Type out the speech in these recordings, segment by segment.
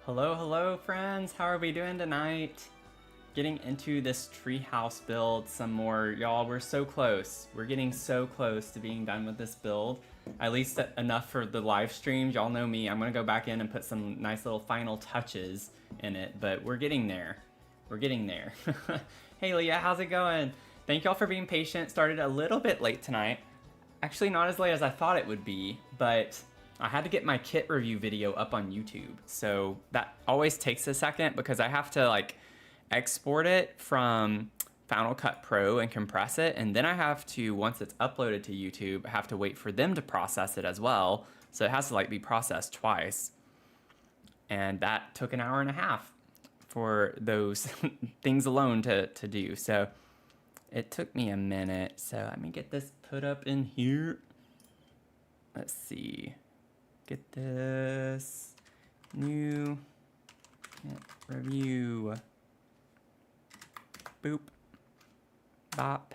Hello, hello, friends. How are we doing tonight? Getting into this treehouse build some more. Y'all, we're so close. We're getting so close to being done with this build. At least enough for the live streams. Y'all know me. I'm going to go back in and put some nice little final touches in it, but we're getting there. We're getting there. Hey, Leah, how's it going? Thank y'all for being patient. Started a little bit late tonight. Actually, not as late as I thought it would be, but I had to get my kit review video up on YouTube. So that always takes a second because I have to like export it from Final Cut Pro and compress it. And then I have to, once it's uploaded to YouTube, I have to wait for them to process it as well. So it has to like be processed twice. And that took an hour and a half for those things alone to do. So it took me a minute. So let me get this put up in here. Let's see. Get this new review. Boop. Bop.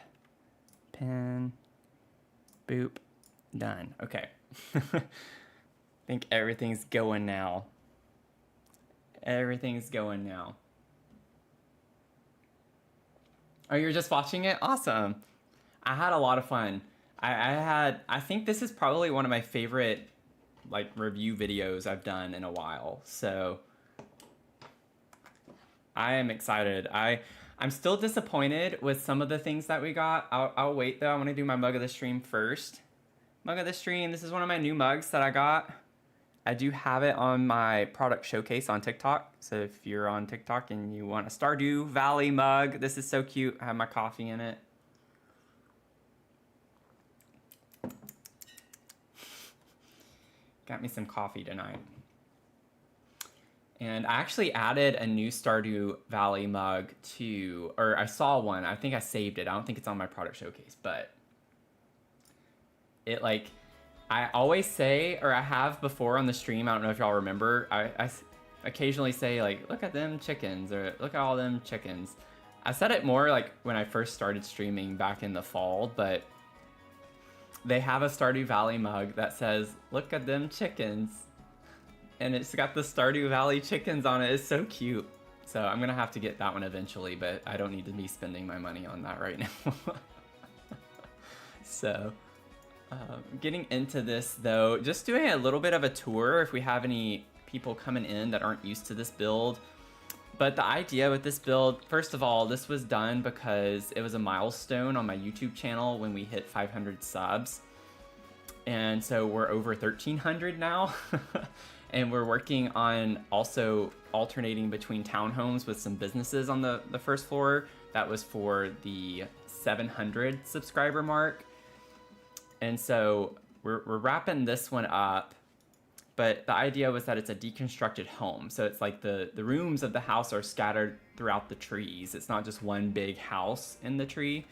Pen. Boop. Done. Okay. Think everything's going now. Everything's going now. Oh, you're just watching it? Awesome. I had a lot of fun. I think this is probably one of my favorite like review videos I've done in a while. So I am excited. I'm still disappointed with some of the things that we got. I'll wait though. I want to do my mug of the stream first. Mug of the stream. This is one of my new mugs that I got. I do have it on my product showcase on TikTok. So if you're on TikTok and you want a Stardew Valley mug, this is so cute. I have my coffee in it. Got me some coffee tonight. And I actually added a new Stardew Valley mug to, or I saw one. I think I saved it. I don't think it's on my product showcase, but it like, I always say, or I have before on the stream, I don't know if y'all remember, I occasionally say like, look at them chickens, or look at all them chickens. I said it more like when I first started streaming back in the fall, but they have a Stardew Valley mug that says, look at them chickens. And it's got the Stardew Valley chickens on it. It's so cute. So I'm going to have to get that one eventually, but I don't need to be spending my money on that right now. So getting into this though, just doing a little bit of a tour if we have any people coming in that aren't used to this build. But the idea with this build, first of all, this was done because it was a milestone on my YouTube channel when we hit 500 subs. And so we're over 1,300 now. And we're working on also alternating between townhomes with some businesses on the first floor. That was for the 700 subscriber mark. And so we're wrapping this one up. But the idea was that it's a deconstructed home. So it's like the rooms of the house are scattered throughout the trees. It's not just one big house in the tree.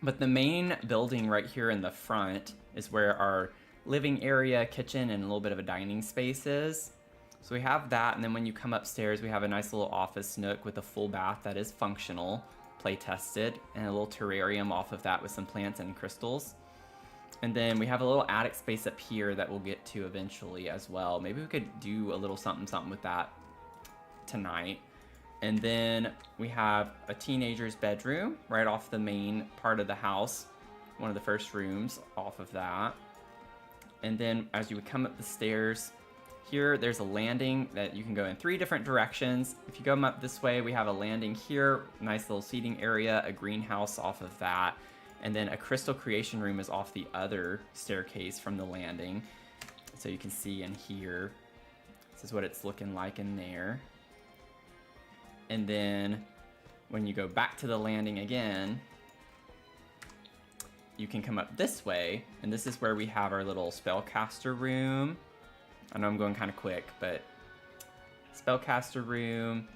But the main building right here in the front is where our living area, kitchen, and a little bit of a dining space is. So we have that, and then when you come upstairs, we have a nice little office nook with a full bath that is functional, play tested, and a little terrarium off of that with some plants and crystals. And then we have a little attic space up here that we'll get to eventually as well. Maybe we could do a little something with that tonight. And then we have a teenager's bedroom right off the main part of the house. One of the first rooms off of that. And then as you would come up the stairs, here there's a landing that you can go in 3 different directions. If you come up this way, we have a landing here, nice little seating area, a greenhouse off of that. And then a crystal creation room is off the other staircase from the landing. So you can see and hear. This is what it's looking like in there. And then when you go back to the landing again, you can come up this way. And this is where we have our little spellcaster room. I know I'm going kind of quick, but spellcaster room.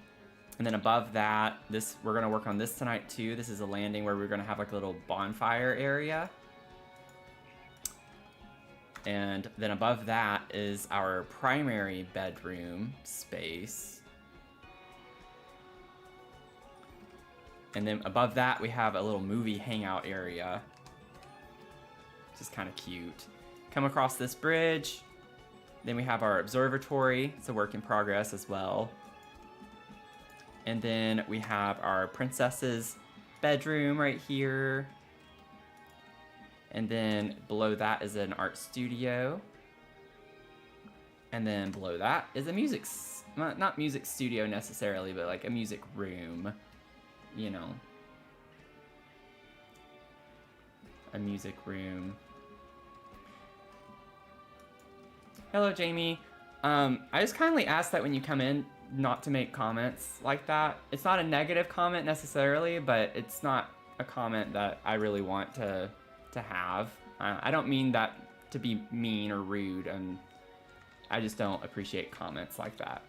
And then above that, we're gonna work on this tonight too. This is a landing where we're gonna have like a little bonfire area. And then above that is our primary bedroom space. And then above that, we have a little movie hangout area, which is kind of cute. Come across this bridge, Then we have our observatory. It's a work in progress as well. And then we have our princess's bedroom right here. And then below that is an art studio. And then below that is a not music studio necessarily, but like a music room, you know. A music room. Hello, Jamie. I just kindly ask that when you come in, not to make comments like that. It's not a negative comment necessarily, but it's not a comment that I really want to have. I don't mean that to be mean or rude, and I just don't appreciate comments like that.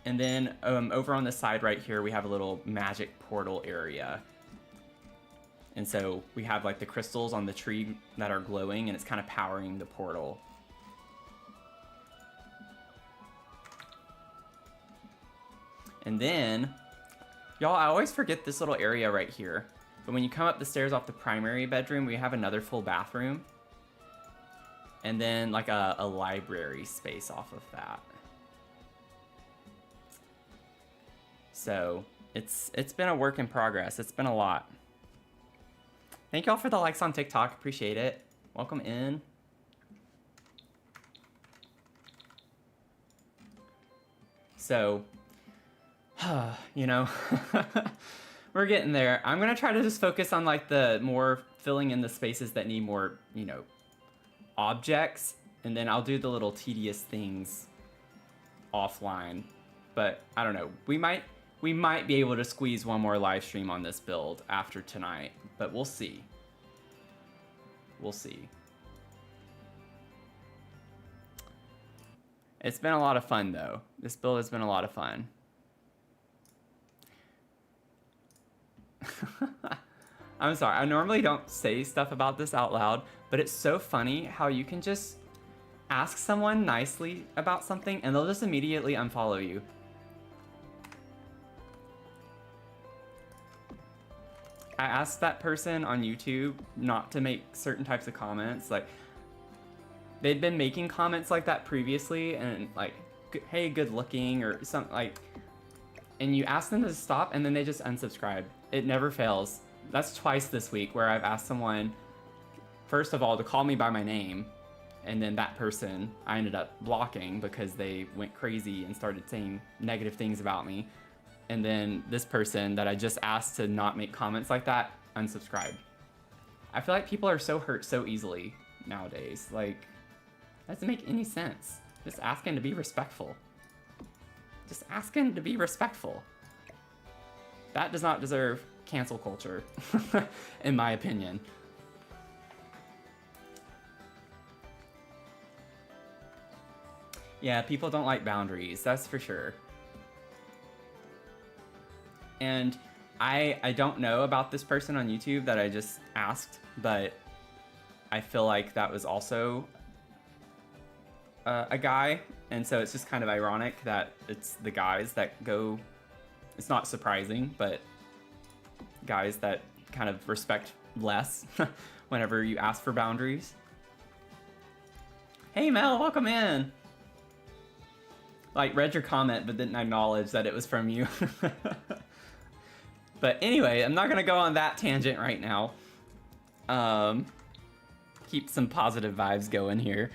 And then over on the side right here, we have a little magic portal area. And so we have like the crystals on the tree that are glowing, and it's kind of powering the portal. And then, y'all, I always forget this little area right here. But when you come up the stairs off the primary bedroom, we have another full bathroom. And then like a library space off of that. So it's been a work in progress. It's been a lot. Thank y'all for the likes on TikTok. Appreciate it. Welcome in. So, you know, we're getting there. I'm going to try to just focus on like the more filling in the spaces that need more, you know, objects. And then I'll do the little tedious things offline. But I don't know. We might be able to squeeze one more live stream on this build after tonight, but we'll see. We'll see. It's been a lot of fun, though. This build has been a lot of fun. I'm sorry, I normally don't say stuff about this out loud, but it's so funny how you can just ask someone nicely about something and they'll just immediately unfollow you. I asked that person on YouTube not to make certain types of comments. Like, they'd been making comments like that previously, and like, hey, good looking, or something like, and you ask them to stop, and then they just unsubscribe. It never fails. That's twice this week where I've asked someone, first of all, to call me by my name, and then that person I ended up blocking because they went crazy and started saying negative things about me. And then this person that I just asked to not make comments like that, unsubscribed. I feel like people are so hurt so easily nowadays. Like, that doesn't make any sense. Just asking to be respectful. Just asking to be respectful. That does not deserve cancel culture, in my opinion. Yeah, people don't like boundaries, that's for sure. And I don't know about this person on YouTube that I just asked, but I feel like that was also a guy, and so it's just kind of ironic that it's the guys that go. It's not surprising, but guys that kind of respect less whenever you ask for boundaries. Hey Mel, welcome in. Like, read your comment but didn't acknowledge that it was from you. But anyway, I'm not gonna go on that tangent right now. Keep some positive vibes going here.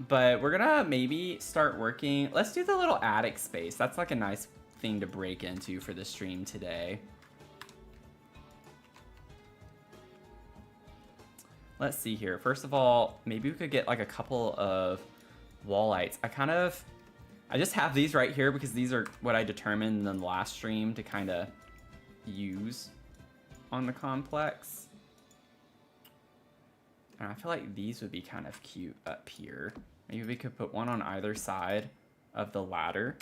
But we're gonna maybe start working. Let's do the little attic space. That's like a nice thing to break into for the stream today. Let's see here. First of all, maybe we could get like a couple of wall lights. I just have these right here because these are what I determined in the last stream to kind of use on the complex. And I feel like these would be kind of cute up here. Maybe we could put one on either side of the ladder.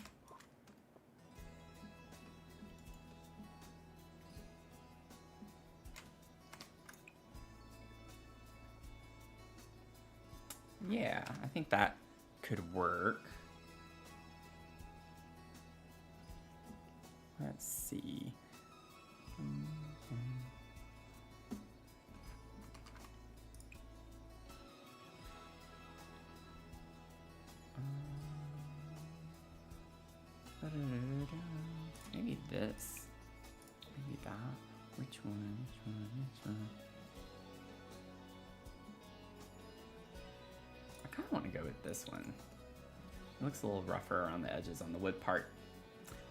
Yeah, I think that could work. Let's see. Maybe this. Maybe that. Which one? Which one? I kind of want to go with this one. It looks a little rougher around the edges on the wood part.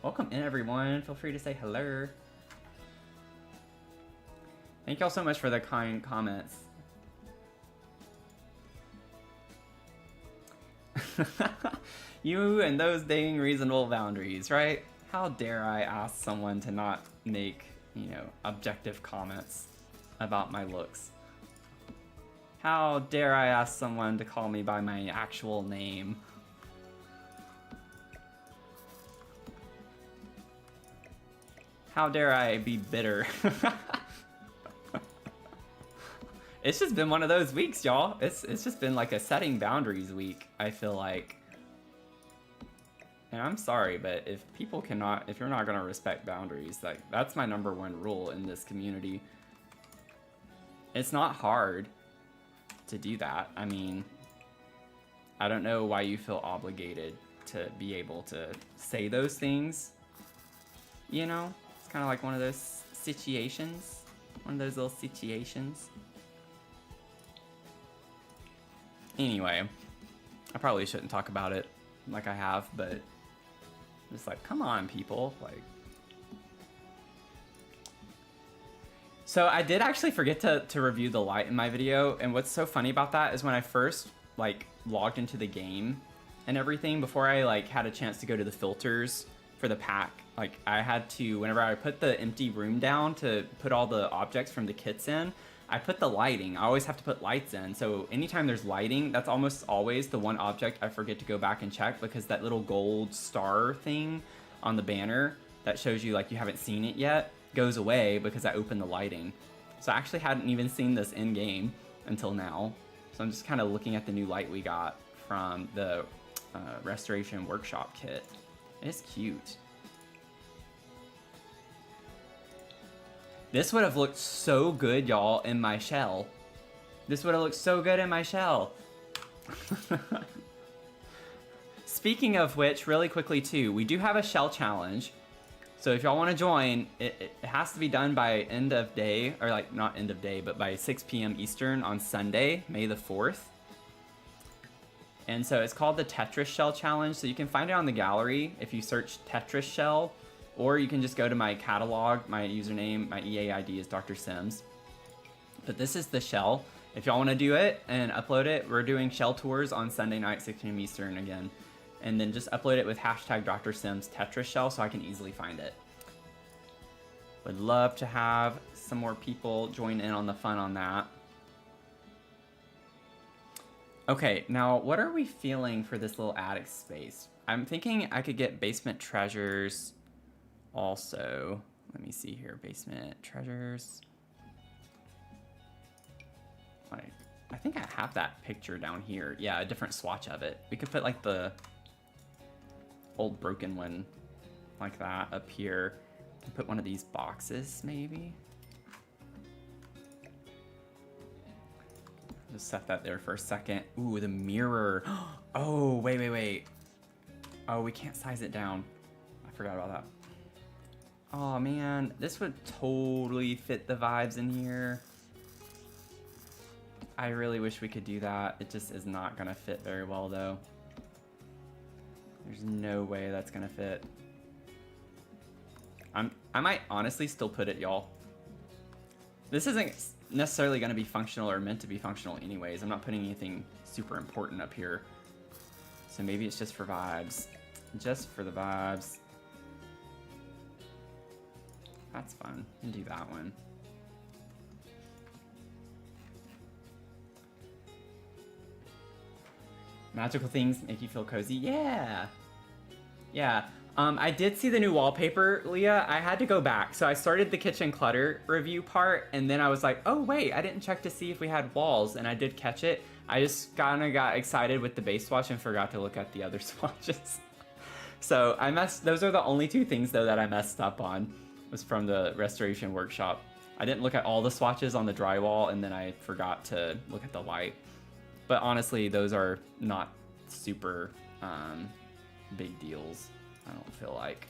Welcome in, everyone. Feel free to say hello. Thank y'all so much for the kind comments. You and those dang reasonable boundaries, right? How dare I ask someone to not make, you know, objective comments about my looks? How dare I ask someone to call me by my actual name? How dare I be bitter? It's just been one of those weeks, y'all. It's just been like a setting boundaries week, I feel like. And I'm sorry, but if you're not gonna respect boundaries, like that's my #1 rule in this community. It's not hard to do that. I mean, I don't know why you feel obligated to be able to say those things. You know, it's kind of like one of those situations, one of those little situations. Anyway, I probably shouldn't talk about it like I have, but just like, come on, people, like. So I did actually forget to review the light in my video, and what's so funny about that is when I first like logged into the game and everything, before I like had a chance to go to the filters for the pack, like I had to, whenever I put the empty room down to put all the objects from the kits in, I put the lighting. I always have to put lights in. So anytime there's lighting, that's almost always the one object I forget to go back and check, because that little gold star thing on the banner that shows you like you haven't seen it yet goes away because I opened the lighting. So I actually hadn't even seen this in game until now. So I'm just kind of looking at the new light we got from the Restoration Workshop kit. It's cute. This would have looked so good, y'all, in my shell. This would have looked so good in my shell. Speaking of which, really quickly too, we do have a shell challenge. So if y'all want to join, it has to be done by end of day, or like not end of day, but by 6 p.m. Eastern on Sunday, May the 4th. And so it's called the Tetris Shell Challenge. So you can find it on the gallery if you search Tetris Shell. Or you can just go to my catalog, my username, my EA ID is Dr. Sims. But this is the shell. If y'all want to do it and upload it, we're doing shell tours on Sunday night, 6 p.m. Eastern again. And then just upload it with hashtag Dr. Sims Tetris Shell so I can easily find it. Would love to have some more people join in on the fun on that. Okay, now what are we feeling for this little attic space? I'm thinking I could get basement treasures. Also, let me see here, basement treasures. Like, I think I have that picture down here. Yeah, a different swatch of it. We could put like the old broken one like that up here. And put one of these boxes, maybe. Just set that there for a second. Ooh, the mirror. Oh, wait. Oh, we can't size it down. I forgot about that. Oh man, this would totally fit the vibes in here. I really wish we could do that. It just is not gonna fit very well though. There's no way that's gonna fit. I might honestly still put it, y'all. This isn't necessarily gonna be functional or meant to be functional anyways. I'm not putting anything super important up here. So maybe it's just for vibes. Just for the vibes. That's fun. We can do that one. Magical things make you feel cozy. Yeah. I did see the new wallpaper, Leah. I had to go back. So I started the kitchen clutter review part, and then I was like, oh wait, I didn't check to see if we had walls, and I did catch it. I just kind of got excited with the base swatch and forgot to look at the other swatches. So those are the only two things though that I messed up on. Was from the Restoration Workshop. I didn't look at all the swatches on the drywall, and then I forgot to look at the light. But honestly, those are not super big deals. I don't feel like,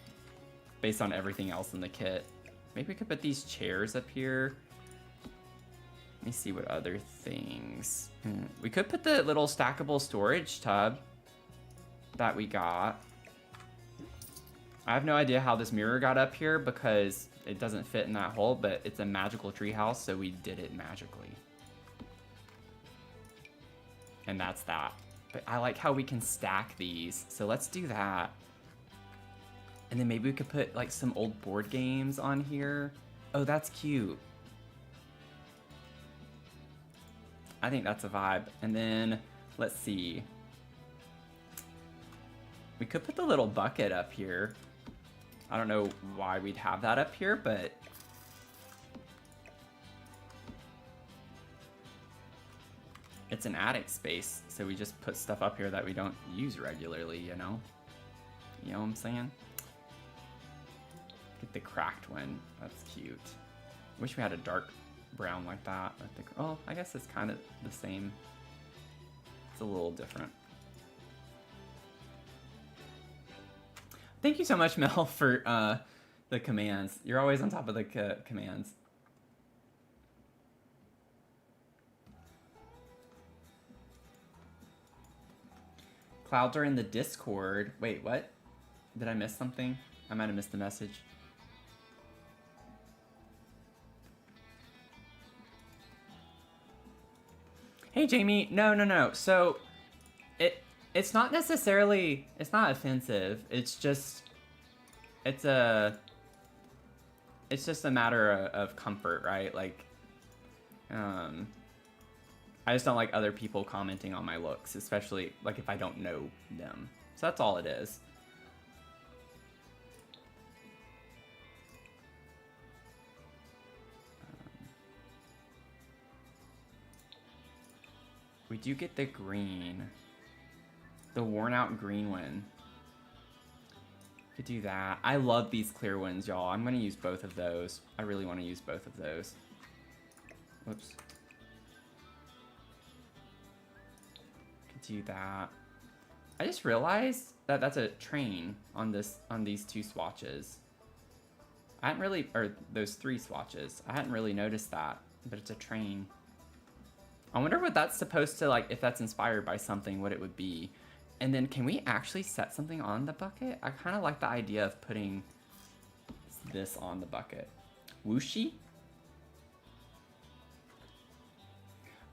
based on everything else in the kit. Maybe we could put these chairs up here. Let me see what other things. We could put the little stackable storage tub that we got. I have no idea how this mirror got up here because it doesn't fit in that hole, but it's a magical treehouse, so we did it magically. And that's that. But I like how we can stack these, so let's do that. And then maybe we could put like some old board games on here. Oh, that's cute. I think that's a vibe. And then, let's see. We could put the little bucket up here. I don't know why we'd have that up here, but... it's an attic space, so we just put stuff up here that we don't use regularly, you know? You know what I'm saying? Get the cracked one. That's cute. Wish we had a dark brown like that. I think, oh, I guess it's kind of the same. It's a little different. Thank you so much, Mel, for the commands. You're always on top of the commands. Clouds are in the Discord. Wait, what? Did I miss something? I might have missed the message. Hey, Jamie. No. So, it's not necessarily, it's not offensive. It's just a matter of comfort, right? Like, I just don't like other people commenting on my looks, especially like if I don't know them. So that's all it is. We do get the green. The worn out green one. Could do that. I love these clear ones, y'all. I'm gonna use both of those. I really want to use both of those. Whoops. Could do that. I just realized that that's a train on these two swatches. I hadn't really, or those three swatches. I hadn't really noticed that, but it's a train. I wonder what that's supposed to, like, if that's inspired by something, what it would be. And then can we actually set something on the bucket? I kind of like the idea of putting this on the bucket. Whooshy?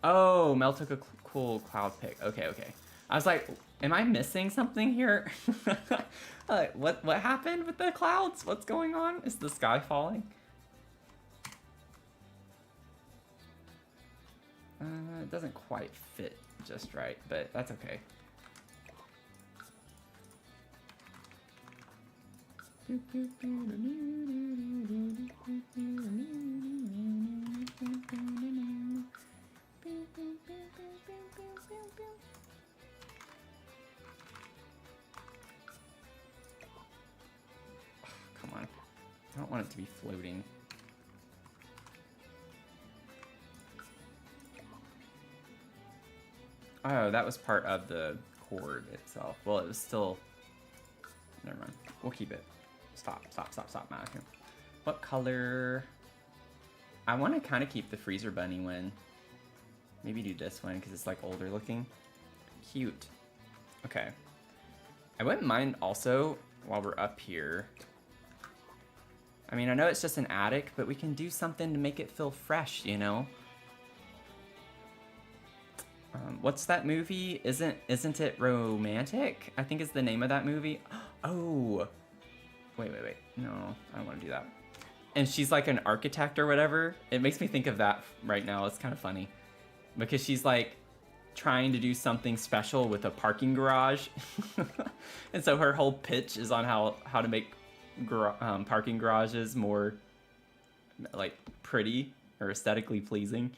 Oh, Mel took a cool cloud pic. Okay. I was like, am I missing something here? What happened with the clouds? What's going on? Is the sky falling? It doesn't quite fit just right, but that's okay. Come on. I don't want it to be floating. Oh, that was part of the cord itself. Well, it was still... Never mind. We'll keep it. Stop, Matthew. What color? I want to kind of keep the Freezer Bunny one. Maybe do this one because it's like older looking. Cute. Okay. I wouldn't mind also, while we're up here... I mean, I know it's just an attic, but we can do something to make it feel fresh, you know? What's that movie? Isn't it Romantic? I think is the name of that movie. Oh, wait. No, I don't want to do that. And she's like an architect or whatever. It makes me think of that right now. It's kind of funny because she's like trying to do something special with a parking garage. And so her whole pitch is on how to make parking garages more like pretty or aesthetically pleasing.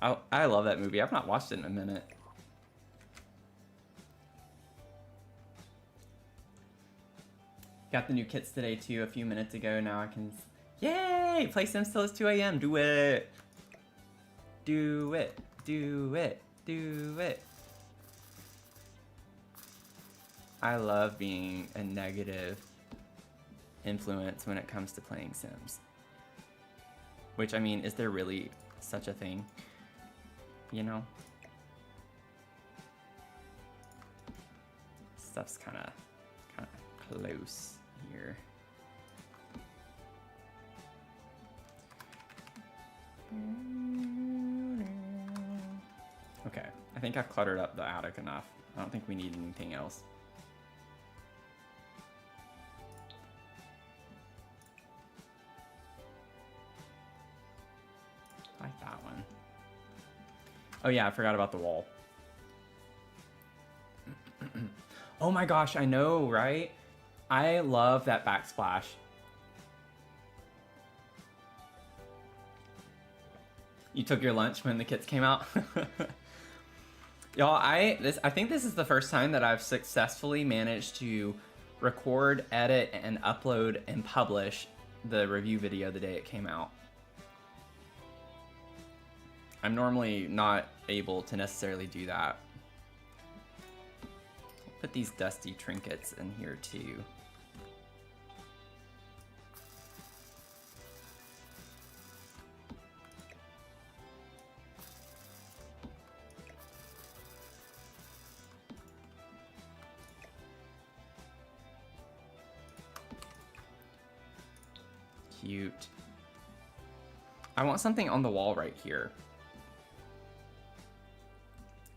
I love that movie. I've not watched it in a minute. Got the new kits today too, a few minutes ago. Now I can... Yay! Play Sims till it's 2 a.m. Do it! Do it! I love being a negative influence when it comes to playing Sims. Which, I mean, is there really such a thing? You know? Stuff's kind of close here. Okay, I think I've cluttered up the attic enough. I don't think we need anything else. I like that one. Oh yeah, I forgot about the wall. Oh my gosh, I know, right? I love that backsplash. You took your lunch when the kits came out? Y'all, I think this is the first time that I've successfully managed to record, edit, and upload and publish the review video the day it came out. I'm normally not able to necessarily do that. Put these dusty trinkets in here too. Cute. I want something on the wall right here.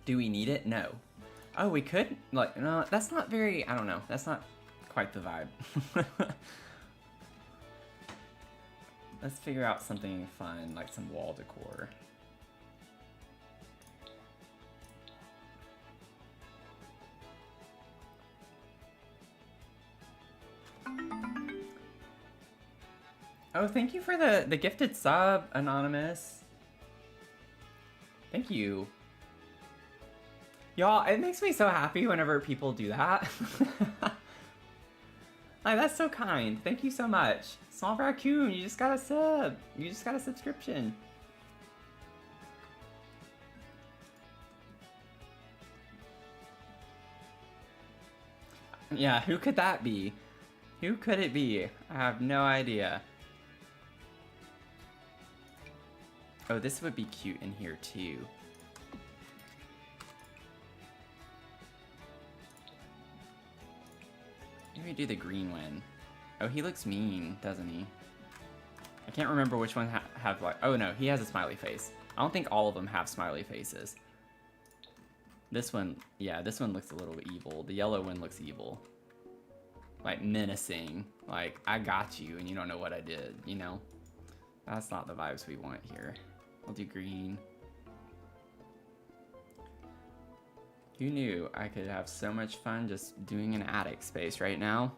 Do we need it? No. Oh, we could, like, no, that's not very, I don't know. That's not quite the vibe. Let's figure out something fun, like some wall decor. Oh, thank you for the gifted sub, Anonymous. Thank you. Y'all, it makes me so happy whenever people do that. Like, that's so kind. Thank you so much. Small Raccoon, you just got a sub. You just got a subscription. Yeah, who could that be? Who could it be? I have no idea. Oh, this would be cute in here too. Maybe do the green one. Oh, he looks mean, doesn't he? I can't remember which one have like... Oh no, he has a smiley face. I don't think all of them have smiley faces. This one, yeah, this one looks a little evil. The yellow one looks evil. Like menacing. Like, I got you and you don't know what I did, you know? That's not the vibes we want here. We'll do green. Who knew I could have so much fun just doing an attic space right now?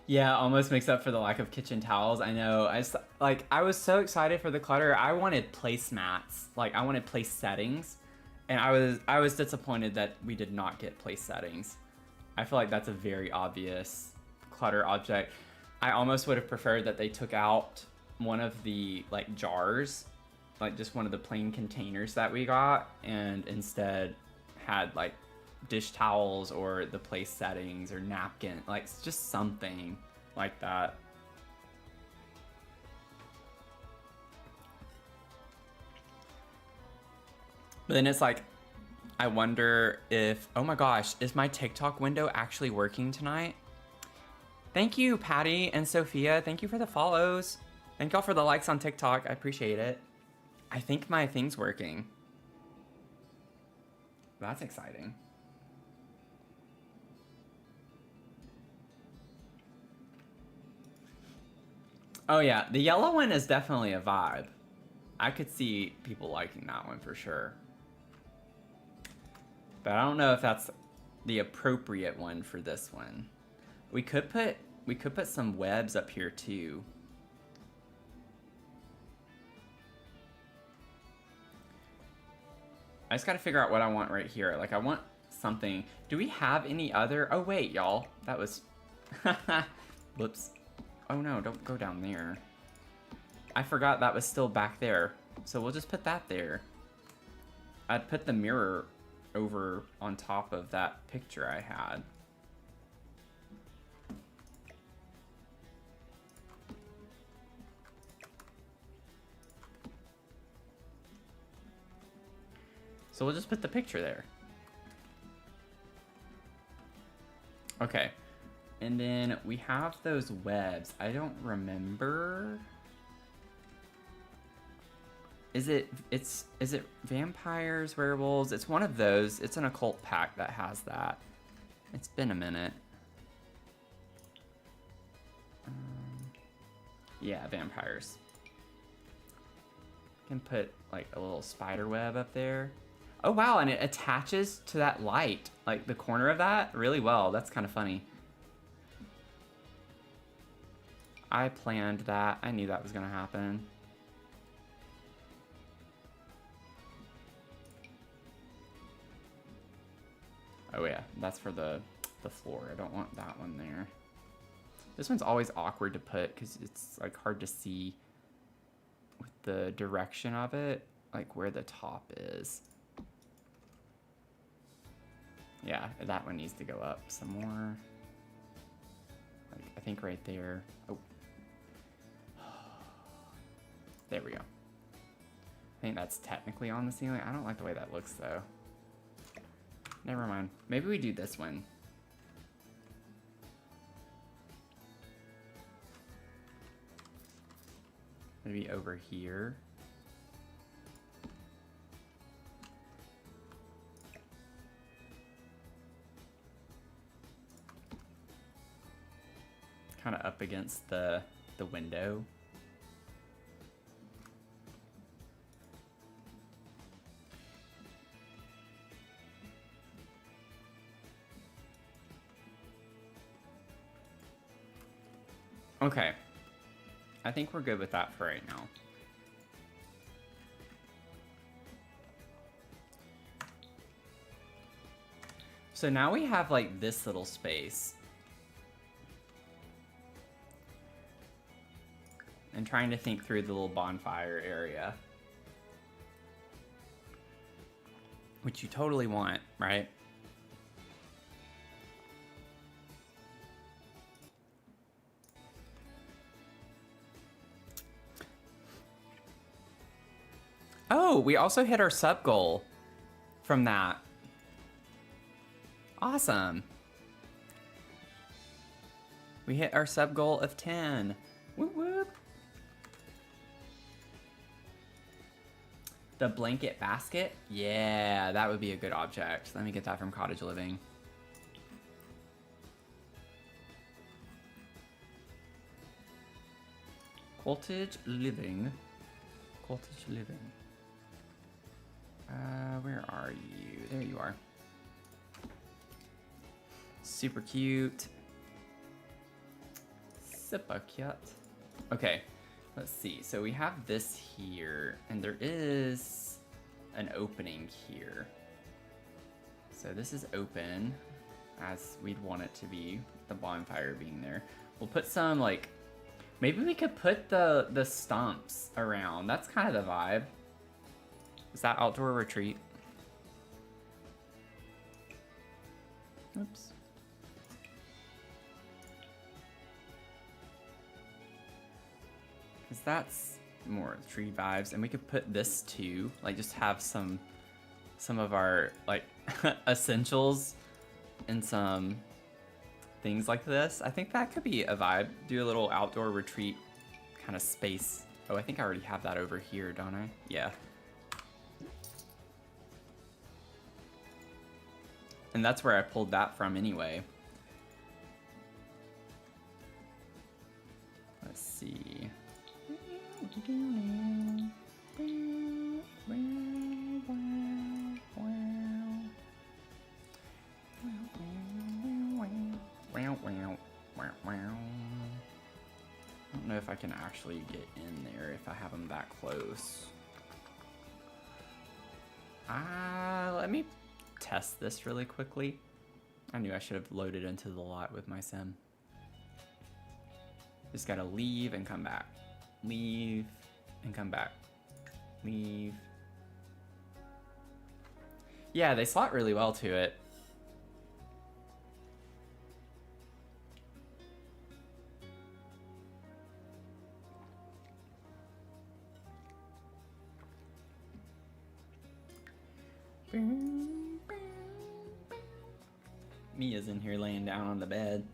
Yeah, almost makes up for the lack of kitchen towels. I know. I was so excited for the clutter. I wanted placemats. Like, I wanted place settings. And I was disappointed that we did not get place settings. I feel like that's a very obvious clutter object. I almost would have preferred that they took out one of the like jars, like just one of the plain containers that we got, and instead had like dish towels or the place settings or napkin, like just something like that. But then it's like, I wonder if, oh my gosh, is my TikTok window actually working tonight? Thank you, Patty and Sophia. Thank you for the follows. Thank y'all for the likes on TikTok. I appreciate it. I think my thing's working. That's exciting. Oh yeah, the yellow one is definitely a vibe. I could see people liking that one for sure. But I don't know if that's the appropriate one for this one. We could put some webs up here too. I just gotta figure out what I want right here. Like, I want something. Do we have any other? Oh wait, y'all. That was Whoops. Oh no, don't go down there. I forgot that was still back there. So we'll just put that there. I'd put the mirror over on top of that picture I had. So we'll just put the picture there. Okay. And then we have those webs. I don't remember. Is it vampires, werewolves? It's one of those. It's an occult pack that has that. It's been a minute. Yeah, vampires. Can put like a little spider web up there. Oh wow, and it attaches to that light, like the corner of that, really well. That's kind of funny. I planned that. I knew that was gonna happen. Oh yeah, that's for the floor. I don't want that one there. This one's always awkward to put because it's like hard to see with the direction of it, like where the top is. Yeah, that one needs to go up some more. Like, I think right there. Oh. There we go. I think that's technically on the ceiling. I don't like the way that looks though. Never mind. Maybe we do this one. Maybe over here. Kind of up against the window. Okay. I think we're good with that for right now. So now we have like this little space. And trying to think through the little bonfire area. Which you totally want, right? Oh, we also hit our sub goal from that. Awesome. We hit our sub goal of 10. Whoop whoop. The blanket basket? Yeah, that would be a good object. Let me get that from Cottage Living. Cottage Living. Cottage Living. Where are you? There you are. Super cute. Super cute. Okay, let's see. So we have this here, and there is an opening here. So this is open, as we'd want it to be, the bonfire being there. We'll put some, like, maybe we could put the stumps around. That's kind of the vibe. Is that outdoor retreat? Oops. Because that's more tree vibes, and we could put this too, like just have some of our like essentials and some things like this. I think that could be a vibe. Do a little outdoor retreat kind of space. Oh, I think I already have that over here, don't I? Yeah. And that's where I pulled that from anyway. Let's see. I don't know if I can actually get in there if I have them that close. Let me test this really quickly. I knew I should have loaded into the lot with my sim. Just gotta leave and come back. Leave and come back. Leave. Yeah, they slot really well to it. Mia's in here laying down on the bed.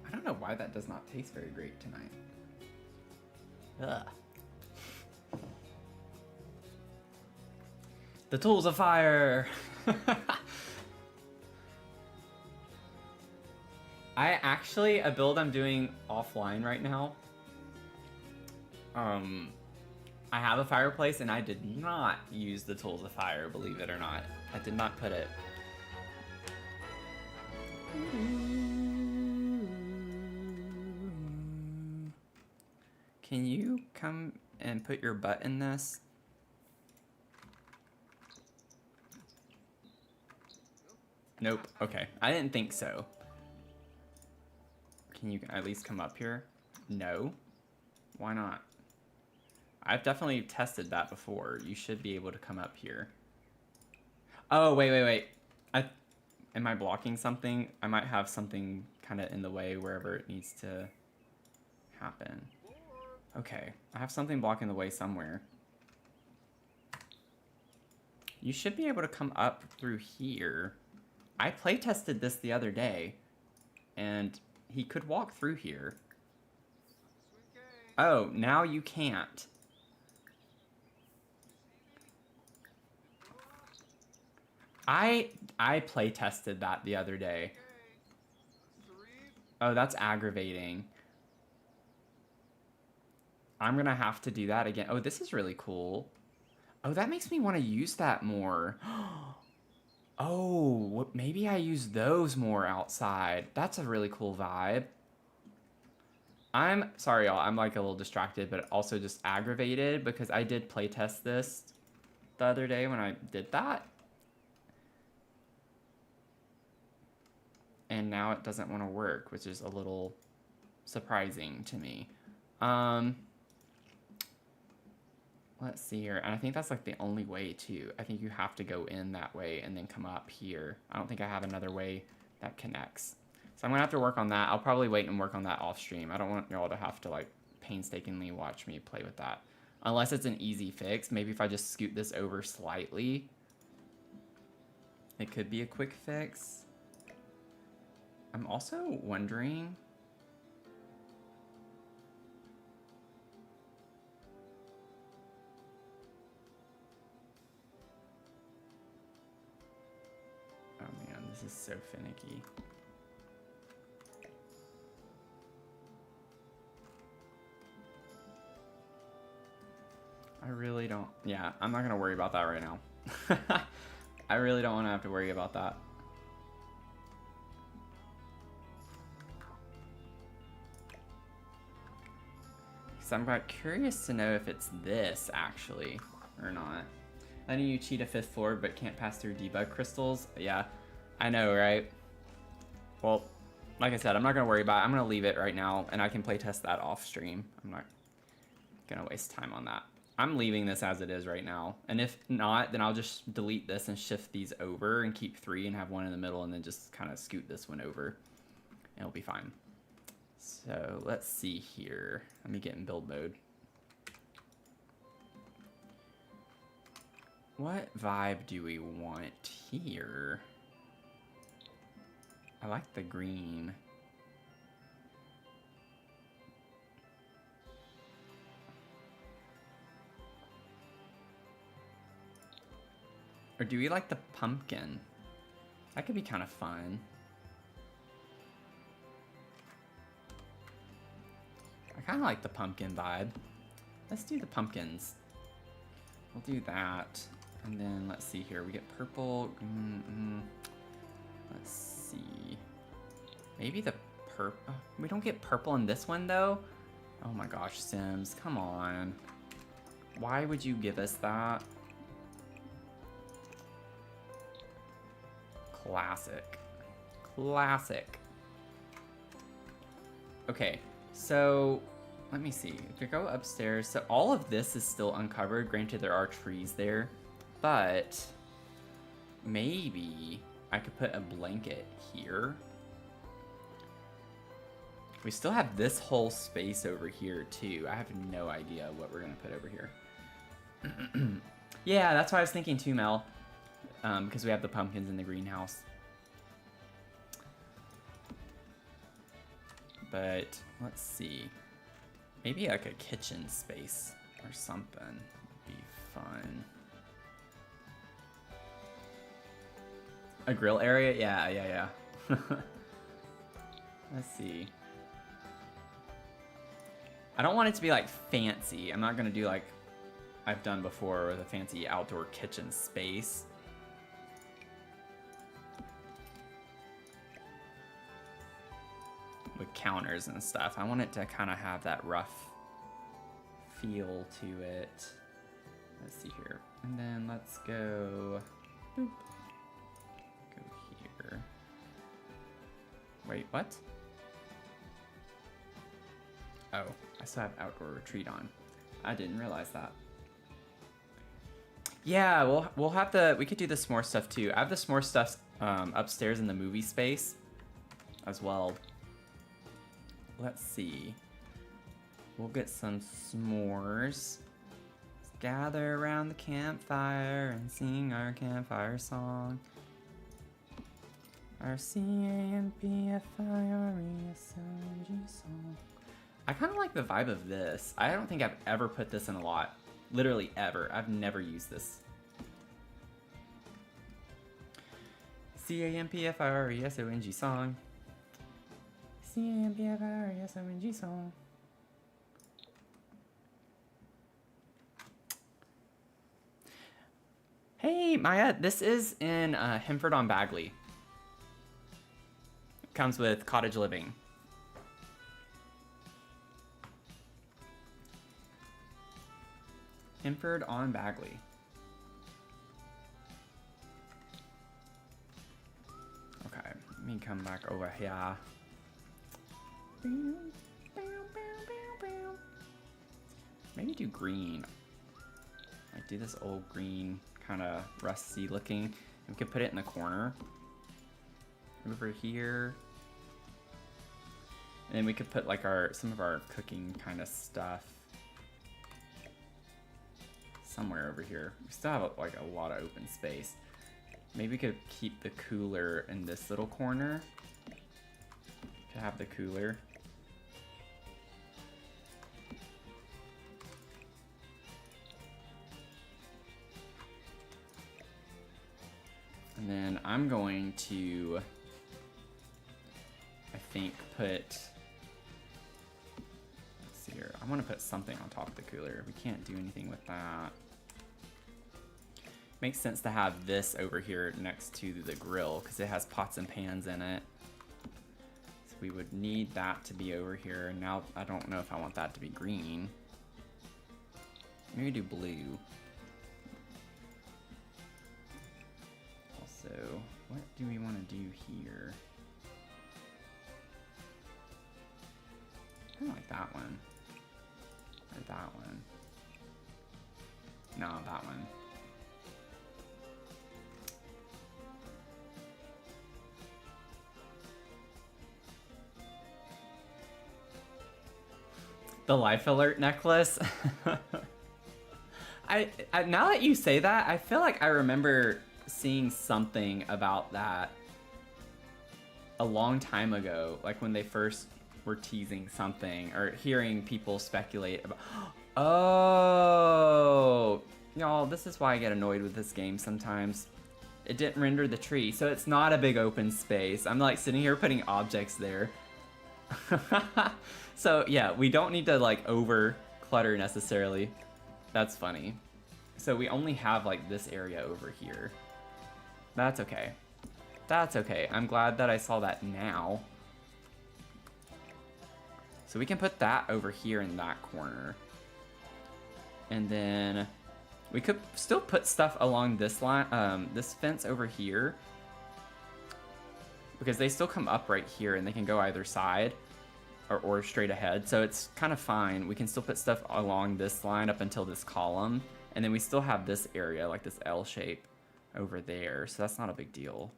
I don't know why that does not taste very great tonight. Ugh. The tools of fire! A build I'm doing offline right now. I have a fireplace and I did not use the tools of fire, believe it or not. I did not put it. Can you come and put your butt in this? Nope. Okay. I didn't think so. Can you at least come up here? No. Why not? I've definitely tested that before. You should be able to come up here. Oh, wait. Am I blocking something? I might have something kind of in the way wherever it needs to happen. Okay. I have something blocking the way somewhere. You should be able to come up through here. I play tested this the other day, and he could walk through here. Oh, now you can't. I play tested that the other day. Oh, that's aggravating. I'm gonna have to do that again. Oh, this is really cool. Oh, that makes me want to use that more. Oh, maybe I use those more outside. That's a really cool vibe. I'm sorry, y'all. I'm like a little distracted, but also just aggravated because I did play test this the other day when I did that. And now it doesn't want to work, which is a little surprising to me. Let's see here. And I think that's like the only way too. I think you have to go in that way and then come up here. I don't think I have another way that connects. So I'm gonna have to work on that. I'll probably wait and work on that off stream. I don't want y'all to have to like painstakingly watch me play with that. Unless it's an easy fix. Maybe if I just scoot this over slightly, it could be a quick fix. I'm also wondering, oh man, this is so finicky. I really don't, yeah, I'm not gonna worry about that right now. I really don't want to have to worry about that. So I'm quite curious to know if it's this actually or not. I know you cheat a 5th floor but can't pass through debug crystals. Yeah, I know, right? Well, like I said, I'm not gonna worry about it. I'm gonna leave it right now and I can play test that off stream. I'm not gonna waste time on that. I'm leaving this as it is right now. And if not, then I'll just delete this and shift these over and keep 3 and have 1 in the middle and then just kind of scoot this one over. And it'll be fine. So let's see here. Let me get in build mode. What vibe do we want here? I like the green. Or do we like the pumpkin? That could be kind of fun. I kind of like the pumpkin vibe. Let's do the pumpkins. We'll do that. And then let's see here. We get purple. Let's see. Maybe the purple. We don't get purple in this one though. Oh my gosh, Sims. Come on. Why would you give us that? Classic. Classic. Okay, so let me see. If we go upstairs, so all of this is still uncovered. Granted, there are trees there, but maybe I could put a blanket here. We still have this whole space over here too. I have no idea what we're gonna put over here. Yeah, that's what I was thinking too, Mel. Because we have the pumpkins in the greenhouse. But let's see. Maybe like a kitchen space or something would be fun. A grill area? Yeah. Let's see. I don't want it to be like fancy. I'm not gonna do like I've done before with a fancy outdoor kitchen space. With counters and stuff. I want it to kind of have that rough feel to it. Let's see here. And then let's go... Boop. Go here. Wait, what? Oh, I still have outdoor retreat on. I didn't realize that. Yeah, we'll have the... We could do the s'more stuff too. I have the s'more stuff upstairs in the movie space as well. Let's see. We'll get some s'mores. Let's gather around the campfire and sing our campfire song. Our CAMPFIRESONG song. I kind of like the vibe of this. I don't think I've ever put this in a lot. Literally ever. I've never used this. CAMPFIRESONG song. CAMPFIRESONG song. Hey, Maya, this is in Hemford on Bagley. Comes with cottage living. Hemford on Bagley. Okay, let me come back over here. Maybe do green. Like do this old green, kind of rusty looking. And we could put it in the corner. Over here. And then we could put like some of our cooking kind of stuff somewhere over here. We still have like a lot of open space. Maybe we could keep the cooler in this little corner. To have the cooler. And then I'm going to, I think, put, let's see here. I want to put something on top of the cooler. We can't do anything with that. Makes sense to have this over here next to the grill because it has pots and pans in it. So we would need that to be over here. Now, I don't know if I want that to be green. Maybe do blue. So, what do we want to do here? I like that one. Or that one. No, that one. The life alert necklace. I now that you say that, I feel like I remember seeing something about that a long time ago, like when they first were teasing something or hearing people speculate about. Oh, y'all, this is why I get annoyed with this game sometimes. It didn't render the tree, so it's not a big open space. I'm like sitting here putting objects there. So yeah, we don't need to like over clutter necessarily. That's funny. So we only have like this area over here. That's okay. That's okay. I'm glad that I saw that now. So we can put that over here in that corner. And then we could still put stuff along this line, this fence over here. because they still come up right here and they can go either side or straight ahead. So it's kind of fine. We can still put stuff along this line up until this column. And then we still have this area, like this L shape over there. So that's not a big deal.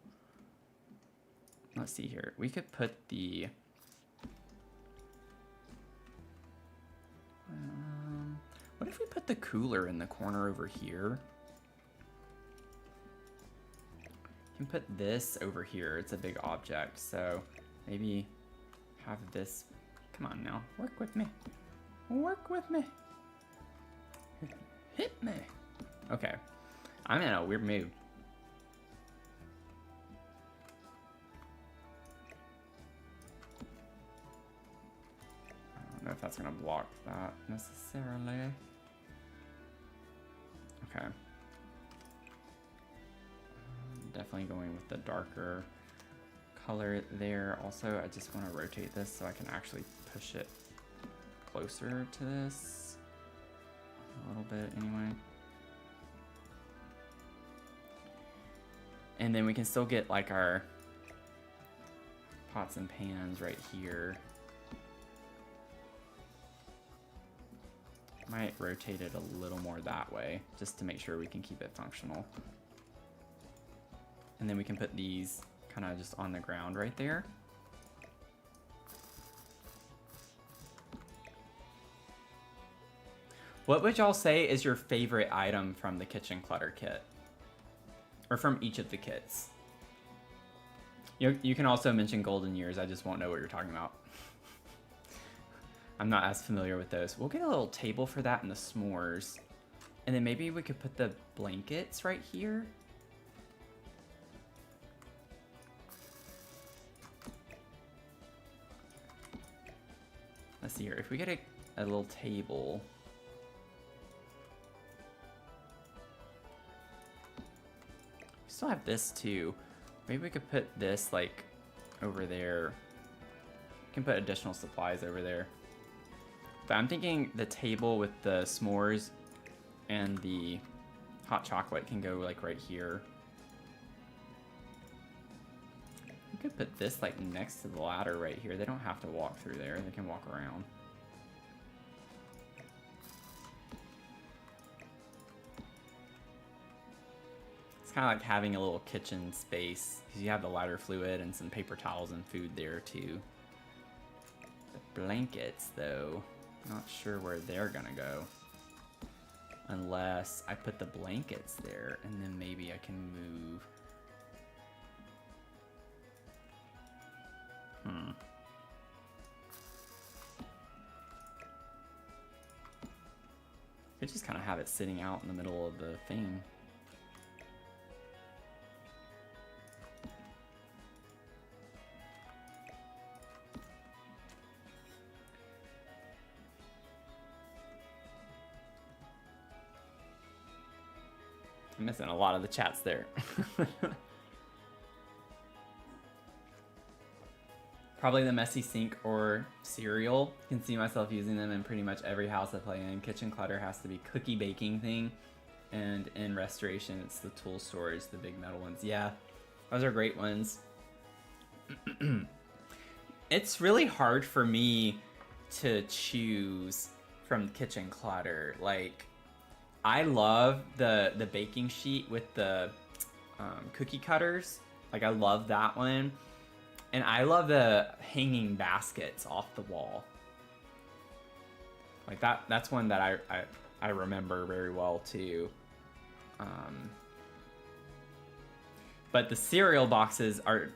Let's see here. We could put the... what if we put the cooler in the corner over here? You can put this over here. It's a big object. So maybe have this... Come on now. Work with me. Work with me. Hit me. Okay. I'm in a weird mood. I don't know if that's going to block that necessarily. Okay. Definitely going with the darker color there. Also, I just want to rotate this so I can actually push it closer to this. A little bit anyway. And then we can still get like our pots and pans right here. Might rotate it a little more that way just to make sure we can keep it functional. And then we can put these kind of just on the ground right there. What would y'all say is your favorite item from the kitchen clutter kit? Or from each of the kits? You can also mention golden years, I just won't know what you're talking about. I'm not as familiar with those. We'll get a little table for that and the s'mores. And then maybe we could put the blankets right here. Let's see here, if we get a little table. We still have this too. Maybe we could put this like over there. We can put additional supplies over there. But I'm thinking the table with the s'mores and the hot chocolate can go like right here. We could put this like next to the ladder right here. They don't have to walk through there. They can walk around. It's kind of like having a little kitchen space because you have the lighter fluid and some paper towels and food there too. The blankets though, not sure where they're gonna go. Unless I put the blankets there and then maybe I can move. Could just kind of have it sitting out in the middle of the thing. I'm missing a lot of the chats there. Probably the messy sink or cereal. You can see myself using them in pretty much every house I play in. Kitchen clutter has to be cookie baking thing. And in restoration, it's the tool storage, the big metal ones. Yeah, those are great ones. It's really hard for me to choose from kitchen clutter. Like, I love the baking sheet with the cookie cutters. Like, I love that one. And I love the hanging baskets off the wall. Like that's one that I remember very well too. But the cereal boxes are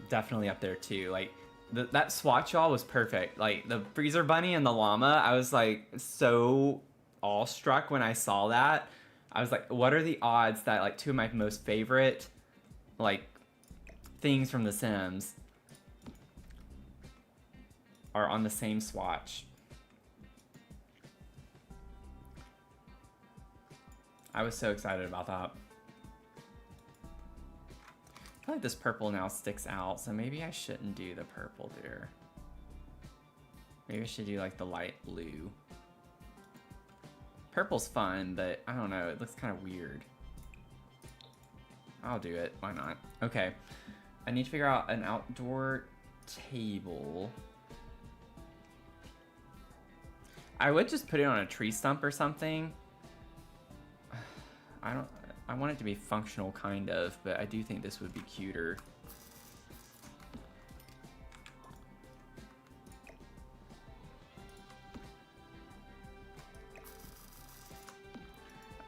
definitely up there too. Like that swatch y'all was perfect. Like the freezer bunny and the llama, I was like so awestruck when I saw that. I was like, what are the odds that like two of my most favorite like things from The Sims are on the same swatch? I was so excited about that. I feel like this purple now sticks out, so maybe I shouldn't do the purple there. Maybe I should do like the light blue. Purple's fun, but I don't know, it looks kind of weird. I'll do it, why not? Okay. I need to figure out an outdoor table. I would just put it on a tree stump or something. I want it to be functional kind of, but I do think this would be cuter.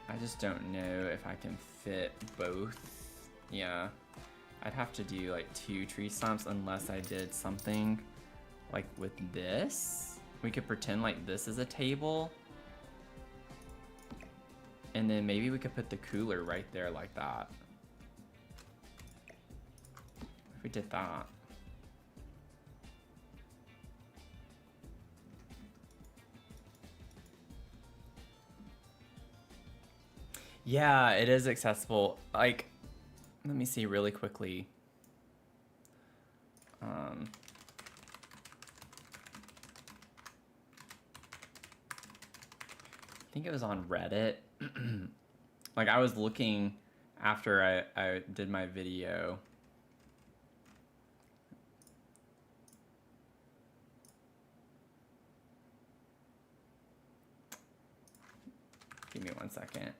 I just don't know if I can fit both. Yeah, I'd have to do like 2 tree stumps unless I did something like with this. We could pretend like this is a table. And then maybe we could put the cooler right there like that. If we did that. Yeah, it is accessible. Like, let me see really quickly. I think it was on Reddit. Like, I was looking after I did my video. Give me 1 second.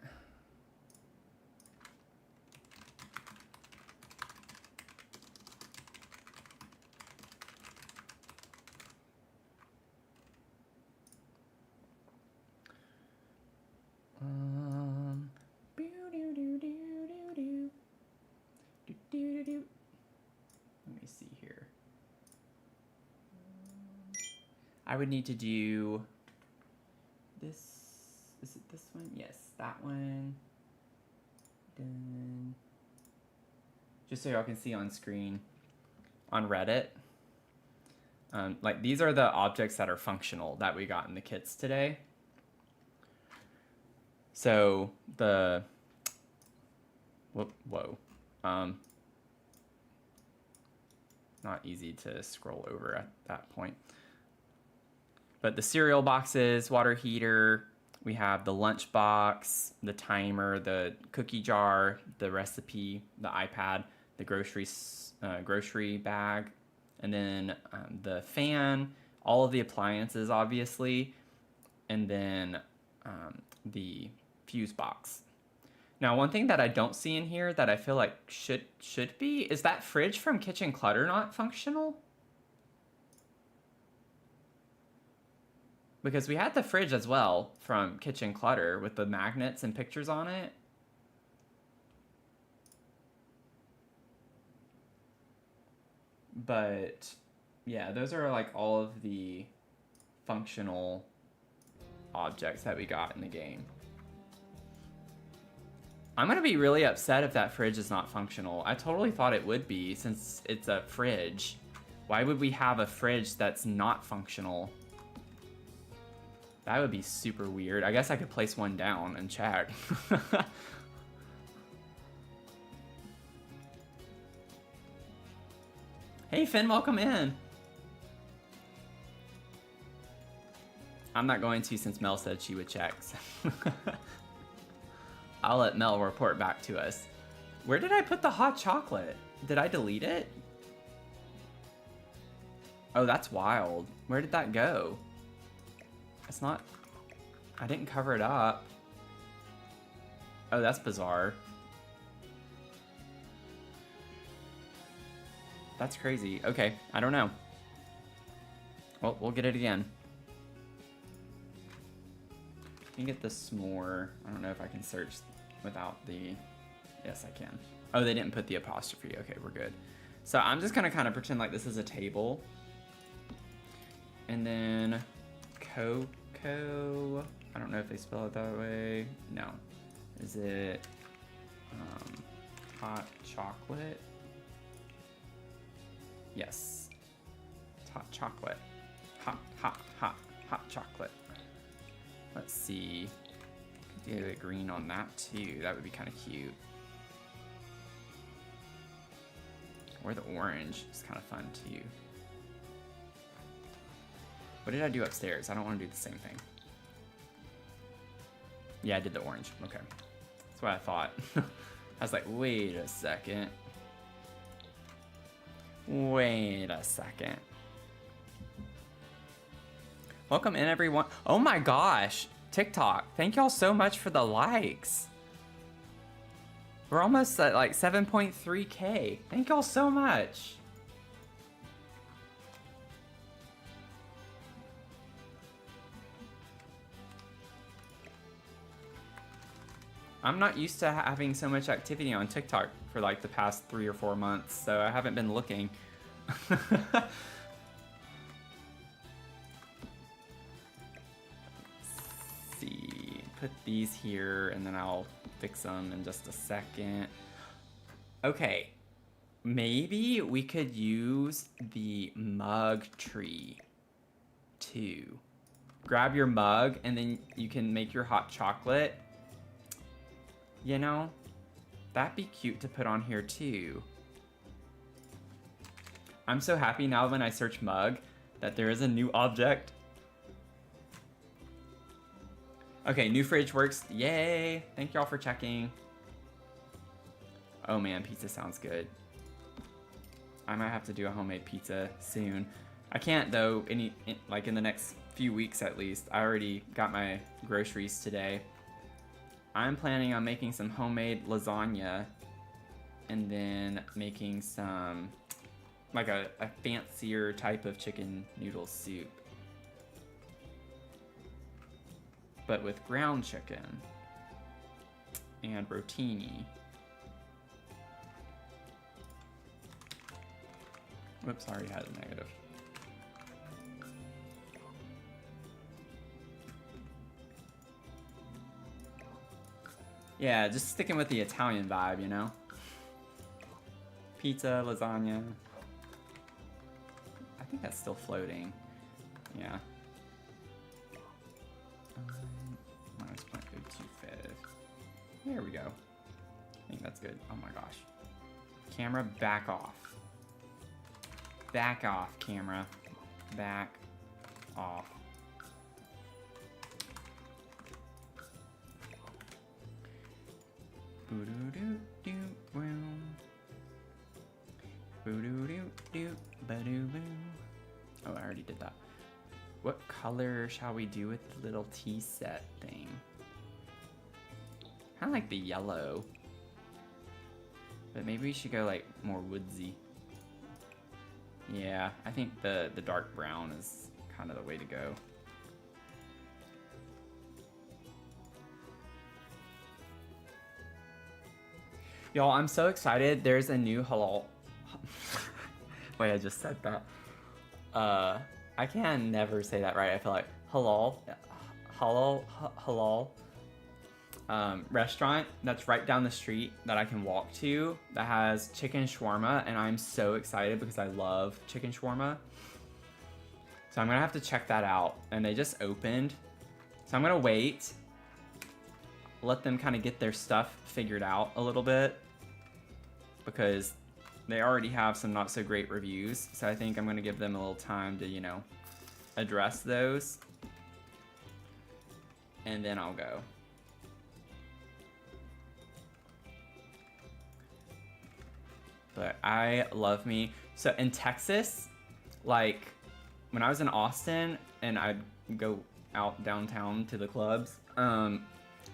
Let me see here. I would need to do this. Is it this one? Yes, that one. Then, just so y'all can see on screen, on Reddit, like these are the objects that are functional that we got in the kits today. So the whoa, not easy to scroll over at that point. But the cereal boxes, water heater, we have the lunch box, the timer, the cookie jar, the recipe, the iPad, the grocery bag, and then the fan, all of the appliances, obviously, and then the fuse box. Now, one thing that I don't see in here that I feel like should be is that fridge from Kitchen Clutter not functional? Because we had the fridge as well from Kitchen Clutter with the magnets and pictures on it. But yeah, those are like all of the functional objects that we got in the game. I'm gonna be really upset if that fridge is not functional. I totally thought it would be since it's a fridge. Why would we have a fridge that's not functional? That would be super weird. I guess I could place one down and check. Hey Finn, welcome in. I'm not going to since Mel said she would check. So I'll let Mel report back to us. Where did I put the hot chocolate? Did I delete it? Oh, that's wild. Where did that go? It's not... I didn't cover it up. Oh, that's bizarre. That's crazy. Okay, I don't know. Well, we'll get it again. I can get this s'more. I don't know if I can search without the... Yes, I can. Oh, they didn't put the apostrophe. Okay, we're good. So I'm just gonna kind of pretend like this is a table. And then cocoa. I don't know if they spell it that way. No. Is it hot chocolate? Yes. It's hot chocolate. Hot chocolate. Let's see. Could do a green on that too. That would be kind of cute. Or the orange is kind of fun too. What did I do upstairs? I don't want to do the same thing. Yeah, I did the orange. Okay. That's what I thought. I was like, wait a second. Wait a second. Welcome in, everyone. Oh my gosh. TikTok, thank y'all so much for the likes. We're almost at like 7.3K. Thank y'all so much. I'm not used to having so much activity on TikTok for like the past 3 or 4 months, so I haven't been looking. Let's see, put these here and then I'll fix them in just a second. Okay, maybe we could use the mug tree too. Grab your mug and then you can make your hot chocolate. You know, that'd be cute to put on here too. I'm so happy now when I search mug that there is a new object. Okay, new fridge works. Yay! Thank y'all for checking. Oh man, pizza sounds good. I might have to do a homemade pizza soon. I can't though, like in the next few weeks at least. I already got my groceries today. I'm planning on making some homemade lasagna and then making some, like a fancier type of chicken noodle soup. But with ground chicken and rotini. Whoops, I already had a negative. Yeah, just sticking with the Italian vibe, you know? Pizza, lasagna. I think that's still floating. Yeah. Minus 0.025. There we go. I think that's good. Oh my gosh. Camera, back off. Back off, camera. Back off. Oh, I already did that. What color shall we do with the little tea set thing? Kind of like the yellow. But maybe we should go like more woodsy. Yeah, I think the dark brown is kind of the way to go. Y'all, I'm so excited. There's a new halal. Wait, I just said that. I can never say that right. I feel like halal restaurant that's right down the street that I can walk to that has chicken shawarma, and I'm so excited because I love chicken shawarma. So I'm gonna have to check that out. And they just opened, so I'm gonna wait. Let them kind of get their stuff figured out a little bit because they already have some not so great reviews. So I think I'm going to give them a little time to, you know, address those. And then I'll go. But I love me. So in Texas, like when I was in Austin and I'd go out downtown to the clubs,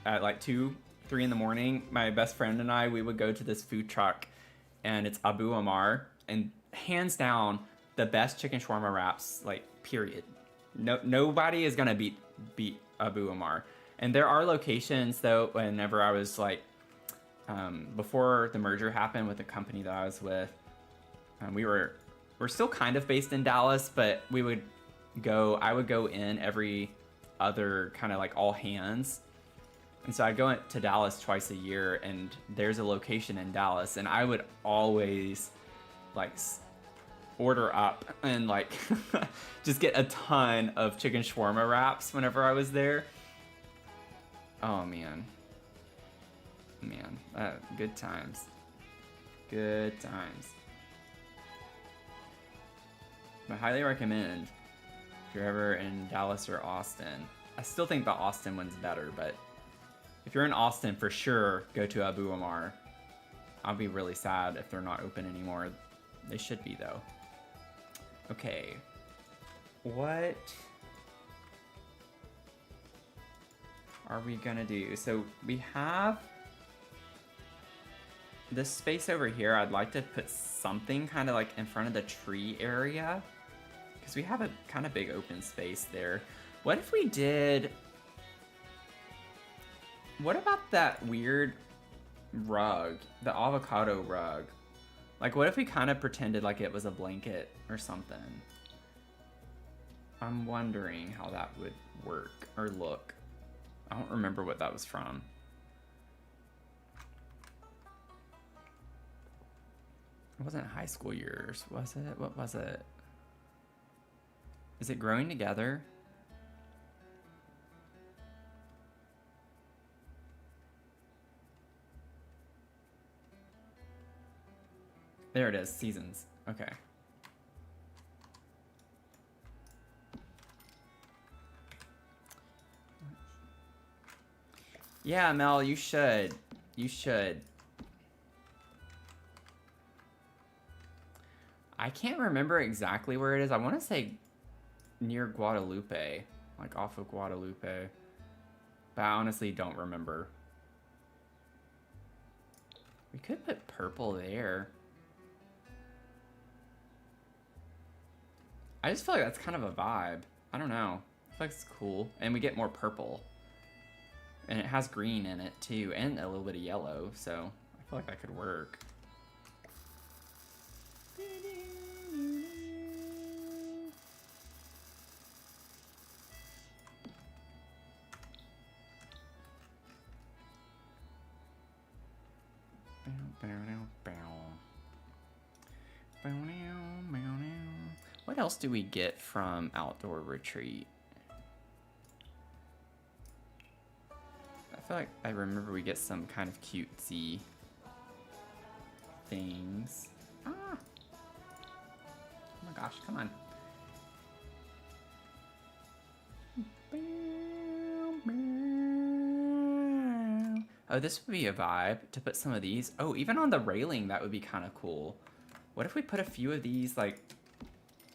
at like 2, 3 in the morning, my best friend and I, we would go to this food truck, and it's Abu Amar, and hands down the best chicken shawarma wraps, like period. Nobody is gonna beat Abu Amar. And there are locations though. Whenever I was like, before the merger happened with the company that I was with, we're still kind of based in Dallas, but I would go in every other kind of like all hands. And so I'd go to Dallas twice a year, and there's a location in Dallas, and I would always like order up and like just get a ton of chicken shawarma wraps whenever I was there. Oh man, good times, good times. I highly recommend if you're ever in Dallas or Austin. I still think the Austin one's better, but if you're in Austin, for sure, go to Abu Amar. I'll be really sad if they're not open anymore They should be, though. Okay. What are we gonna do? So we have this space over here. I'd like to put something kind of like in front of the tree area, because we have a kind of big open space there. What if we did... What about that weird rug? The avocado rug. Like, what if we kind of pretended like it was a blanket or something? I'm wondering how that would work or look. I don't remember what that was from. It wasn't high school years, was it? What was it? Is it Growing Together? There it is, Seasons. Okay. Yeah, Mel, you should. You should. I can't remember exactly where it is. I want to say near Guadalupe, like off of Guadalupe. But I honestly don't remember. We could put purple there. I just feel like that's kind of a vibe. I don't know. I feel like it's cool. And we get more purple. And it has green in it too, and a little bit of yellow, so I feel like that could work. What else do we get from Outdoor Retreat? I feel like I remember we get some kind of cutesy things. Ah! Oh my gosh, come on. Oh, this would be a vibe to put some of these. Oh, even on the railing, that would be kind of cool. What if we put a few of these, like,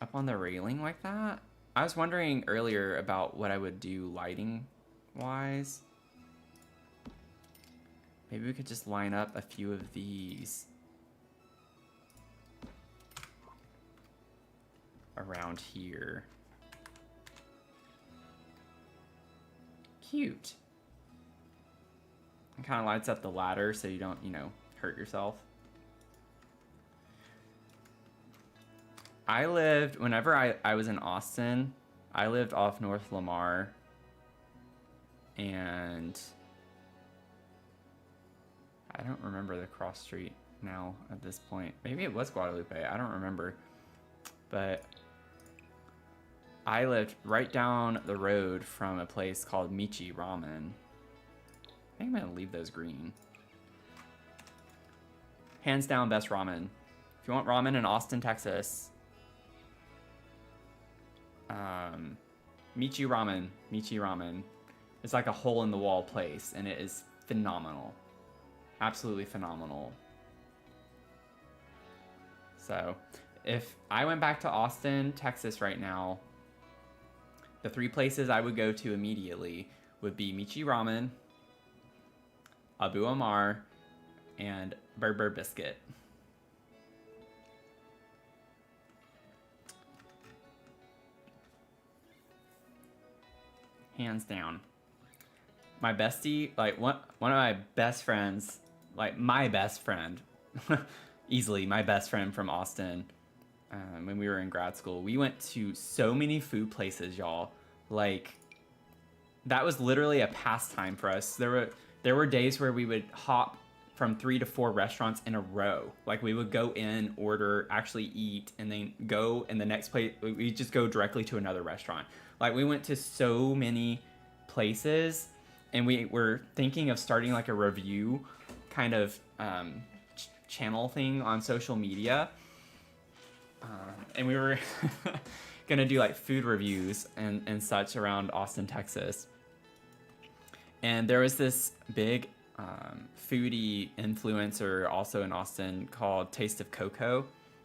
up on the railing like that? I was wondering earlier about what I would do lighting-wise. Maybe we could just line up a few of these around here. Cute. It kind of lights up the ladder so you don't, you know, hurt yourself. I lived, whenever I was in Austin, I lived off North Lamar, and I don't remember the cross street now at this point. Maybe it was Guadalupe, I don't remember. But I lived right down the road from a place called Michi Ramen. I think I'm gonna leave those green. Hands down, best ramen. If you want ramen in Austin, Texas, Michi Ramen. It's like a hole in the wall place, and it is phenomenal. Absolutely phenomenal. So, if I went back to Austin, Texas right now, the 3 places I would go to immediately would be Michi Ramen, Abu Amar, and Berber Biscuit. Hands down. My bestie, like one of my best friends, like my best friend, easily my best friend from Austin, when we were in grad school, we went to so many food places, y'all. Like, that was literally a pastime for us. There were days where we would hop from 3 to 4 restaurants in a row. Like, we would go in, order, actually eat, and then go in the next place. We just go directly to another restaurant. Like, we went to so many places, and we were thinking of starting like a review kind of channel thing on social media. And we were gonna do like food reviews and such around Austin, Texas. And there was this big foodie influencer also in Austin called Taste of Cocoa.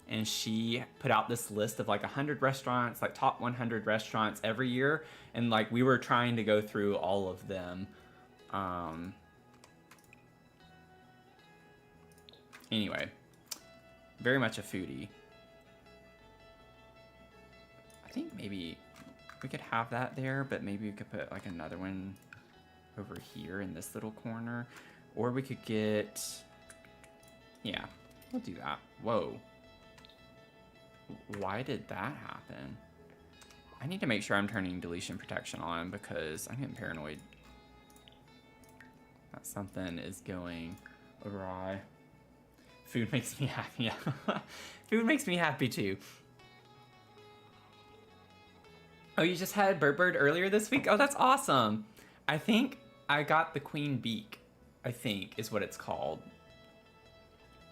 and she put out this list of like 100 restaurants, like top 100 restaurants every year, and like we were trying to go through all of them. Anyway, very much a foodie. I think maybe we could have that there, but maybe we could put like another one over here in this little corner. Or we could get, yeah, we'll do that. Whoa. Why did that happen? I need to make sure I'm turning deletion protection on because I'm getting paranoid that something is going awry. Food makes me happy. Yeah. Food makes me happy too. Oh, you just had Bird earlier this week? Oh, that's awesome. I think I got the queen beak, I think is what it's called.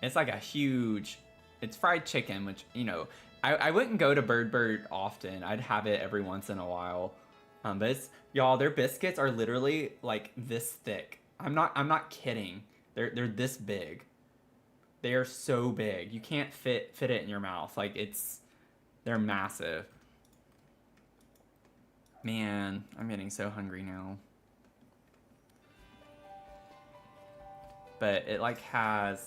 It's like a huge, it's fried chicken, which, you know, I wouldn't go to Bird often. I'd have it every once in a while. But it's, y'all, their biscuits are literally like this thick. I'm not kidding. They're this big. They are so big. You can't fit it in your mouth. Like they're massive. Man, I'm getting so hungry now. But it like has,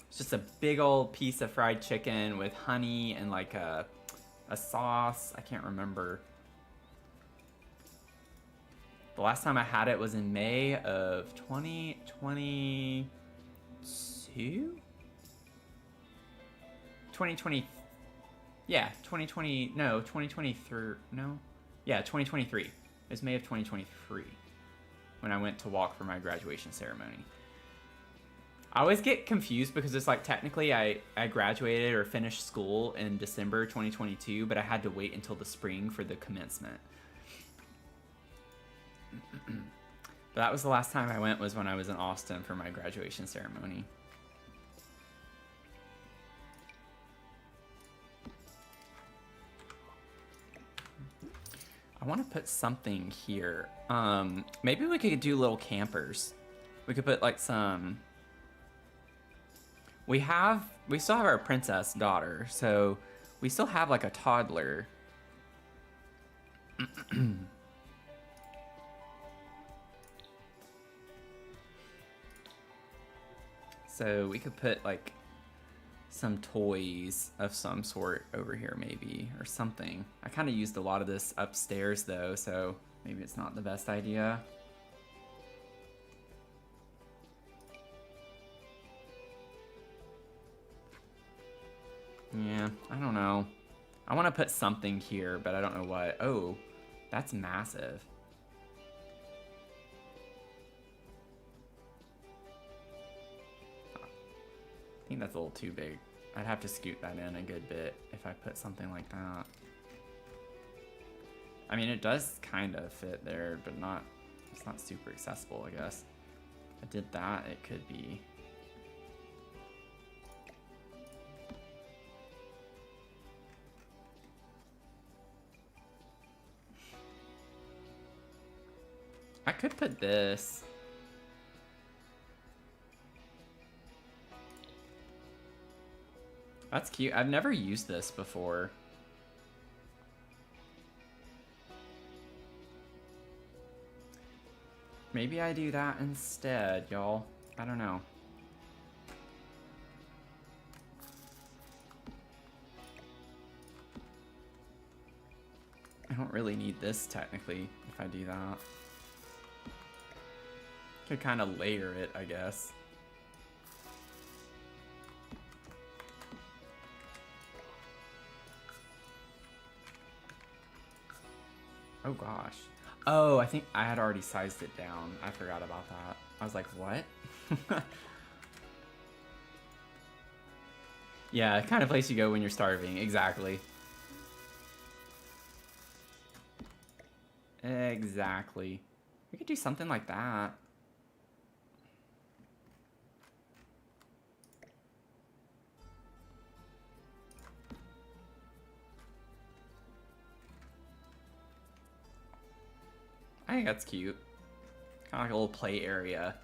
it's just a big old piece of fried chicken with honey and like a sauce. I can't remember. The last time I had it was in May of 2022? 2020. Yeah, 2020. No, 2023. No. Yeah, 2023. It was May of 2023 when I went to walk for my graduation ceremony. I always get confused because it's like technically I graduated or finished school in December 2022, but I had to wait until the spring for the commencement. But that was the last time I went, was when I was in Austin for my graduation ceremony. I want to put something here. Maybe we could do little campers. We could put like some... We still have our princess daughter, so we still have like a toddler. So we could put like some toys of some sort over here maybe, or something. I kind of used a lot of this upstairs though, so maybe it's not the best idea. Yeah, I don't know. I want to put something here, but I don't know what. Oh, that's massive. I think that's a little too big. I'd have to scoot that in a good bit if I put something like that. I mean, it does kind of fit there, but it's not super accessible, I guess. If I did that, it could be. I could put this. That's cute. I've never used this before. Maybe I do that instead, y'all. I don't know. I don't really need this technically if I do that. Could kind of layer it, I guess. Oh gosh. Oh, I think I had already sized it down. I forgot about that. I was like, what? Yeah, kind of place you go when you're starving. Exactly. Exactly. We could do something like that. I think that's cute. Kind of like a little play area.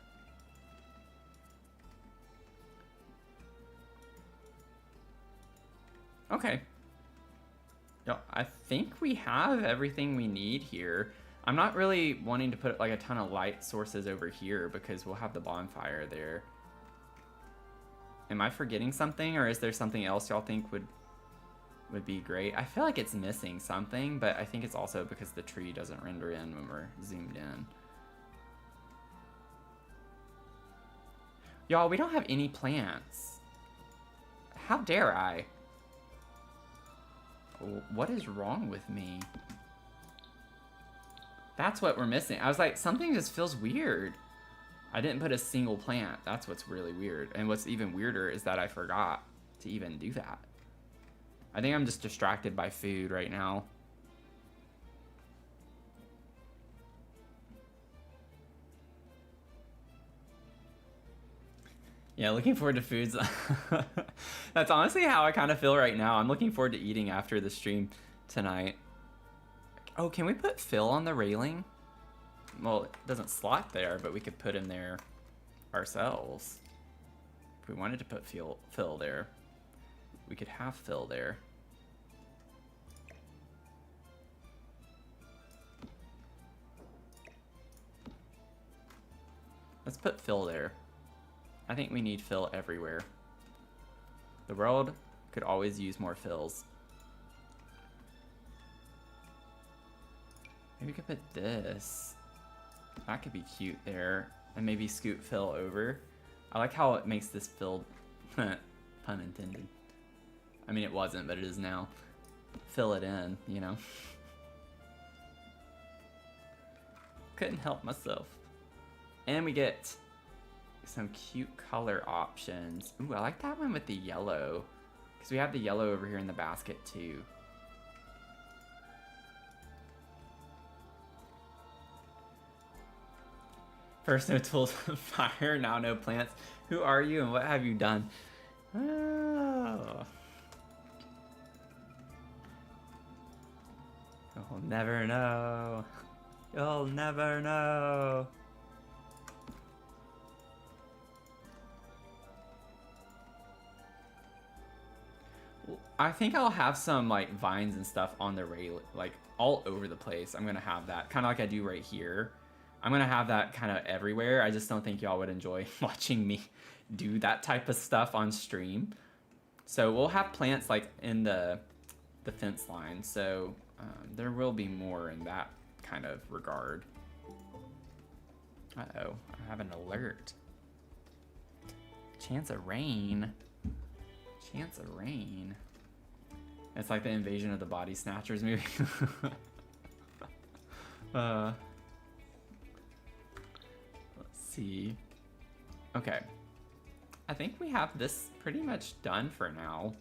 Okay. Yo, I think we have everything we need here. I'm not really wanting to put like a ton of light sources over here because we'll have the bonfire there. Am I forgetting something, or is there something else y'all think would be great? I feel like it's missing something, but I think it's also because the tree doesn't render in when we're zoomed in. Y'all, we don't have any plants. How dare I? What is wrong with me? That's what we're missing. I was like, something just feels weird. I didn't put a single plant. That's what's really weird. And what's even weirder is that I forgot to even do that. I think I'm just distracted by food right now. Yeah, looking forward to foods. That's honestly how I kind of feel right now. I'm looking forward to eating after the stream tonight. Oh, can we put Phil on the railing? Well, it doesn't slot there, but we could put him there ourselves. If we wanted to put Phil there, we could have Phil there. Let's put Phil there. I think we need Phil everywhere. The world could always use more Phils. Maybe we could put this. That could be cute there. And maybe scoot Phil over. I like how it makes this Phil, pun intended. I mean, it wasn't, but it is now. Fill it in, you know? Couldn't help myself. And we get some cute color options. Ooh, I like that one with the yellow. Because we have the yellow over here in the basket too. First no tools, fire, now no plants. Who are you and what have you done? Oh. You'll never know. You'll never know. I think I'll have some like vines and stuff on the rail, like all over the place. I'm gonna have that kind of like I do right here. I'm gonna have that kind of everywhere. I just don't think y'all would enjoy watching me do that type of stuff on stream. So we'll have plants like in the fence line. So there will be more in that kind of regard. Uh-oh, I have an alert. Chance of rain. Chance of rain. It's like the Invasion of the Body Snatchers movie. Let's see. Okay. I think we have this pretty much done for now.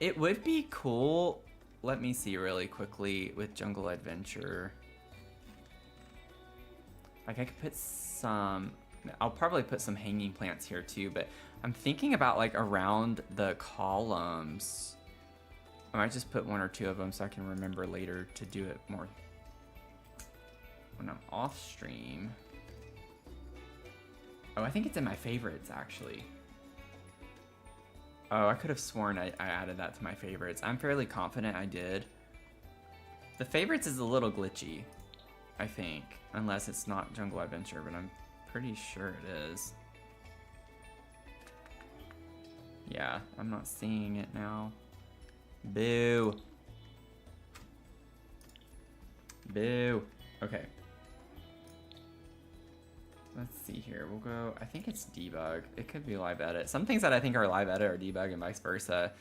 It would be cool. Let me see really quickly with Jungle Adventure. Like I could put some, I'll probably put some hanging plants here too, but I'm thinking about like around the columns. I might just put one or two of them so I can remember later to do it more when I'm off stream. Oh, I think it's in my favorites actually. Oh, I could have sworn I added that to my favorites. I'm fairly confident I did. The favorites is a little glitchy, I think, unless it's not Jungle Adventure, but I'm pretty sure it is. Yeah, I'm not seeing it now. Boo. Boo. Okay. Let's see here. We'll go, I think it's debug. It could be live edit. Some things that I think are live edit are debug and vice versa.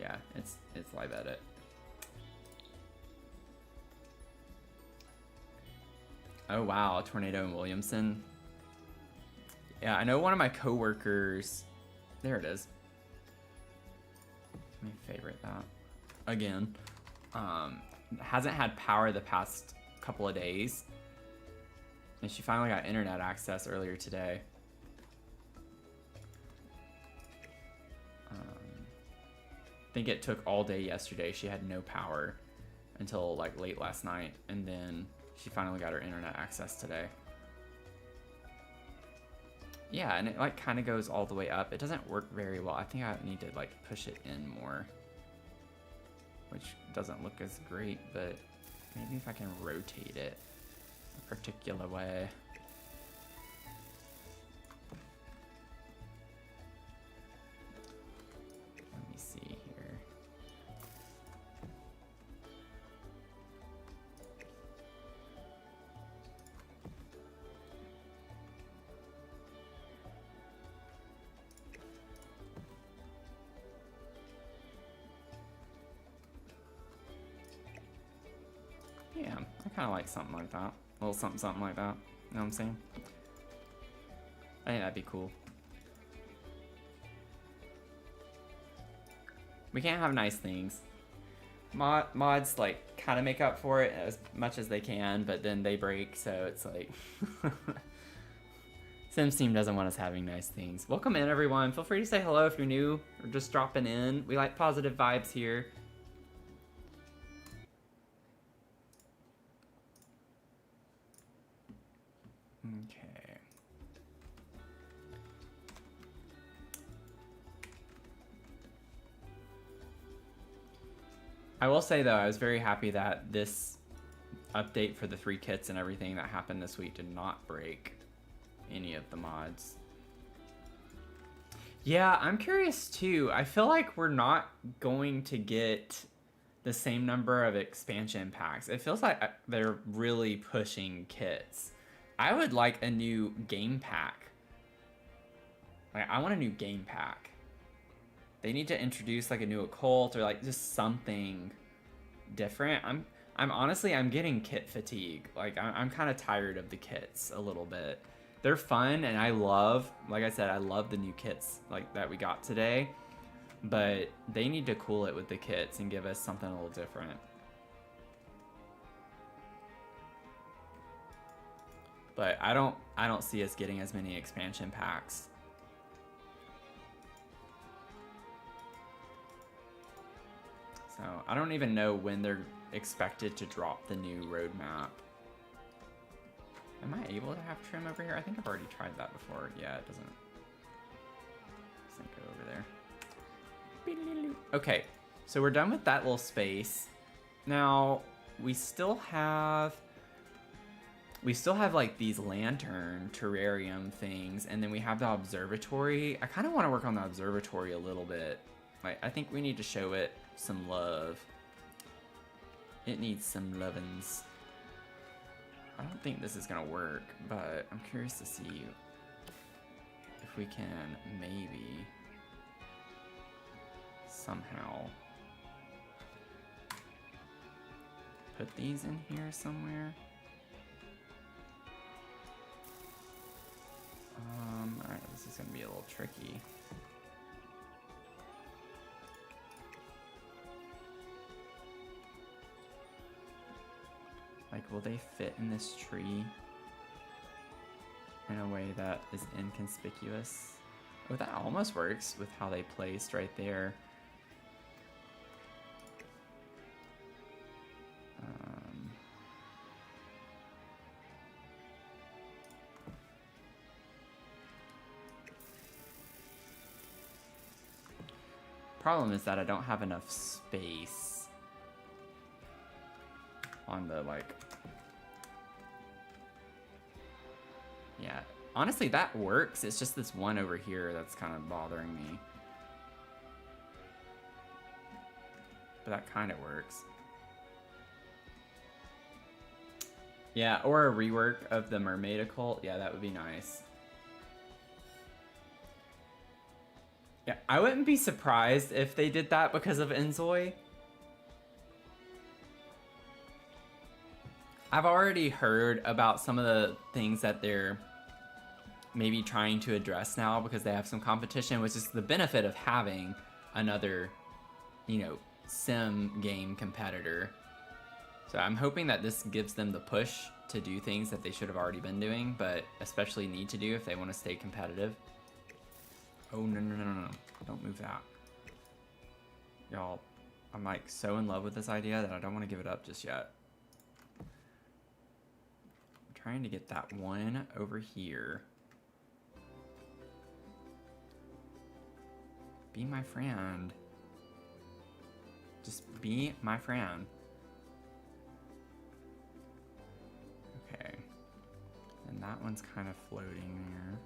Yeah, it's live edit. Oh wow, Tornado in Williamson. Yeah, I know one of my coworkers. There it is. Let me favorite that again. Hasn't had power the past couple of days, and she finally got internet access earlier today. I think it took all day yesterday. She had no power until like late last night, and then she finally got her internet access today. Yeah, and it like kind of goes all the way up. It doesn't work very well. I think I need to like push it in more, which doesn't look as great, but maybe if I can rotate it a particular way. Let me see here. Yeah, I kind of like something like that. A little something like that. You know what I'm saying? I think that'd be cool. We can't have nice things. Mods like kind of make up for it as much as they can, but then they break, so it's like Sims team doesn't want us having nice things. Welcome in, everyone. Feel free to say hello if you're new or just dropping in. We like positive vibes here. Okay. I will say though, I was very happy that this update for the 3 kits and everything that happened this week did not break any of the mods. Yeah, I'm curious too. I feel like we're not going to get the same number of expansion packs. It feels like they're really pushing kits. I would like a new game pack. Like, I want a new game pack. They need to introduce like a new occult or like just something different. I'm honestly, I'm getting kit fatigue. Like I'm kind of tired of the kits a little bit. They're fun and I love, like I said, I love the new kits like that we got today, but they need to cool it with the kits and give us something a little different. But I don't see us getting as many expansion packs. So I don't even know when they're expected to drop the new roadmap. Am I able to have trim over here? I think I've already tried that before. Yeah, it doesn't go over there. Okay, so we're done with that little space. Now we still have like these lantern terrarium things, and then we have the observatory. I kind of want to work on the observatory a little bit. Like, I think we need to show it some love. It needs some lovin's. I don't think this is gonna work, but I'm curious to see if we can maybe somehow put these in here somewhere. Alright, this is gonna be a little tricky. Like, will they fit in this tree in a way that is inconspicuous? Oh, that almost works with how they placed right there. Problem is that I don't have enough space on the, like, yeah, honestly that works. It's just this one over here that's kind of bothering me, but that kind of works. Yeah, or a rework of the mermaid occult. Yeah, that would be nice. Yeah, I wouldn't be surprised if they did that because of Enzoi. I've already heard about some of the things that they're maybe trying to address now because they have some competition, which is the benefit of having another, you know, sim game competitor. So I'm hoping that this gives them the push to do things that they should have already been doing, but especially need to do if they want to stay competitive. Oh, no. Don't move that. Y'all, I'm like so in love with this idea that I don't want to give it up just yet. I'm trying to get that one over here. Be my friend. Just be my friend. Okay. And that one's kind of floating there.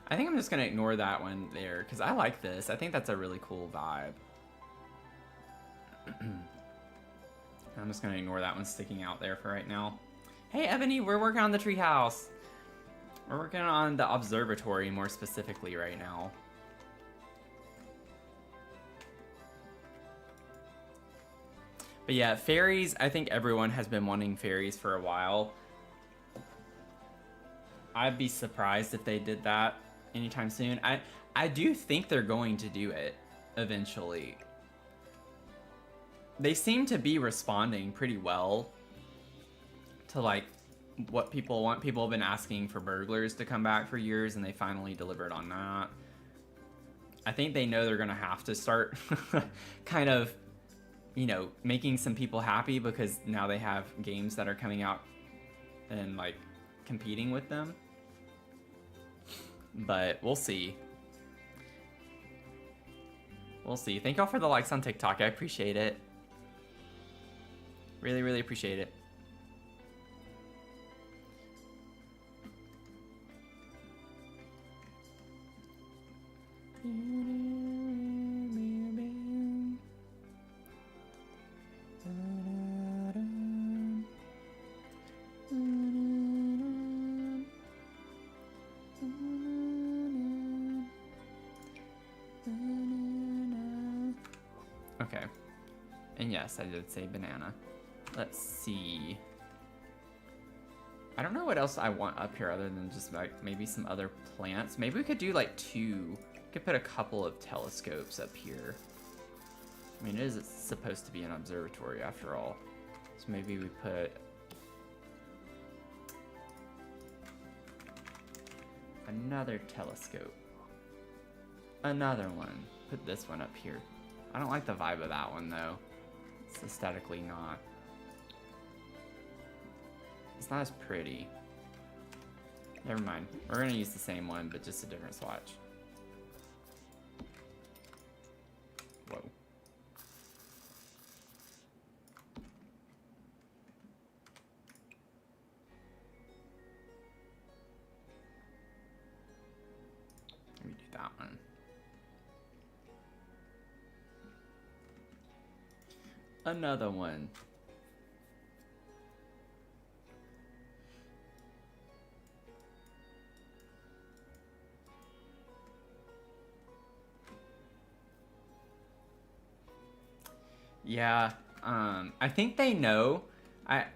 I think I'm just gonna ignore that one there because I like this. I think that's a really cool vibe. I'm just gonna ignore that one sticking out there for right now. Hey Ebony, we're working on the treehouse. We're working on the observatory more specifically right now. But yeah, fairies, I think everyone has been wanting fairies for a while. I'd be surprised if they did that anytime soon. I do think they're going to do it eventually. They seem to be responding pretty well to like what people want. People have been asking for burglars to come back for years, and they finally delivered on that. I think they know they're gonna have to start kind of, you know, making some people happy because now they have games that are coming out and like competing with them. But we'll see. We'll see. Thank y'all for the likes on TikTok. I appreciate it. Really, really appreciate it. Okay. And yes, I did say banana. Let's see. I don't know what else I want up here other than just like maybe some other plants. Maybe we could do like two. We could put a couple of telescopes up here. I mean, it's supposed to be an observatory after all. So maybe we put another telescope. Another one. Put this one up here. I don't like the vibe of that one though. It's aesthetically not. It's not as pretty. Never mind. We're gonna use the same one, but just a different swatch. Whoa. Let me do that one. Another one. Yeah, I think they know. I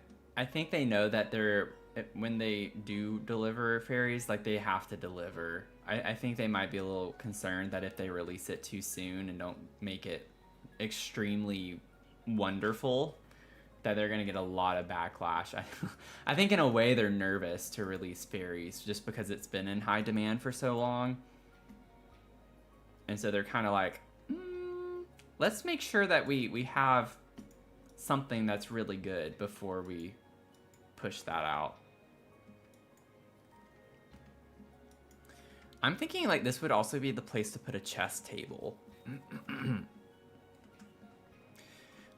think they know that they're when they do deliver fairies, like they have to deliver. I think they might be a little concerned that if they release it too soon and don't make it extremely wonderful, that they're gonna get a lot of backlash. I think in a way they're nervous to release fairies just because it's been in high demand for so long, and so they're kind of like, let's make sure that we have something that's really good before we push that out. I'm thinking like this would also be the place to put a chess table.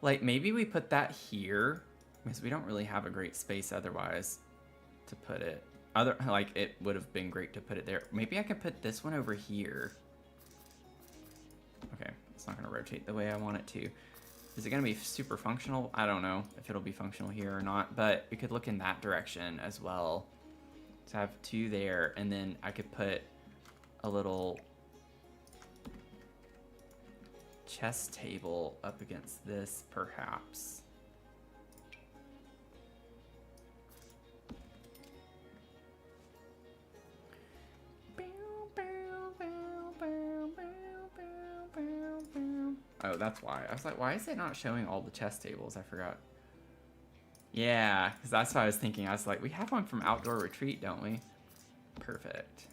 Like maybe we put that here because we don't really have a great space otherwise to put it. Like it would have been great to put it there. Maybe I could put this one over here. Okay. It's not going to rotate the way I want it to. Is it going to be super functional? I don't know if it'll be functional here or not, but we could look in that direction as well. So I have two there, and then I could put a little chess table up against this, perhaps. Oh, that's why. I was like, why is it not showing all the chess tables? I forgot. Yeah, because that's what I was thinking. I was like, we have one from Outdoor Retreat, don't we? Perfect.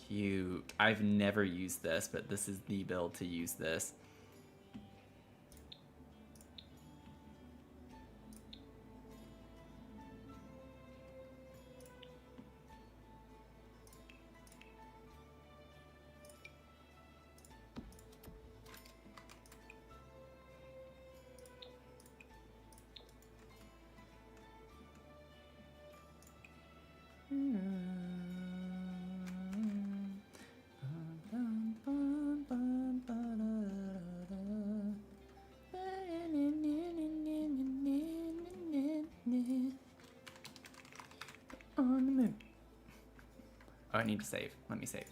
cute. I've never used this, but this is the build to use this. Oh, I need to save. Let me save.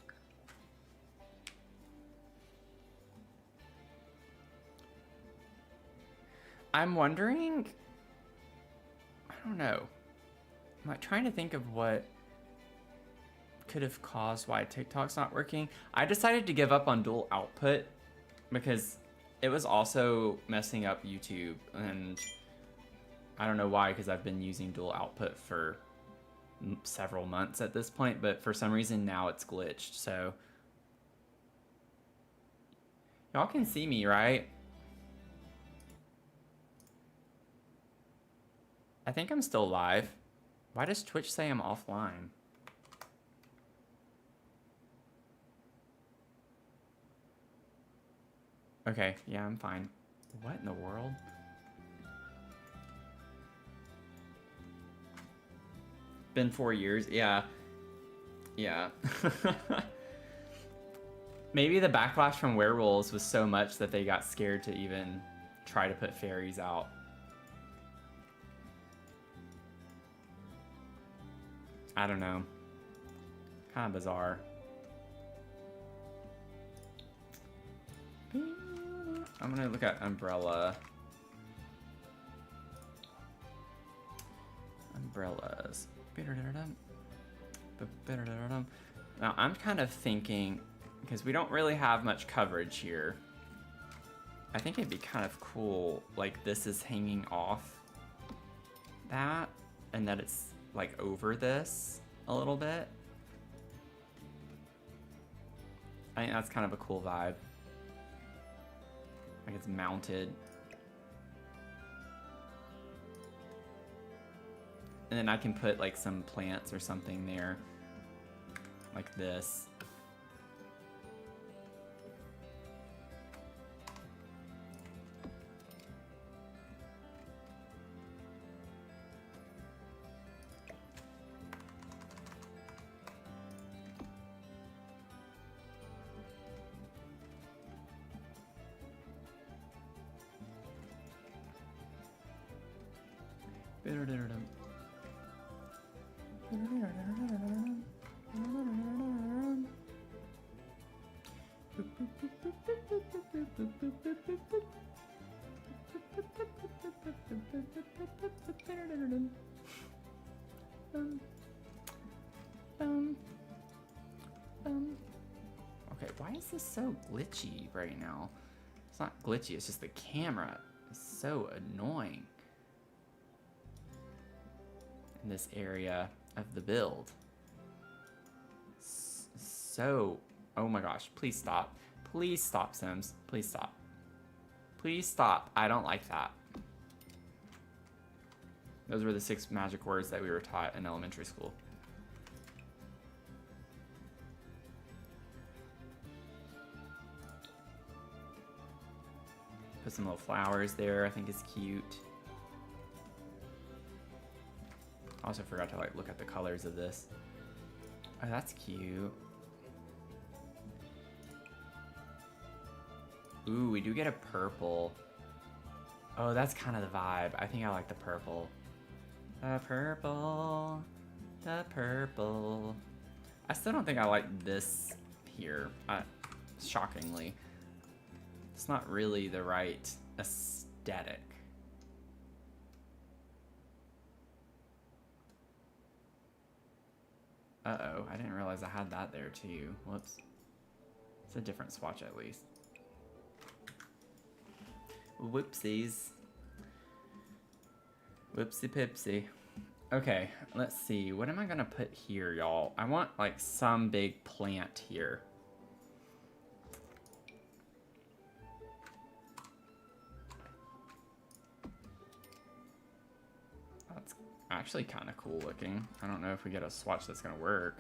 I'm wondering, I don't know. I'm like trying to think of what could have caused why TikTok's not working. I decided to give up on dual output because it was also messing up YouTube, and I don't know why, because I've been using dual output for several months at this point, but for some reason now it's glitched. So y'all can see me, right? I think I'm still live. Why does Twitch say I'm offline? Okay, yeah, I'm fine. What in the world? Been 4 years, yeah. Yeah. Maybe the backlash from werewolves was so much that they got scared to even try to put fairies out. I don't know. Kind of bizarre. I'm gonna look at umbrella. Umbrellas. Now I'm kind of thinking, because we don't really have much coverage here, I think it'd be kind of cool, like this is hanging off that, and that it's like over this a little bit. I think that's kind of a cool vibe. Like it's mounted. And then I can put like some plants or something there. Like this. Okay, why is this so glitchy right now? It's not glitchy, it's just the camera is so annoying in this area of the build. So, oh my gosh, please stop. Please stop, Sims. Please stop. Please stop. I don't like that. Those were the 6 magic words that we were taught in elementary school. Put some little flowers there, I think is cute. Also forgot to like look at the colors of this. Oh, that's cute. Ooh, we do get a purple. Oh, that's kind of the vibe. I think I like the purple. The purple. The purple. I still don't think I like this here, shockingly. It's not really the right aesthetic. Uh-oh, I didn't realize I had that there too. Whoops. It's a different swatch at least. Whoopsies. Whoopsie pipsy. Okay, let's see. What am I gonna put here, y'all? I want like some big plant here. That's actually kind of cool looking. I don't know if we get a swatch that's gonna work.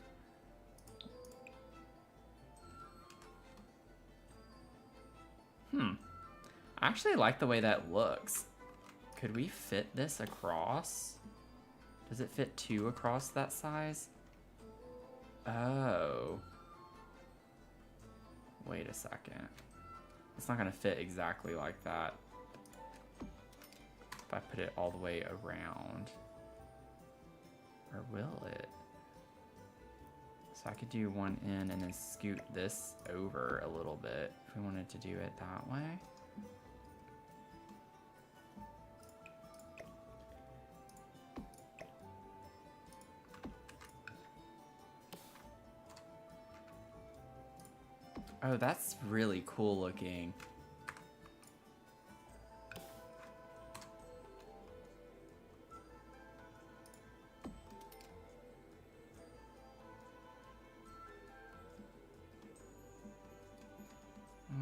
I actually like the way that looks. Could we fit this across? Does it fit 2 across that size? Oh. Wait a second. It's not gonna fit exactly like that. If I put it all the way around. Or will it? So I could do one in and then scoot this over a little bit if we wanted to do it that way. Oh, that's really cool looking.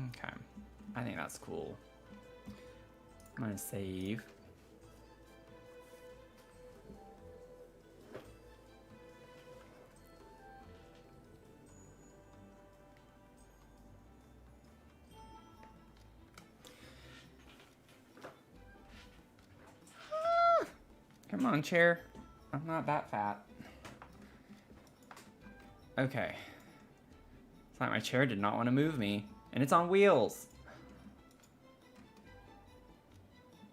Okay, I think that's cool. I'm gonna save. Come on, chair. I'm not that fat. Okay. It's like my chair did not want to move me. And it's on wheels.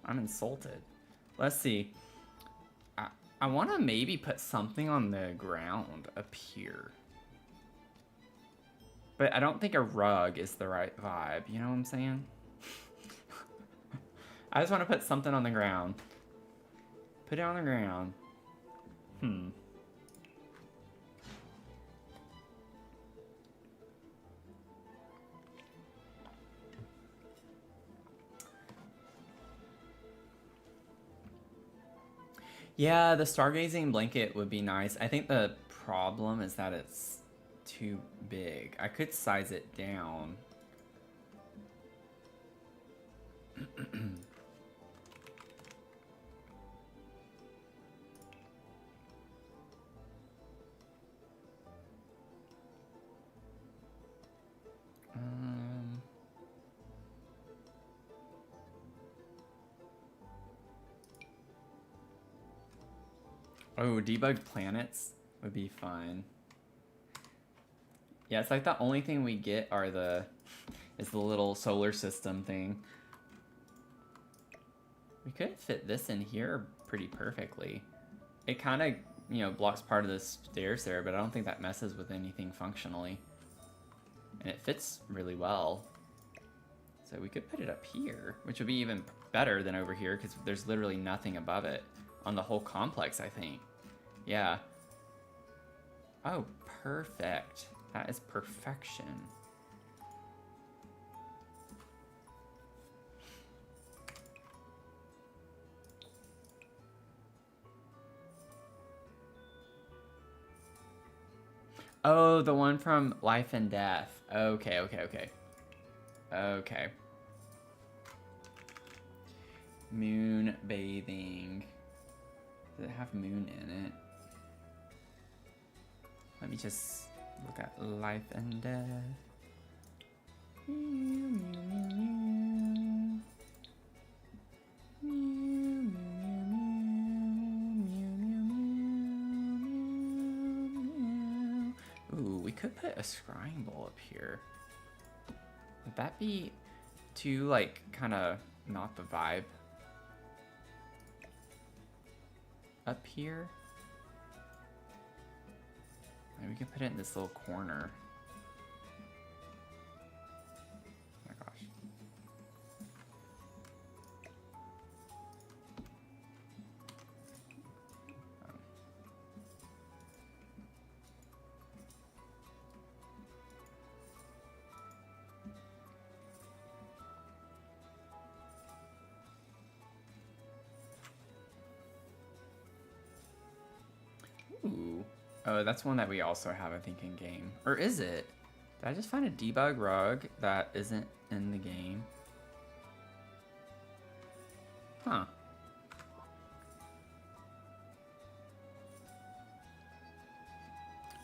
I'm insulted. Let's see. I want to maybe put something on the ground up here. But I don't think a rug is the right vibe. You know what I'm saying? I just want to put something on the ground. Put it on the ground. Yeah, the stargazing blanket would be nice. I think the problem is that it's too big. I could size it down. Oh, debugged planets would be fun. Yeah, it's like the only thing we get are is the little solar system thing. We could fit this in here pretty perfectly. It kind of, you know, blocks part of the stairs there, but I don't think that messes with anything functionally. And it fits really well. So we could put it up here, which would be even better than over here because there's literally nothing above it on the whole complex, I think. Yeah. Oh, perfect. That is perfection. Oh, the one from Life and Death. Okay, okay, okay. Okay. Moon bathing. Does it have moon in it? Let me just look at Life and Death. Ooh, we could put a scrying bowl up here. Would that be too, like, kind of not the vibe? Up here? Maybe we can put it in this little corner. Oh my gosh. Oh, that's one that we also have, I think, in game. Or is it? Did I just find a debug rug that isn't in the game? Huh.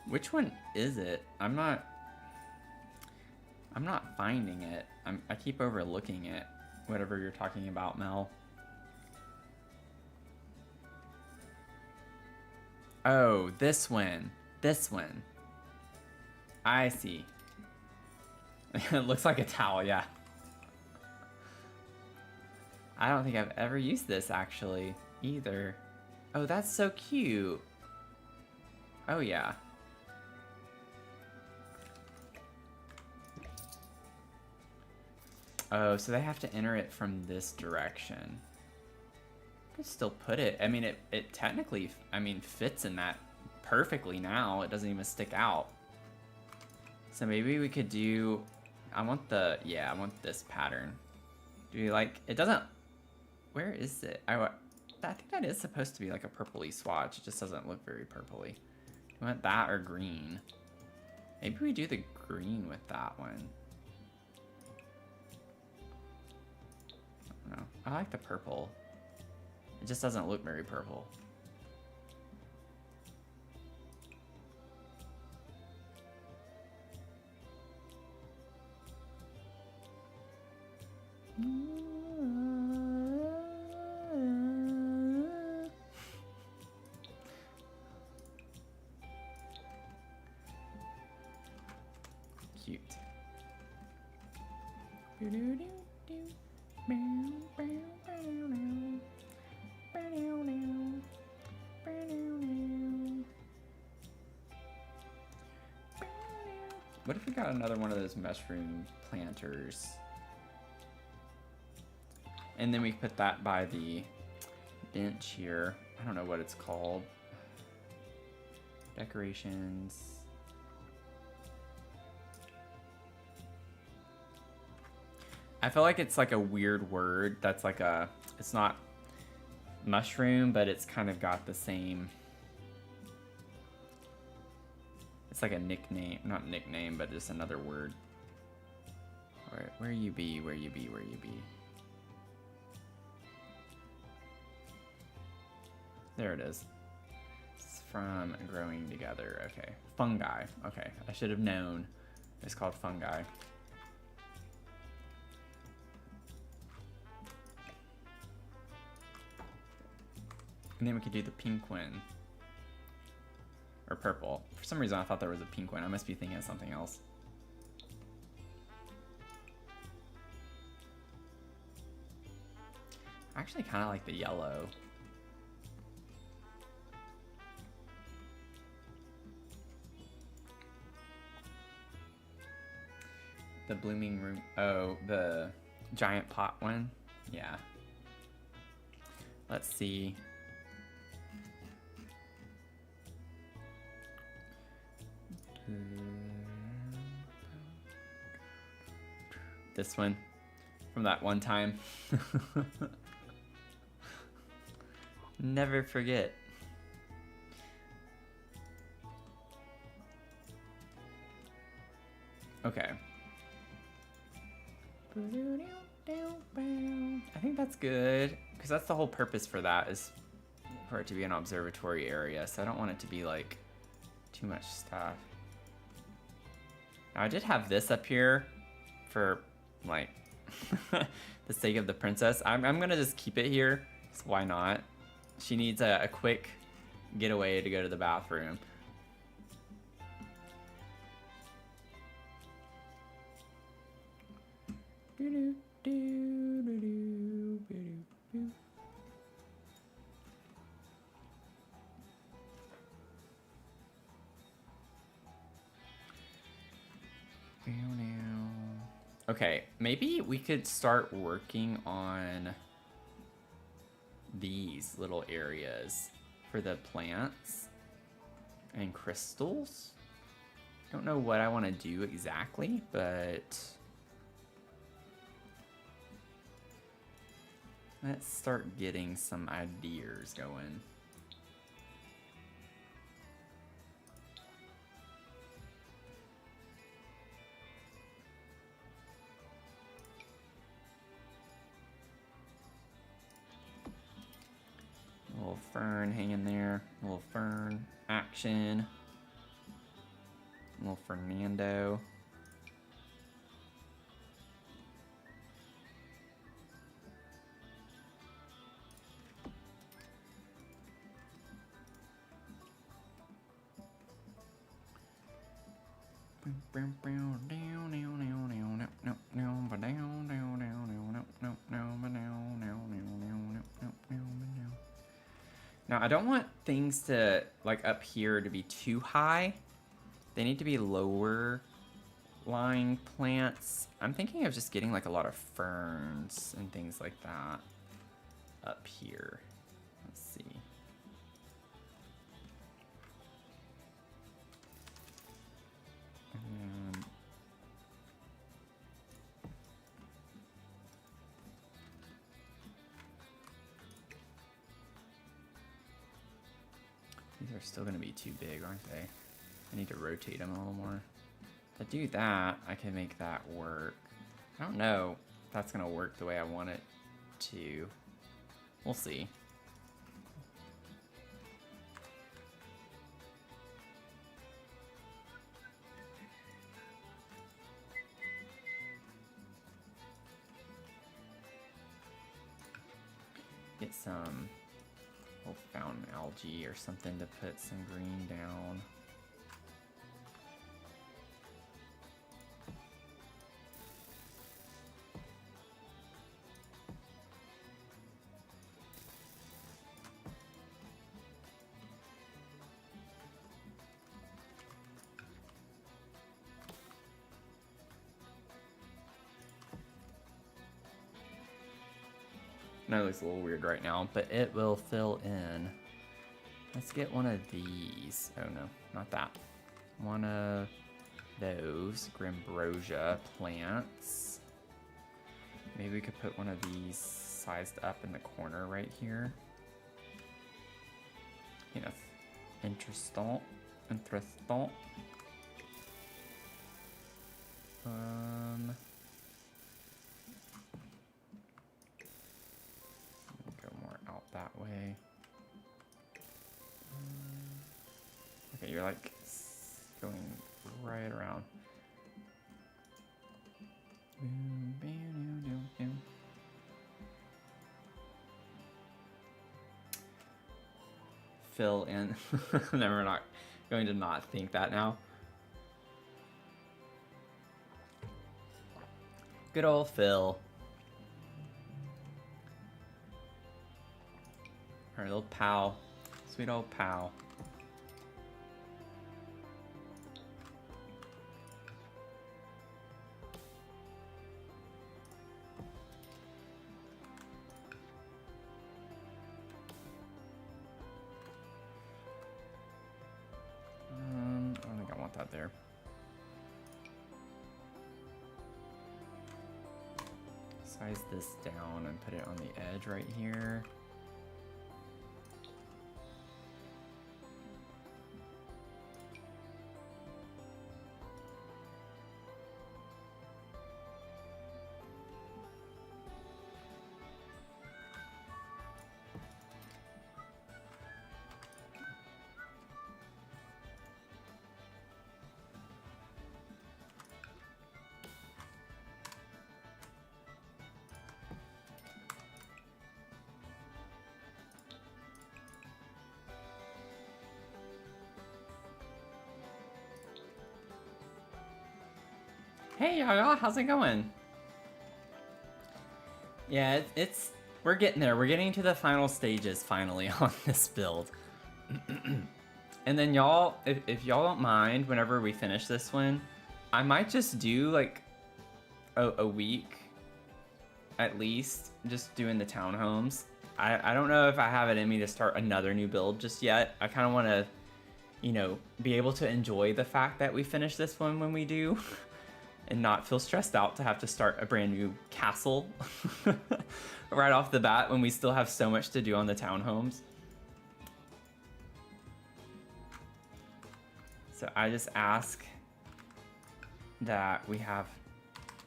Which one is it? I'm not finding it. I keep overlooking it. Whatever you're talking about, Mel. Oh, this one. This one. I see. It looks like a towel, yeah. I don't think I've ever used this, actually, either. Oh, that's so cute. Oh, yeah. Oh, so they have to enter it from this direction. Could still put it. I mean, it technically, I mean, fits in that perfectly now. It doesn't even stick out. So maybe we could do, I want this pattern. Do you like, it doesn't, where is it? I think that is supposed to be like a purpley swatch. It just doesn't look very purpley. You want that or green? Maybe we do the green with that one. I don't know. I like the purple. It just doesn't look very purple. Cute. What if we got another one of those mushroom planters? And then we put that by the bench here. I don't know what it's called. Decorations. I feel like it's like a weird word that's like a, it's not mushroom, but it's kind of got the same, it's like a nickname, not nickname, but just another word. Where you be, where you be, where you be. There it is. It's from growing together. Okay. Fungi. Okay. I should have known. It's called fungi. And then we could do the pink one. Or purple. For some reason I thought there was a pink one. I must be thinking of something else. I actually kind of like the yellow. The blooming room. Oh, the giant pot one. Yeah. Let's see. This one from that one time. Never forget. Okay. I think that's good, because that's the whole purpose for that, is for it to be an observatory area, so I don't want it to be like too much stuff. Now I did have this up here for like the sake of the princess. I'm gonna just keep it here, so why not? She needs a quick getaway to go to the bathroom. Okay, maybe we could start working on these little areas for the plants and crystals. Don't know what I want to do exactly, but let's start getting some ideas going. fern hanging there. A little fern action. A little Fernando. Now I don't want things to, like, up here to be too high. They need to be lower lying plants. I'm thinking of just getting like a lot of ferns and things like that up here. Let's see. These are still going to be too big, aren't they? I need to rotate them a little more. If I do that, I can make that work. I don't know if that's going to work the way I want it to. We'll see. Get some little fountain algae or something to put some green down. I know it looks a little weird right now, but it will fill in. Let's get one of these. Oh no, not that. One of those Grimbrosia plants. Maybe we could put one of these sized up in the corner right here. I think that's interesting. Go more out that way. Okay, you're like going right around. Fill in. Never, not going to not think that now. Good old Phil. Our little pal. Sweet old pal. I don't think I want that there. Size this down and put it on the edge right here. Hey y'all, how's it going? Yeah, we're getting there. We're getting to the final stages finally on this build. And then y'all, if y'all don't mind, whenever we finish this one, I might just do like a week at least, just doing the townhomes. I don't know if I have it in me to start another new build just yet. I kind of want to, you know, be able to enjoy the fact that we finish this one when we do. And not feel stressed out to have to start a brand new castle right off the bat when we still have so much to do on the townhomes. So I just ask that we have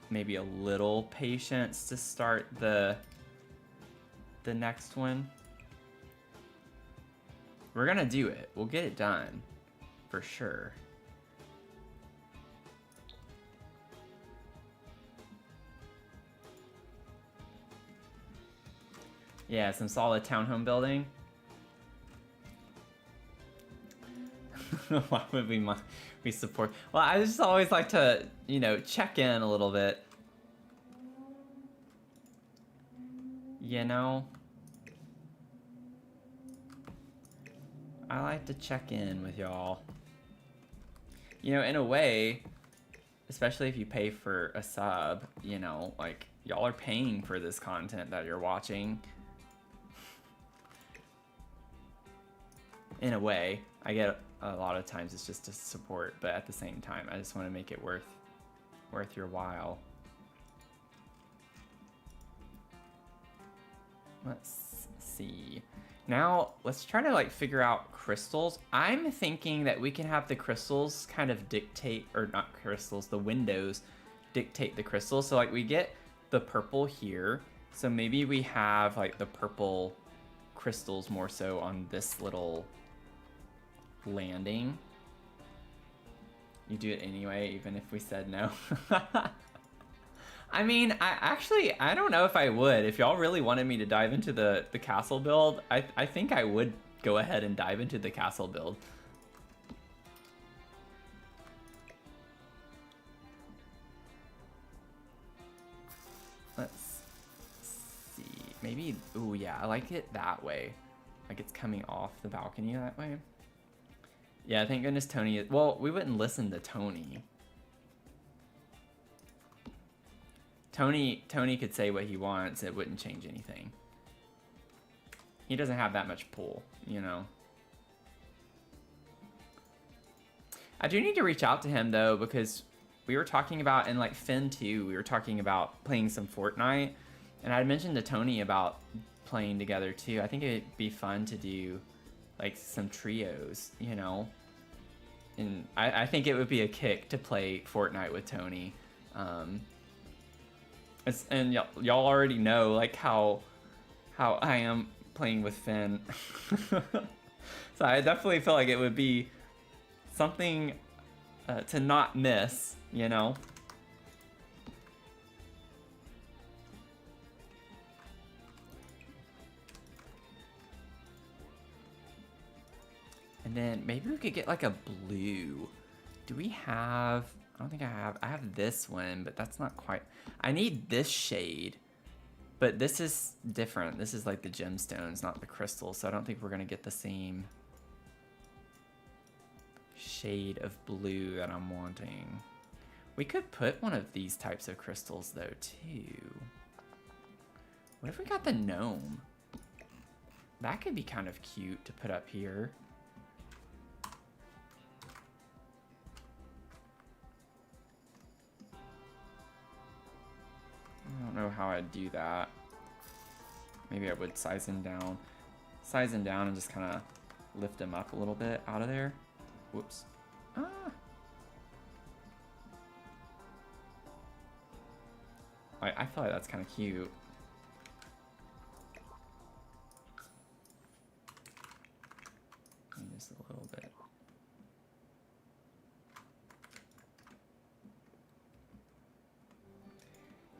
maybe a little patience to start the next one. We're gonna do it. We'll get it done. For sure. Yeah, some solid townhome building. Why would we support? Well, I just always like to, you know, check in a little bit. You know? I like to check in with y'all. You know, in a way, especially if you pay for a sub, you know, like, y'all are paying for this content that you're watching. In a way, I get a lot of times it's just to support, but at the same time, I just want to make it worth your while. Let's see. Now, let's try to like figure out crystals. I'm thinking that we can have the crystals kind of dictate, or not crystals, the windows dictate the crystals. So like we get the purple here. So maybe we have like the purple crystals more so on this little landing. You do it anyway, even if we said no. I mean, I don't know if I would. If y'all really wanted me to dive into the castle build, I think I would go ahead and dive into the castle build. Let's see. Maybe, ooh, yeah, I like it that way. Like it's coming off the balcony that way. Yeah, thank goodness Tony, well, we wouldn't listen to Tony. Tony could say what he wants, it wouldn't change anything. He doesn't have that much pull, you know. I do need to reach out to him though, because we were talking about, in like Finn 2, we were talking about playing some Fortnite, and I mentioned to Tony about playing together too. I think it'd be fun to do like some trios, you know. And I think it would be a kick to play Fortnite with Tony. And y'all already know like how I am playing with Finn. So I definitely feel like it would be something to not miss, you know. And then maybe we could get like a blue. Do we have, I don't think I have this one, but that's not quite, I need this shade, but this is different. This is like the gemstones, not the crystals, so I don't think we're gonna get the same shade of blue that I'm wanting. We could put one of these types of crystals though too. What if we got the gnome? That could be kind of cute to put up here. I don't know how I'd do that. Maybe I would size him down and just kind of lift him up a little bit out of there. Whoops. Ah. I feel like that's kind of cute. Just a little bit.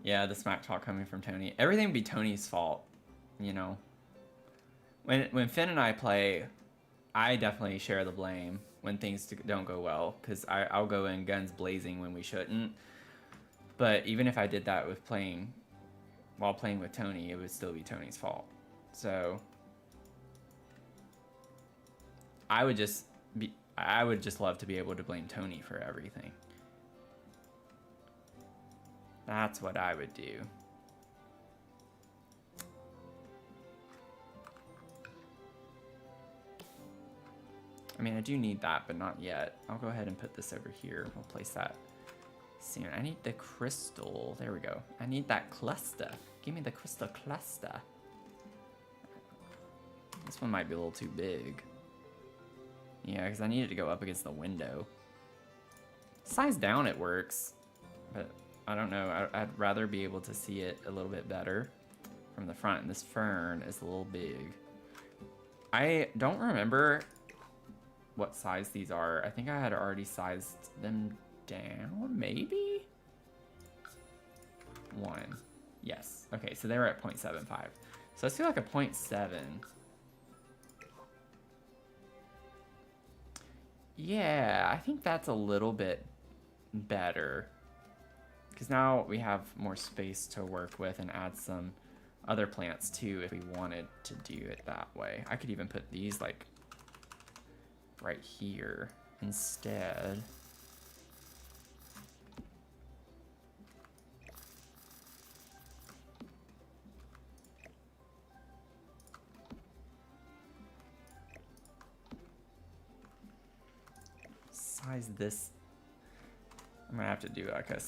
Yeah, the smack talk coming from Tony. Everything would be Tony's fault, you know. When Finn and I play, I definitely share the blame when things don't go well, because I'll go in guns blazing when we shouldn't. But even if I did that with while playing with Tony, it would still be Tony's fault. So I would just love to be able to blame Tony for everything. That's what I would do. I mean, I do need that, but not yet. I'll go ahead and put this over here. I'll place that soon. I need the crystal. There we go. I need that cluster. Give me the crystal cluster. This one might be a little too big. Yeah, because I need it to go up against the window. Size down, it works. But I don't know. I'd rather be able to see it a little bit better from the front. And this fern is a little big. I don't remember what size these are. I think I had already sized them down, maybe? 1. Yes. Okay, so they were at 0.75. So let's do like a 0.7. Yeah, I think that's a little bit better. Because now we have more space to work with and add some other plants too if we wanted to do it that way. I could even put these like right here instead. Size this. I'm gonna have to do like a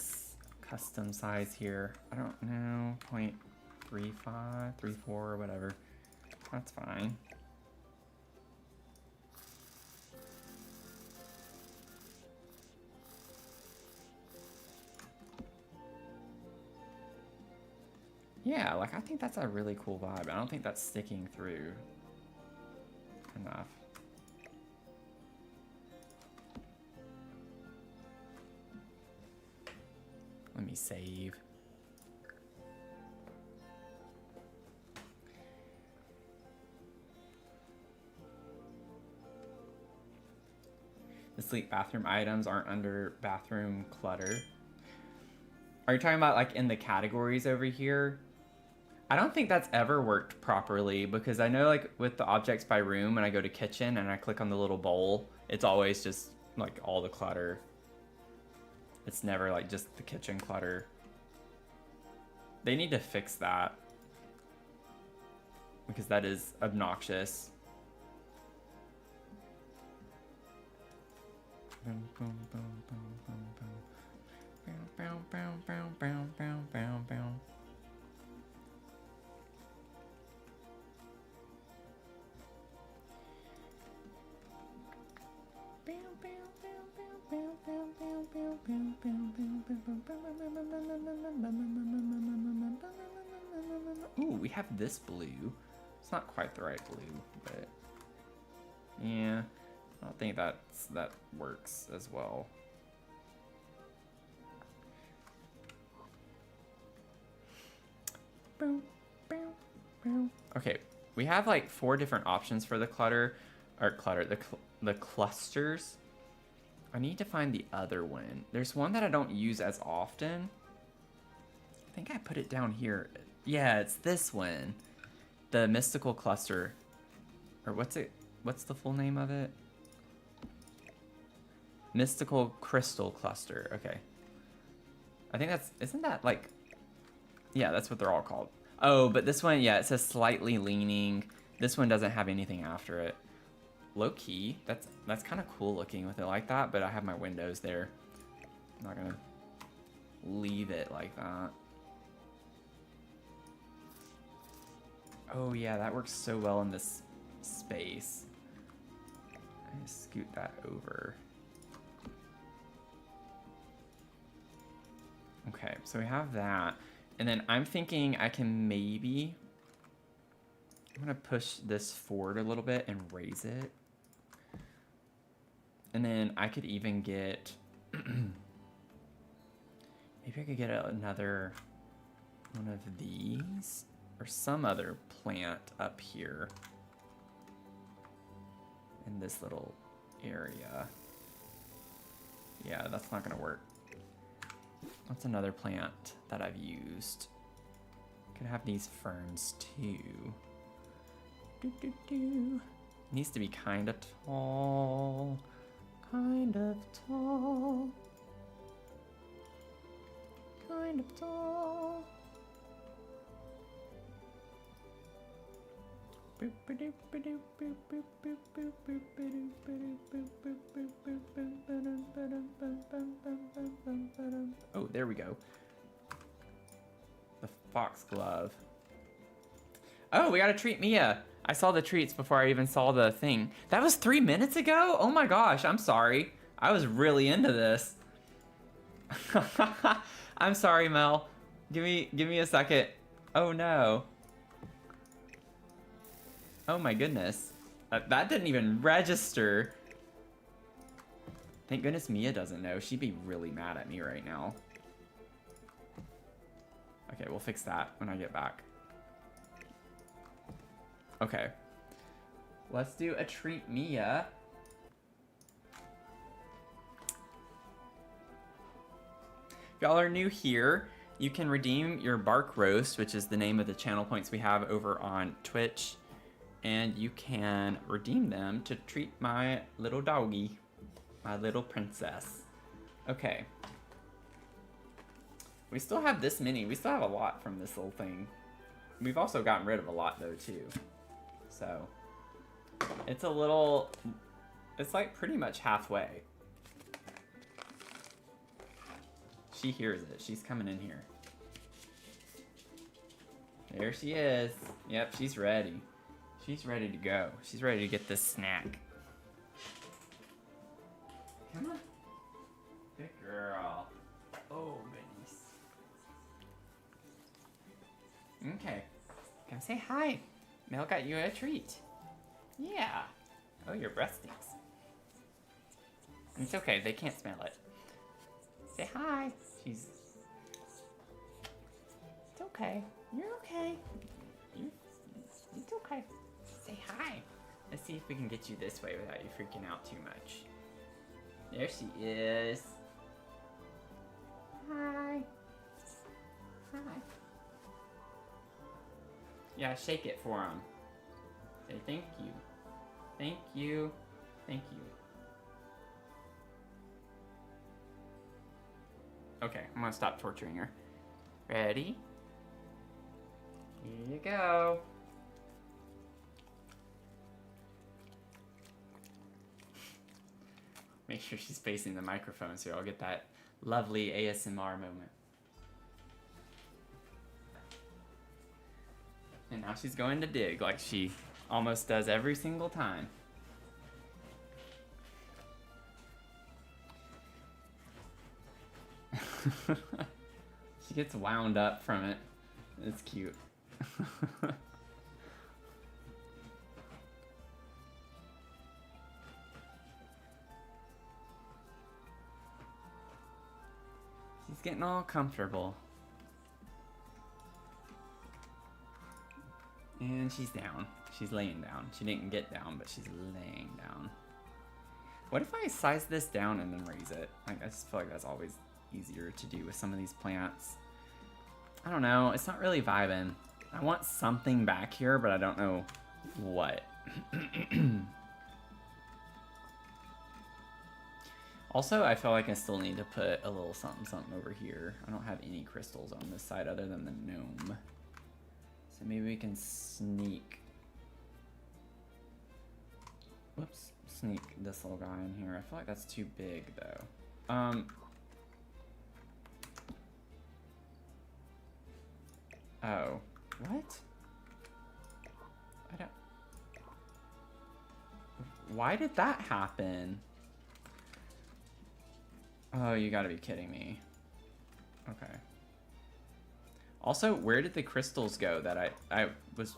custom size here. I don't know, 0.35, 34 or whatever. That's fine. Yeah, like I think that's a really cool vibe. I don't think that's sticking through enough. Let me save. The sleep bathroom items aren't under bathroom clutter. Are you talking about like in the categories over here? I don't think that's ever worked properly because I know like with the objects by room, when I go to kitchen and I click on the little bowl, it's always just like all the clutter. It's never like just the kitchen clutter. They need to fix that because that is obnoxious. Ooh, we have this blue. It's not quite the right blue, but yeah, I don't think that works as well. Okay, we have like 4 different options for the the clusters. I need to find the other one. There's one that I don't use as often. I think I put it down here. Yeah, it's this one. The mystical cluster. Or what's the full name of it? Mystical crystal cluster. Okay. I think isn't that like, yeah, that's what they're all called. Oh, but this one, yeah, it says slightly leaning. This one doesn't have anything after it. Low key, that's kind of cool looking with it like that, but I have my windows there. I'm not gonna leave it like that. Oh yeah, that works so well in this space. I just scoot that over. Okay, so we have that. And then I'm thinking I can maybe, I'm gonna push this forward a little bit and raise it. And then I could even get, maybe I could get another one of these or some other plant up here in this little area. Yeah, that's not gonna work. What's another plant that I've used? Could have these ferns too. Needs to be kind of tall. Kind of tall. Kind of tall. Oh, there we go. The foxglove. Oh, we gotta treat Mia. I saw the treats before I even saw the thing. That was 3 minutes ago? Oh my gosh, I'm sorry. I was really into this. I'm sorry, Mel. Give me a second. Oh no. Oh my goodness. That didn't even register. Thank goodness Mia doesn't know. She'd be really mad at me right now. Okay, we'll fix that when I get back. Okay. Let's do a treat Mia. If y'all are new here, you can redeem your bark roast, which is the name of the channel points we have over on Twitch. And you can redeem them to treat my little doggy, my little princess. Okay. We still have this many. We still have a lot from this little thing. We've also gotten rid of a lot though too. So it's a little, it's like pretty much halfway. She hears it. She's coming in here. There she is. Yep, she's ready. She's ready to go. She's ready to get this snack. Come on. Good girl. Oh, goodness. Okay. Come say hi. Mel got you a treat. Yeah. Oh, your breath stinks. It's okay. They can't smell it. Say hi. She's... It's okay. You're okay. It's okay. Say hi. Let's see if we can get you this way without you freaking out too much. There she is. Hi. Hi. Yeah, shake it for him. Say thank you. Thank you. Thank you. Okay, I'm gonna stop torturing her. Ready? Here you go. Make sure she's facing the microphone so I'll get that lovely ASMR moment. And now she's going to dig like she almost does every single time. She gets wound up from it. It's cute. She's getting all comfortable. And she's down. She's laying down. She didn't get down, but she's laying down. What if I size this down and then raise it? Like, I just feel like that's always easier to do with some of these plants. I don't know. It's not really vibing. I want something back here, but I don't know what. Also, I feel like I still need to put a little something something over here. I don't have any crystals on this side other than the gnome. So maybe we can sneak. Whoops. Sneak this little guy in here. I feel like that's too big though. Oh. What? I don't... Why did that happen? Oh, you gotta be kidding me. Okay. Also, where did the crystals go that I was...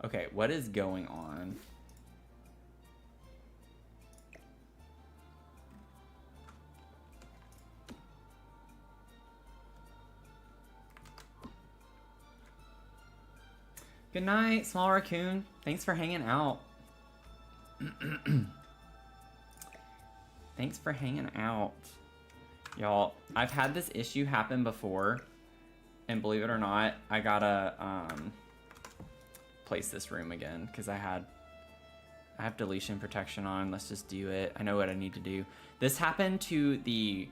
Okay, what is going on? Good night, small raccoon. Thanks for hanging out. Thanks for hanging out. Y'all, I've had this issue happen before, and believe it or not, I gotta place this room again because I have deletion protection on. Let's just do it. I know what I need to do. This happened to the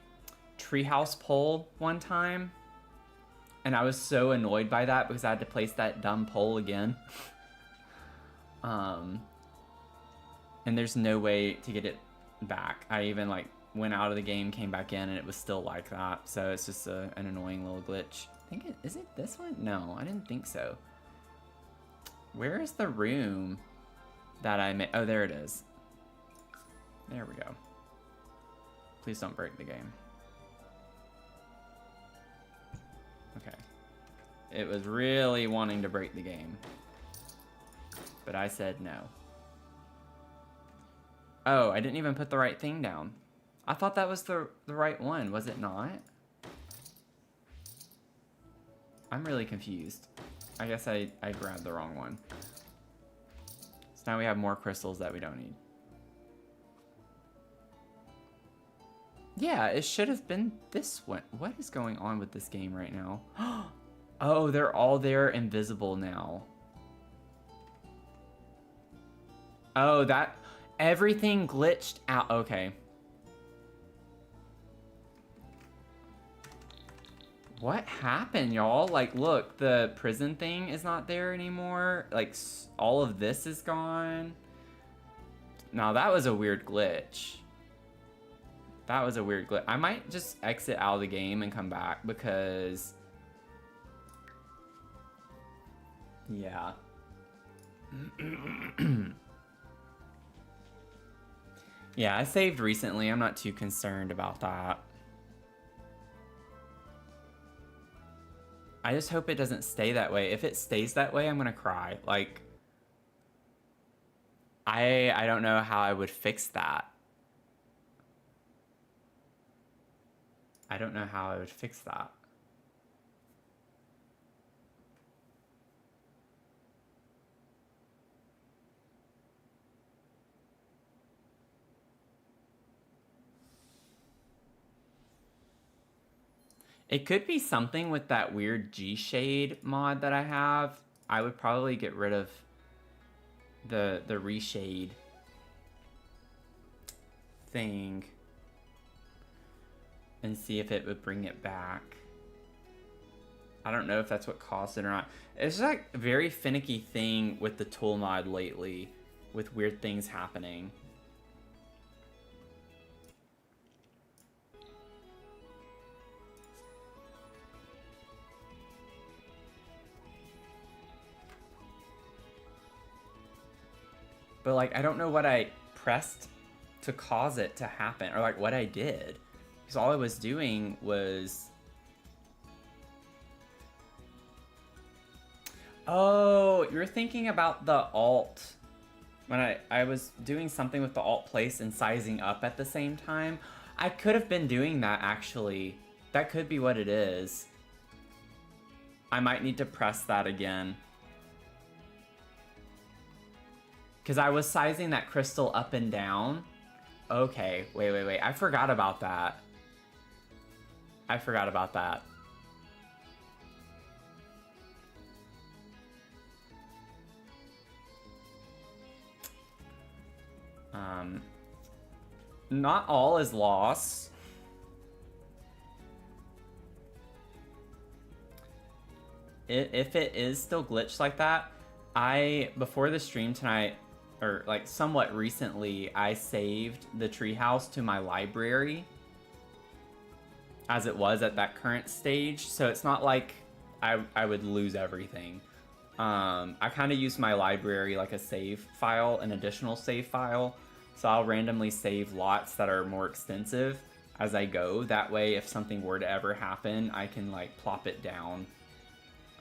treehouse pole one time, and I was so annoyed by that because I had to place that dumb pole again. And there's no way to get it back. I even like went out of the game, came back in, and it was still like that. So it's just an annoying little glitch. I think is it this one? No, I didn't think so. Where is the room that I made? Oh, there it is. There we go. Please don't break the game. Okay. It was really wanting to break the game, but I said no. Oh, I didn't even put the right thing down. I thought that was the right one. Was it not? I'm really confused. I guess I grabbed the wrong one. So now we have more crystals that we don't need. Yeah, it should have been this one. What is going on with this game right now? Oh, they're all there invisible now. Oh, that... Everything glitched out. Okay. What happened, y'all? Like, look, the prison thing is not there anymore. Like, all of this is gone. Now, that was a weird glitch. That was a weird glitch. I might just exit out of the game and come back because... Yeah. Yeah, I saved recently. I'm not too concerned about that. I just hope it doesn't stay that way. If it stays that way, I'm gonna cry. Like, I don't know how I would fix that. I don't know how I would fix that. It could be something with that weird G-shade mod that I have. I would probably get rid of the reshade thing and see if it would bring it back. I don't know if that's what caused it or not. It's like a very finicky thing with the tool mod lately, with weird things happening. But like, I don't know what I pressed to cause it to happen, or like what I did. Because all I was doing was... Oh, you're thinking about the alt. When I was doing something with the alt place and sizing up at the same time. I could have been doing that, actually. That could be what it is. I might need to press that again. Because I was sizing that crystal up and down. Okay, wait. I forgot about that. I forgot about that. Not all is lost. If it is still glitched like that, before the stream tonight, or like somewhat recently, I saved the treehouse to my library as it was at that current stage, so it's not like I would lose everything. I kind of use my library like a save file, an additional save file, so I'll randomly save lots that are more extensive as I go. That way, if something were to ever happen, I can like plop it down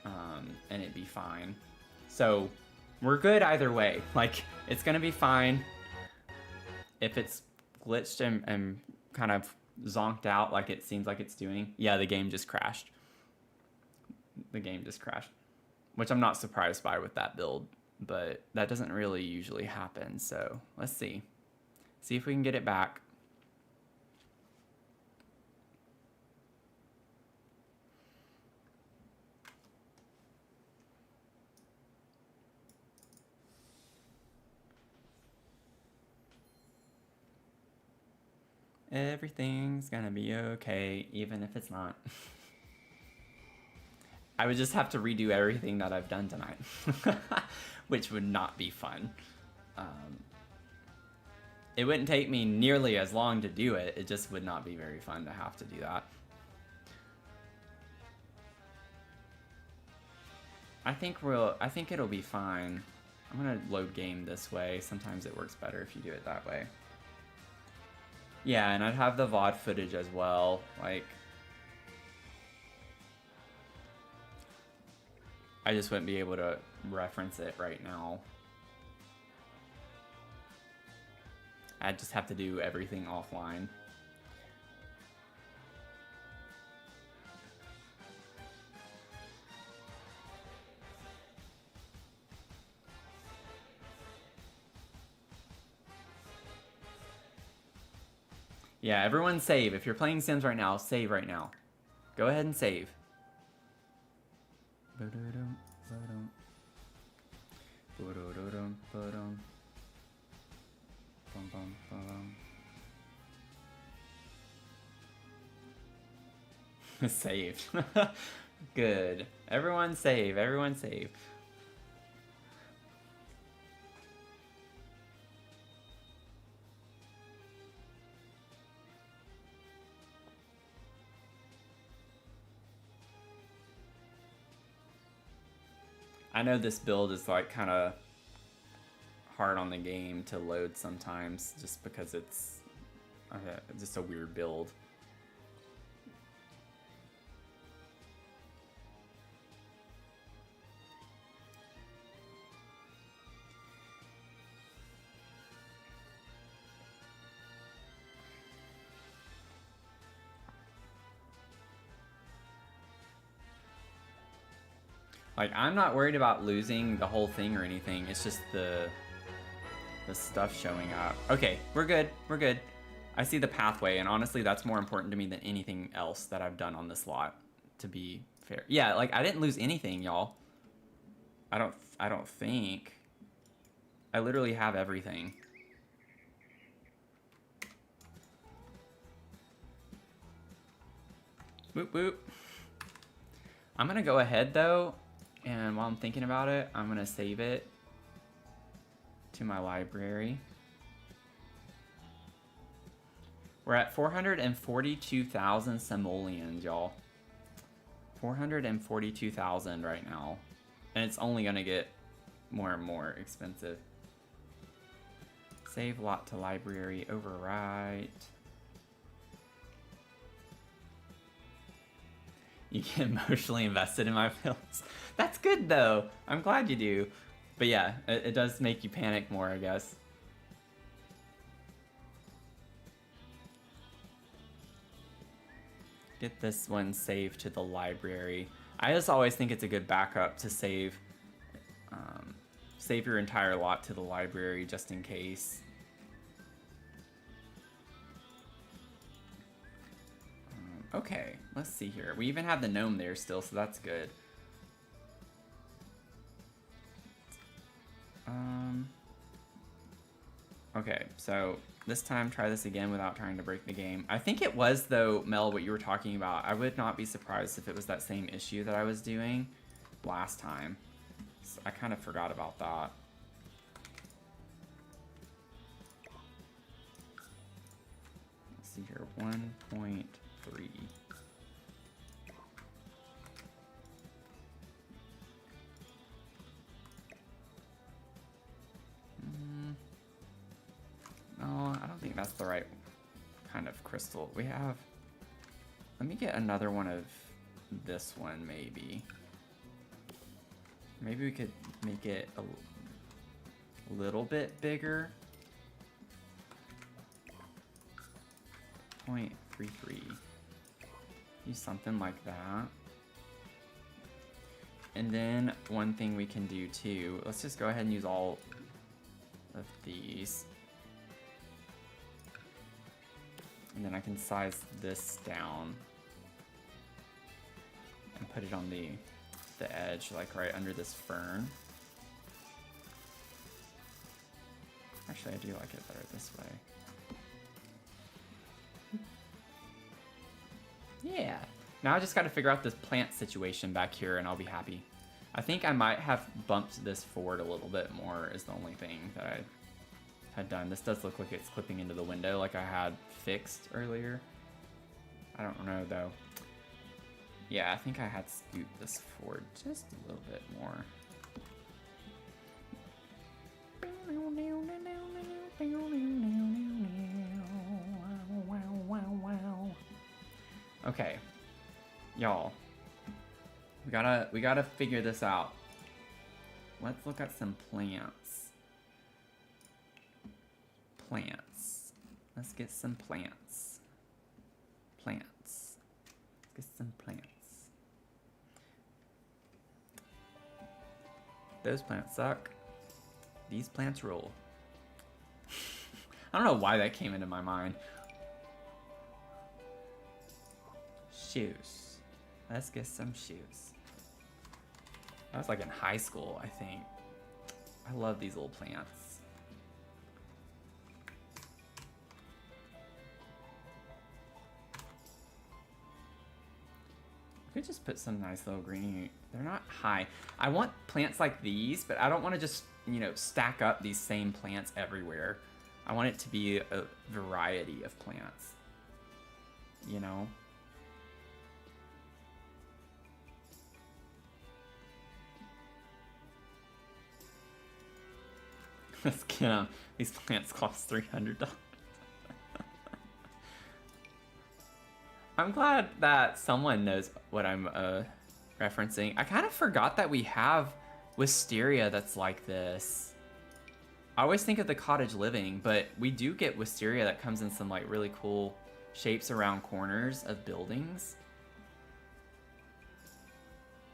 and it'd be fine. So we're good either way. Like, it's gonna be fine. If it's glitched and kind of zonked out like it seems like it's doing, yeah, the game just crashed. The game just crashed. Which I'm not surprised by with that build, but that doesn't really usually happen, so let's see. See if we can get it back. Everything's gonna be okay, even if it's not. I would just have to redo everything that I've done tonight, which would not be fun. It wouldn't take me nearly as long to do it. It just would not be very fun to have to do that. I think it'll be fine. I'm gonna load game this way. Sometimes it works better if you do it that way. Yeah, and I'd have the VOD footage as well. Like, I just wouldn't be able to reference it right now. I just have to do everything offline. Yeah, everyone save. If you're playing Sims right now, save right now. Go ahead and save. Saved. Good. Everyone save. Everyone save. I know this build is like kind of hard on the game to load sometimes just because it's just a weird build. Like, I'm not worried about losing the whole thing or anything. It's just the stuff showing up. Okay, we're good. We're good. I see the pathway, and honestly, that's more important to me than anything else that I've done on this lot, to be fair. Yeah, like, I didn't lose anything, y'all. I don't think. I literally have everything. Whoop, whoop. I'm gonna go ahead, though. And while I'm thinking about it, I'm gonna save it to my library. We're at 442,000 simoleons, y'all. 442,000 right now. And it's only gonna get more and more expensive. Save lot to library, overwrite. You get emotionally invested in my films. That's good, though. I'm glad you do. But yeah, it does make you panic more, I guess. Get this one saved to the library. I just always think it's a good backup to save your entire lot to the library just in case. Okay, let's see here. We even have the gnome there still, so that's good. Okay, so this time try this again without trying to break the game. I think it was, though, Mel, what you were talking about. I would not be surprised if it was that same issue that I was doing last time. So I kind of forgot about that. Let's see here, 1.3. No, I don't think that's the right kind of crystal. We have... Let me get another one of this one, maybe. Maybe we could make it a little bit bigger. 0.33. Use something like that. And then one thing we can do too, let's just go ahead and use all of these. And then I can size this down and put it on the edge, like right under this fern. Actually, I do like it better this way. Yeah. Now I just got to figure out this plant situation back here and I'll be happy. I think I might have bumped this forward a little bit more is the only thing that I had done. This does look like it's clipping into the window like I had fixed earlier. I don't know though. Yeah, I think I had scooped this forward just a little bit more. Okay, y'all, we gotta figure this out. Let's look at some plants. Plants. Let's get some plants. Plants. Let's get some plants. Those plants suck. These plants rule. I don't know why that came into my mind. Shoes. Let's get some shoes. I was like in high school, I think. I love these little plants. I could just put some nice little green. They're not high. I want plants like these, but I don't want to just, you know, stack up these same plants everywhere. I want it to be a variety of plants, you know? Let's get them. These plants cost $300. I'm glad that someone knows what I'm referencing. I kind of forgot that we have wisteria that's like this. I always think of the cottage living, but we do get wisteria that comes in some like really cool shapes around corners of buildings.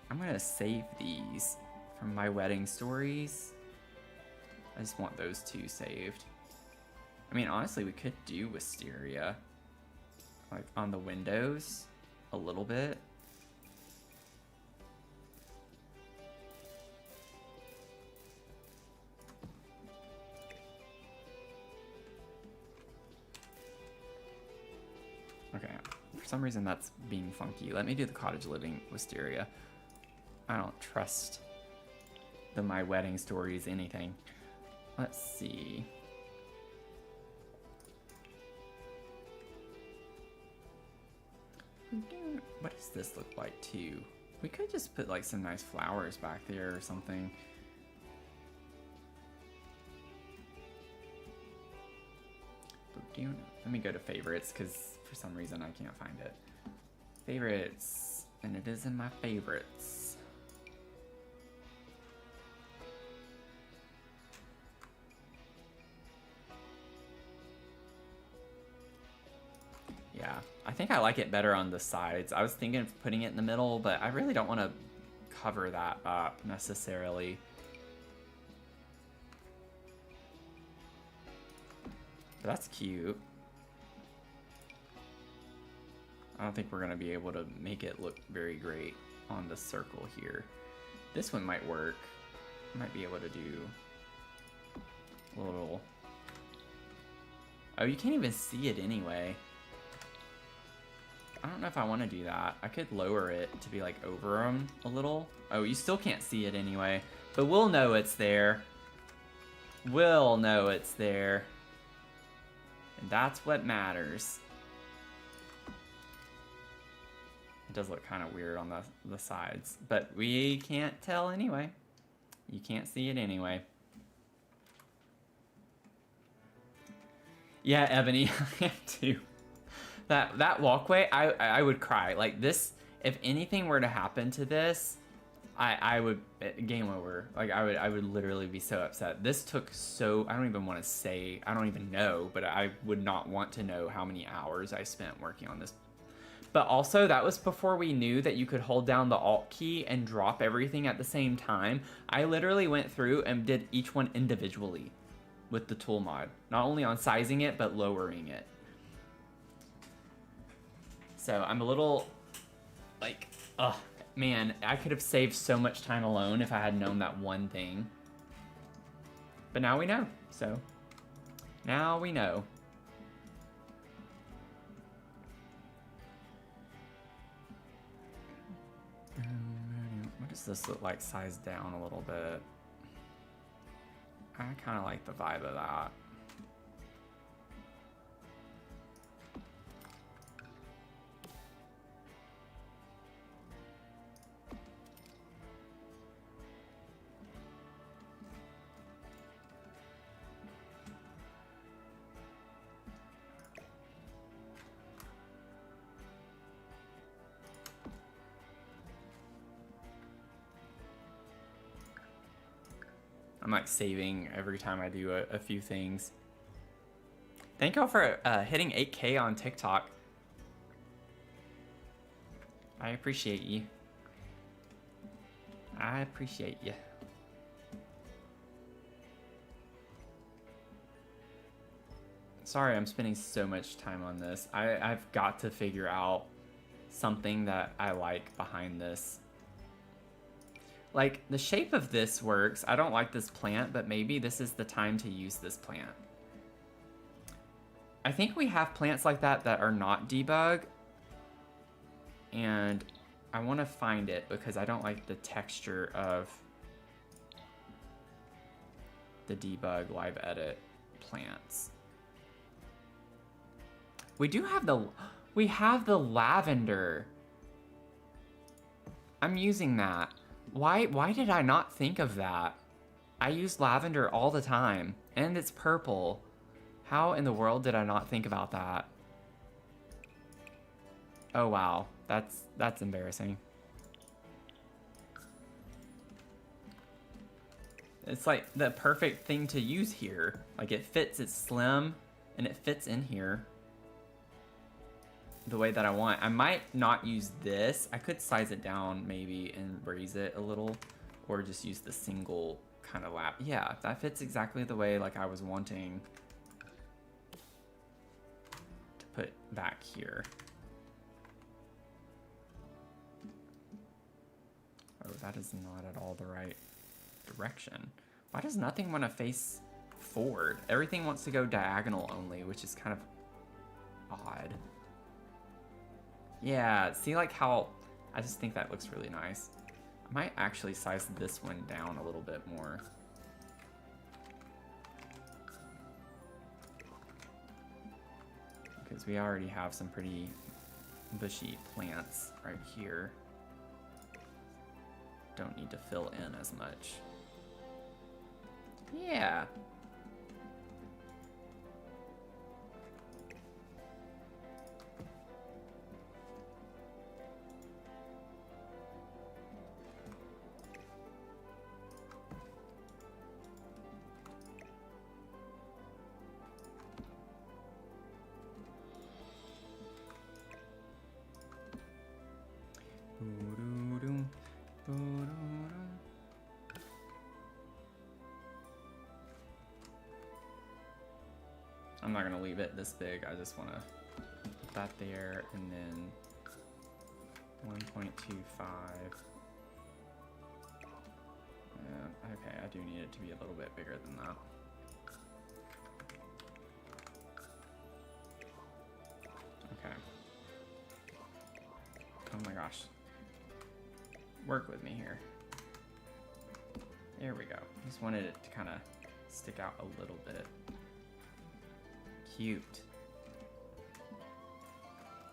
I'm gonna save these from my wedding stories. I just want those two saved. I mean, honestly, we could do wisteria like on the windows a little bit. Okay, for some reason that's being funky. Let me do the cottage living wisteria. I don't trust the my wedding stories anything. Let's see. What does this look like too? We could just put like some nice flowers back there or something. Let me go to favorites because for some reason I can't find it. Favorites, and it is in my favorites. Yeah, I think I like it better on the sides. I was thinking of putting it in the middle, but I really don't want to cover that up necessarily. But that's cute. I don't think we're gonna be able to make it look very great on the circle here. This one might work. Might be able to do a little... Oh, you can't even see it anyway. I don't know if I want to do that. I could lower it to be like over them a little. Oh, you still can't see it anyway. But we'll know it's there. We'll know it's there. And that's what matters. It does look kind of weird on the sides. But we can't tell anyway. You can't see it anyway. Yeah, Ebony, I have to. That walkway, I would cry. Like this, if anything were to happen to this, I would, game over. Like I would literally be so upset. This took so, I don't even want to say, I don't even know, but I would not want to know how many hours I spent working on this. But also that was before we knew that you could hold down the Alt key and drop everything at the same time. I literally went through and did each one individually with the tool mod. Not only on sizing it, but lowering it. So I'm a little like, ugh, man, I could have saved so much time alone if I had known that one thing. But now we know, so now we know. What does this look like sized down a little bit? I kind of like the vibe of that. I'm like saving every time I do a few things. Thank y'all for hitting 8K on TikTok. I appreciate you. I appreciate you. Sorry, I'm spending so much time on this. I've got to figure out something that I like behind this. Like, the shape of this works. I don't like this plant, but maybe this is the time to use this plant. I think we have plants like that that are not debug. And I want to find it because I don't like the texture of the debug live edit plants. We do have we have the lavender. I'm using that. Why did I not think of that? I use lavender all the time, and it's purple. How in the world did I not think about that? Oh wow, that's embarrassing. It's like the perfect thing to use here. Like it fits, it's slim, and it fits in here the way that I want. I might not use this. I could size it down maybe and raise it a little, or just use the single kind of lap. Yeah, that fits exactly the way like I was wanting to put back here. Oh, that is not at all the right direction. Why does nothing want to face forward? Everything wants to go diagonal only, which is kind of odd. Yeah, see like how, I just think that looks really nice. I might actually size this one down a little bit more. Because we already have some pretty bushy plants right here. Don't need to fill in as much. Yeah. I'm not gonna leave it this big. I just want to put that there, and then 1.25. Okay, I do need it to be a little bit bigger than that. Okay. Oh my gosh. Work with me here. There we go. Just wanted it to kind of stick out a little bit. Cute.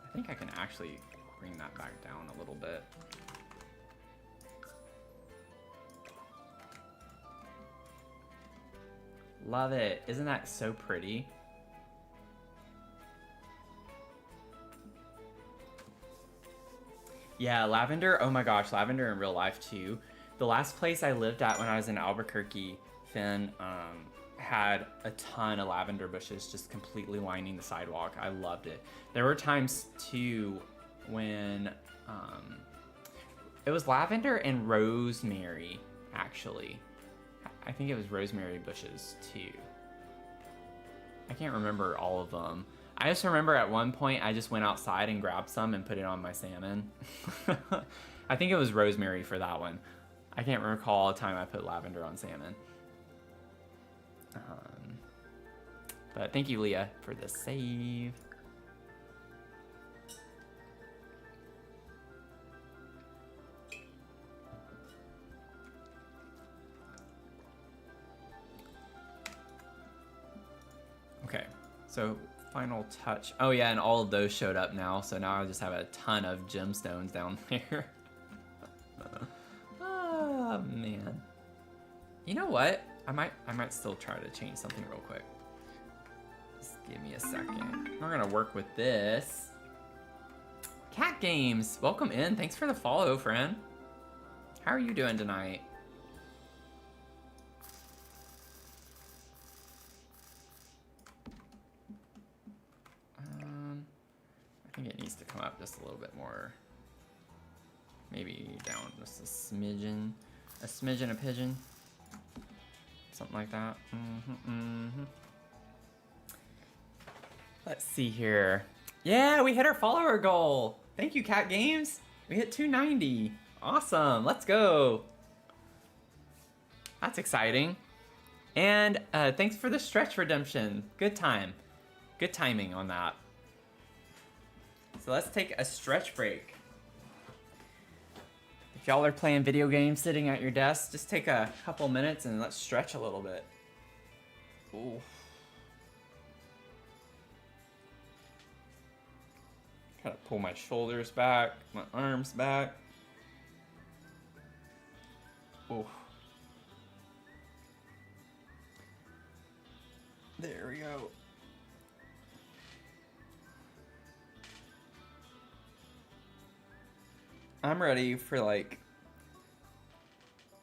I think I can actually bring that back down a little bit. Love it. Isn't that so pretty? Yeah, lavender. Oh my gosh, lavender in real life too. The last place I lived at when I was in Albuquerque, Finn, had a ton of lavender bushes just completely lining the sidewalk. I loved it. There were times too when it was lavender and rosemary, actually. I think it was rosemary bushes too. I can't remember all of them. I just remember at one point I just went outside and grabbed some and put it on my salmon. I think it was rosemary for that one. I can't recall a time I put lavender on salmon. But thank you, Leah, for the save. Okay, so final touch. Oh yeah, and all of those showed up now, so now I just have a ton of gemstones down there. Oh man. You know what? I might still try to change something real quick. Just give me a second. We're gonna work with this. Cat Games, welcome in. Thanks for the follow, friend. How are you doing tonight? think it needs to come up just a little bit more. Maybe down just a smidgen. A smidgen, a pigeon. Something like that. Let's see here. Yeah, we hit our follower goal. Thank you, Cat Games. We hit 290. Awesome. Let's go. That's exciting. And thanks for the stretch redemption. Good time. Good timing on that. So let's take a stretch break. If y'all are playing video games sitting at your desk, just take a couple minutes and let's stretch a little bit. Ooh. Kind of pull my shoulders back, my arms back. Ooh. There we go. I'm ready for like,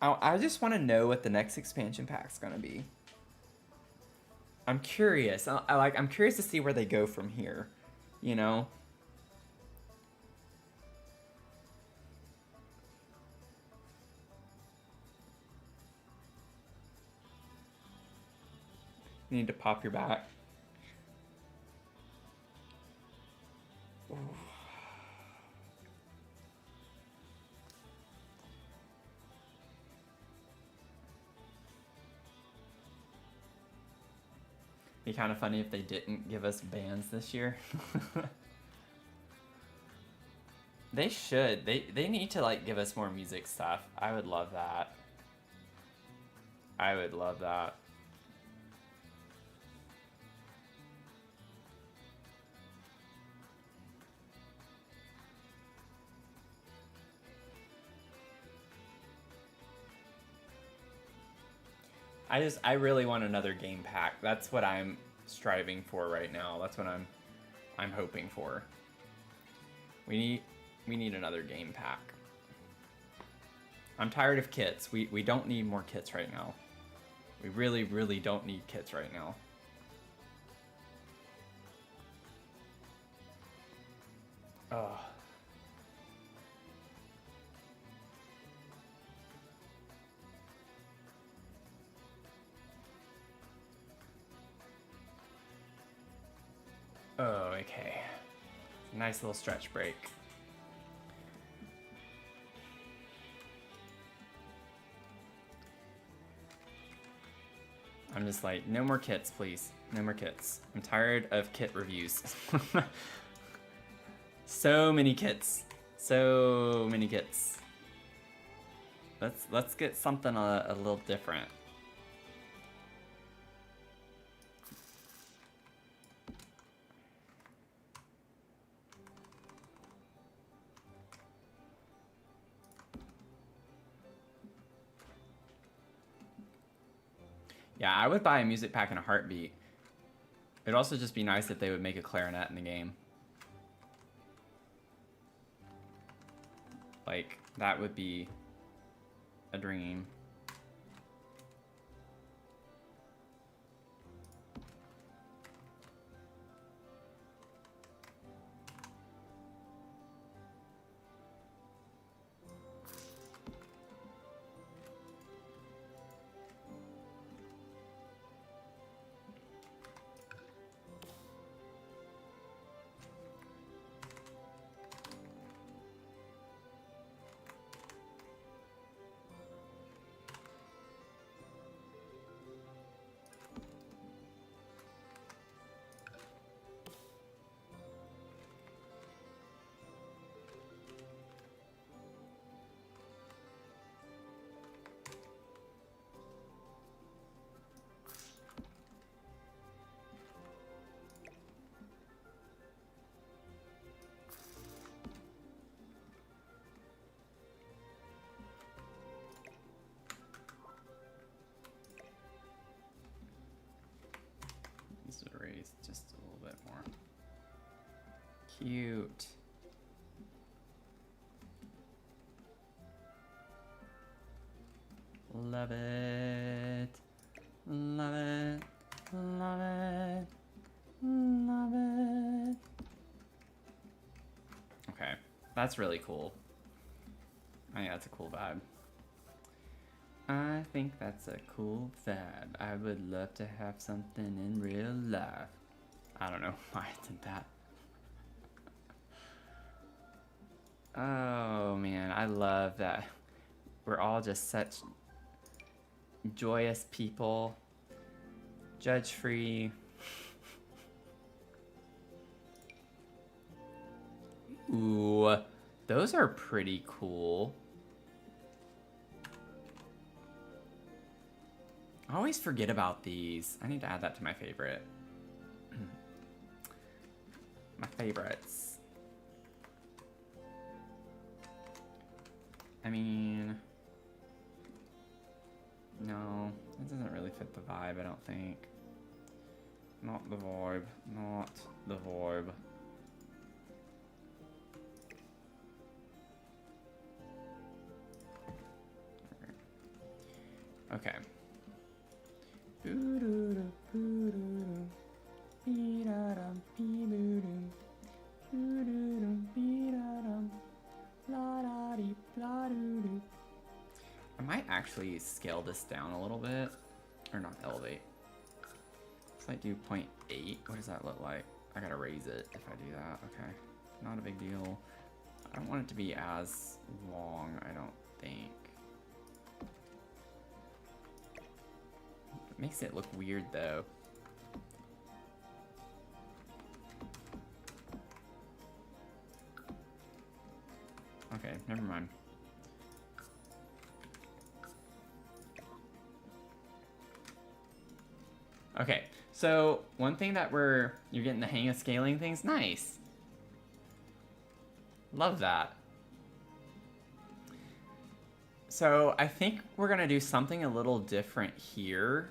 I just want to know what the next expansion pack's gonna be. I'm curious. I'm curious to see where they go from here, you know? You need to pop your back. Ooh. Be kind of funny if they didn't give us bands this year. They should. They need to like give us more music stuff. I would love that. I would love that. I really want another game pack. That's what I'm striving for right now. That's what I'm hoping for. We need another game pack. I'm tired of kits. We don't need more kits right now. We really, really don't need kits right now. Ugh. Oh, okay. Nice little stretch break. I'm just like, no more kits, please. No more kits. I'm tired of kit reviews. So many kits. So many kits. Let's get something a little different. Yeah, I would buy a music pack in a heartbeat. It'd also just be nice if they would make a clarinet in the game. Like, that would be a dream. Raise just a little bit more. Cute. Love it. Love it. Love it. Love it. That's really cool. I think that's a cool vibe. I think that's a cool vibe. I would love to have something in real life. I don't know why I did that. Oh man, I love that. We're all just such joyous people. Judge free. Ooh, those are pretty cool. I always forget about these. I need to add that to my favorite. My favorites. I mean, no, it doesn't really fit the vibe, I don't think. Not the vibe, not the vibe. Okay. I might actually scale this down a little bit, or not elevate. So I do 0.8. What does that look like? I gotta raise it if I do that. Okay, not a big deal. I don't want it to be as long, I don't think. It makes it look weird though. Okay, never mind. Okay, so one thing that you're getting the hang of scaling things, nice. Love that. So I think we're gonna do something a little different here,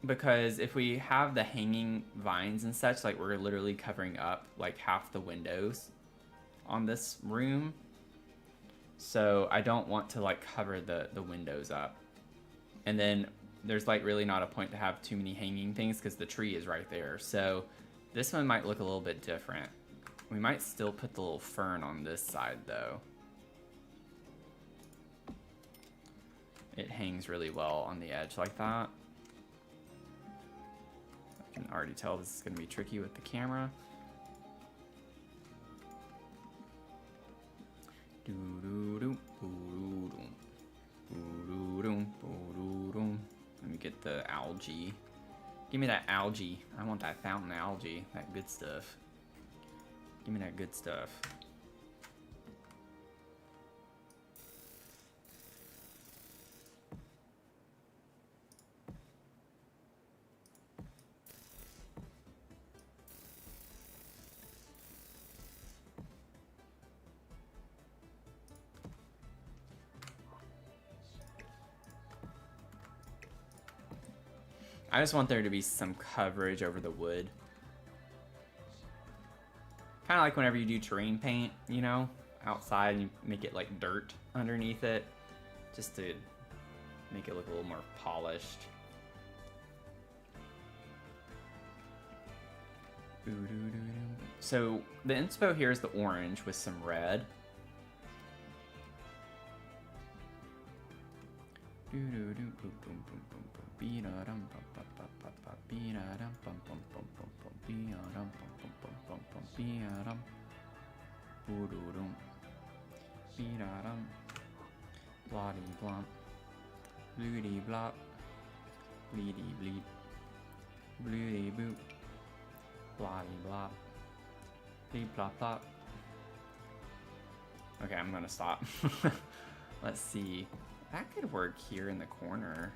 because if we have the hanging vines and such, like we're literally covering up like half the windows on this room. So I don't want to like cover the windows up. And then there's like really not a point to have too many hanging things because the tree is right there. So this one might look a little bit different. We might still put the little fern on this side though. It hangs really well on the edge like that. I can already tell this is going to be tricky with the camera. Let me get the algae. Give me that algae. I want that fountain algae. That good stuff. Give me that good stuff. I just want there to be some coverage over the wood. Kind of like whenever you do terrain paint, you know, outside and you make it like dirt underneath it, just to make it look a little more polished. So the inspo here is the orange with some red. Bloody blump, bloody blop, bleedy bleep, bloody boop, bloody blop, bleep blop blop. Okay, I'm gonna stop. Let's see. That could work here in the corner.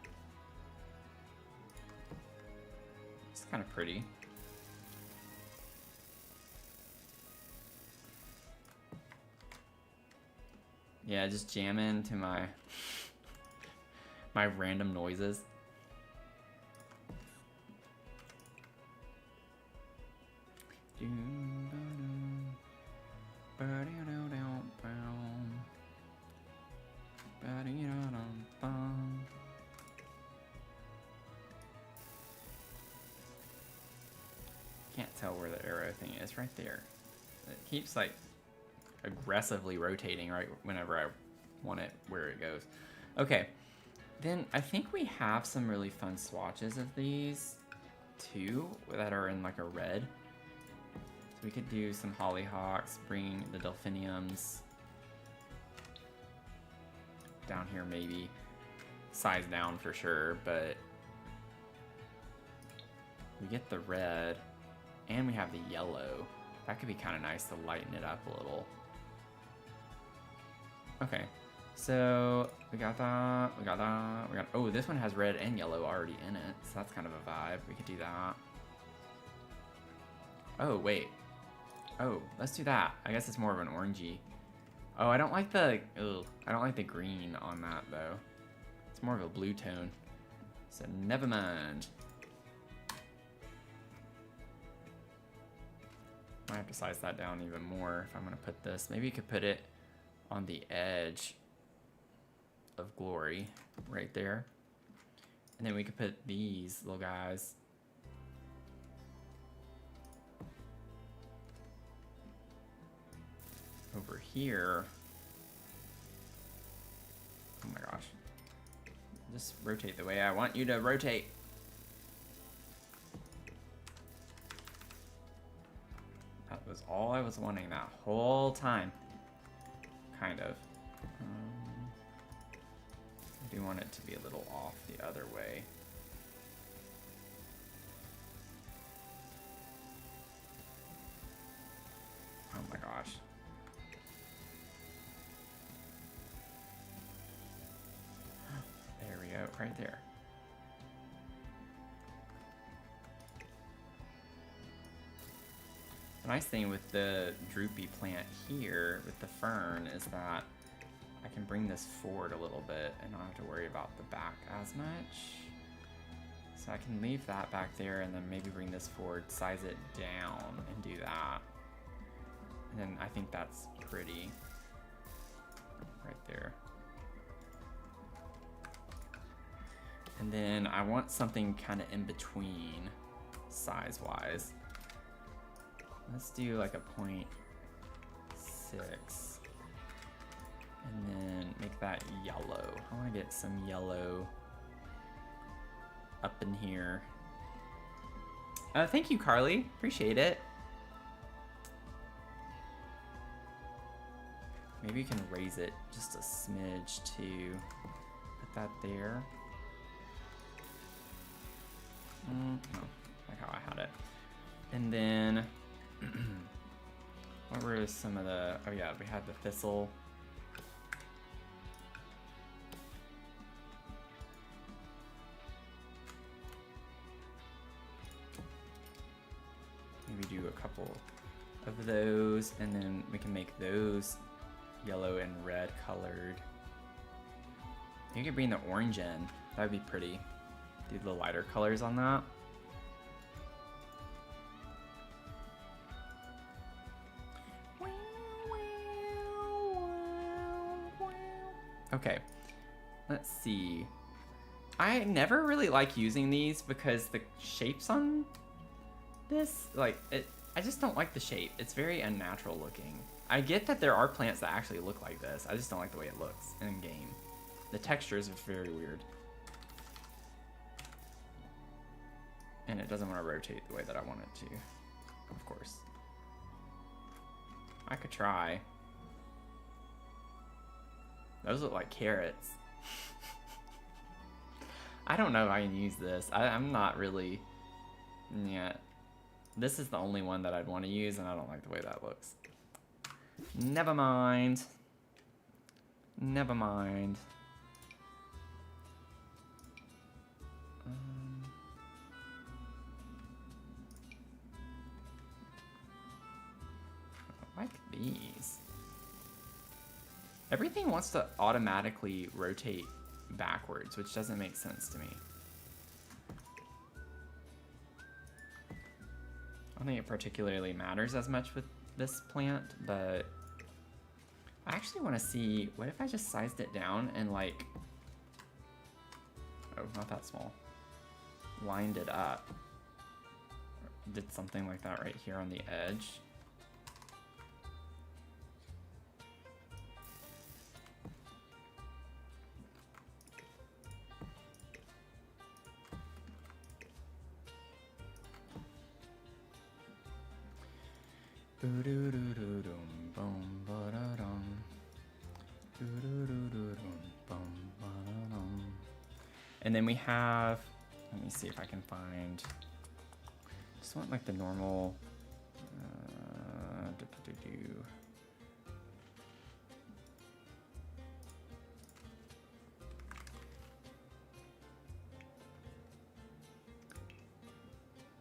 It's kind of pretty. Yeah, just jam into my my random noises. Can't tell where the arrow thing is. Right there. It keeps like aggressively rotating right whenever I want it where it goes. Okay, then I think we have some really fun swatches of these too that are in like a red. So we could do some hollyhocks, bring the delphiniums down here maybe. Size down for sure, but we get the red and we have the yellow. That could be kind of nice to lighten it up a little. Okay, so we got that, oh, this one has red and yellow already in it, so that's kind of a vibe. We could do that. Oh, wait. Oh, let's do that. I guess it's more of an orangey. Oh, I don't like the green on that though. It's more of a blue tone. So never mind. Might have to size that down even more if I'm gonna put this. Maybe you could put it on the edge of Glory right there. And then we could put these little guys over here. Oh my gosh. Just rotate the way I want you to rotate. That was all I was wanting that whole time. Kind of. I do want it to be a little off the other way. Oh my gosh. There we go, right there. The nice thing with the droopy plant here with the fern is that I can bring this forward a little bit and not have to worry about the back as much. So I can leave that back there and then maybe bring this forward, size it down and do that. And then I think that's pretty right there. And then I want something kind of in between size-wise. Let's do like a 0.6. And then make that yellow. I want to get some yellow up in here. Thank you, Carly. Appreciate it. Maybe you can raise it just a smidge to put that there. No, like how I had it. And then, what were some of the, oh yeah, we had the thistle. Maybe do a couple of those, and then we can make those yellow and red colored. You could bring the orange in. That would be pretty. Do the lighter colors on that. Okay, let's see. I never really like using these because the shapes on this, like, I just don't like the shape. It's very unnatural looking. I get that there are plants that actually look like this. I just don't like the way it looks in game. The textures are very weird. And it doesn't want to rotate the way that I want it to, of course. I could try. Those look like carrots. I don't know if I can use this. I'm not really, yeah. This is the only one that I'd want to use, and I don't like the way that looks. Never mind. Never mind. I like these. Everything wants to automatically rotate backwards, which doesn't make sense to me. I don't think it particularly matters as much with this plant, but I actually want to see, what if I just sized it down and like, oh, not that small, lined it up, did something like that right here on the edge. And then we have, let me see if I can find, just want like the normal,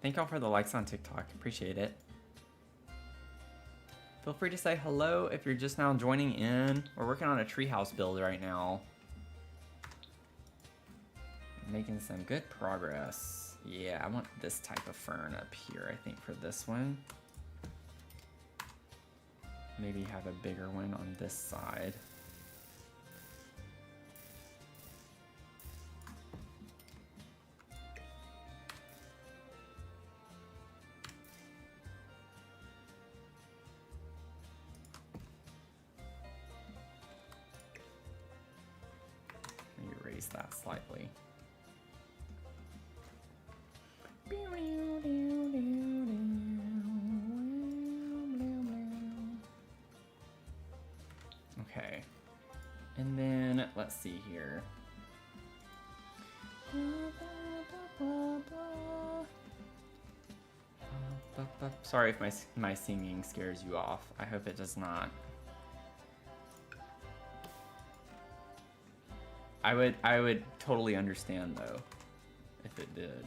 Thank y'all for the likes on TikTok, appreciate it. Feel free to say hello if you're just now joining in. We're working on a treehouse build right now. Making some good progress. Yeah, I want this type of fern up here, I think, for this one. Maybe have a bigger one on this side. Maybe raise that slightly. Okay, and then let's see here. Sorry if my singing scares you off. I hope it does not. I would totally understand though if it did.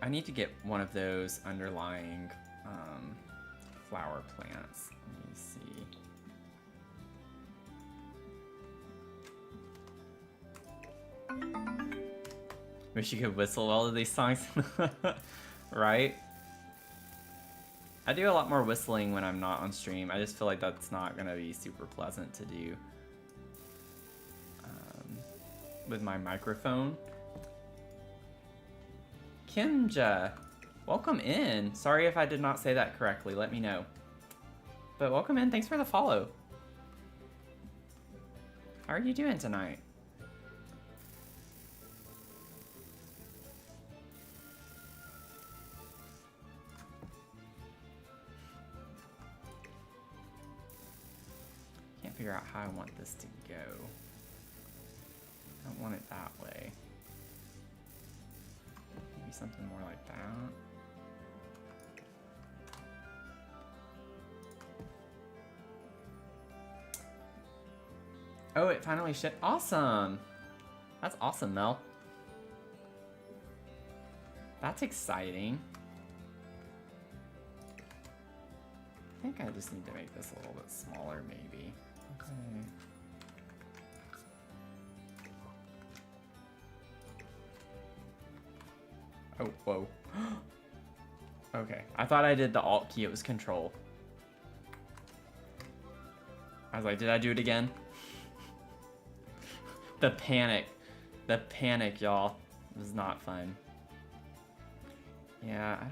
I need to get one of those underlying flower plants. Let me see. Wish you could whistle all of these songs, right? I do a lot more whistling when I'm not on stream. I just feel like that's not gonna be super pleasant to do with my microphone. Kimja, welcome in. Sorry if I did not say that correctly, let me know. But welcome in, thanks for the follow. How are you doing tonight? Can't figure out how I want this to go. I don't want it that way. Maybe something more like that. Oh, it finally shipped. Awesome! That's awesome, Mel. That's exciting. I think I just need to make this a little bit smaller, maybe. Okay. Oh, whoa. Okay, I thought I did the Alt key, it was Control. I was like, did I do it again? The panic, y'all. It was not fun. Yeah, I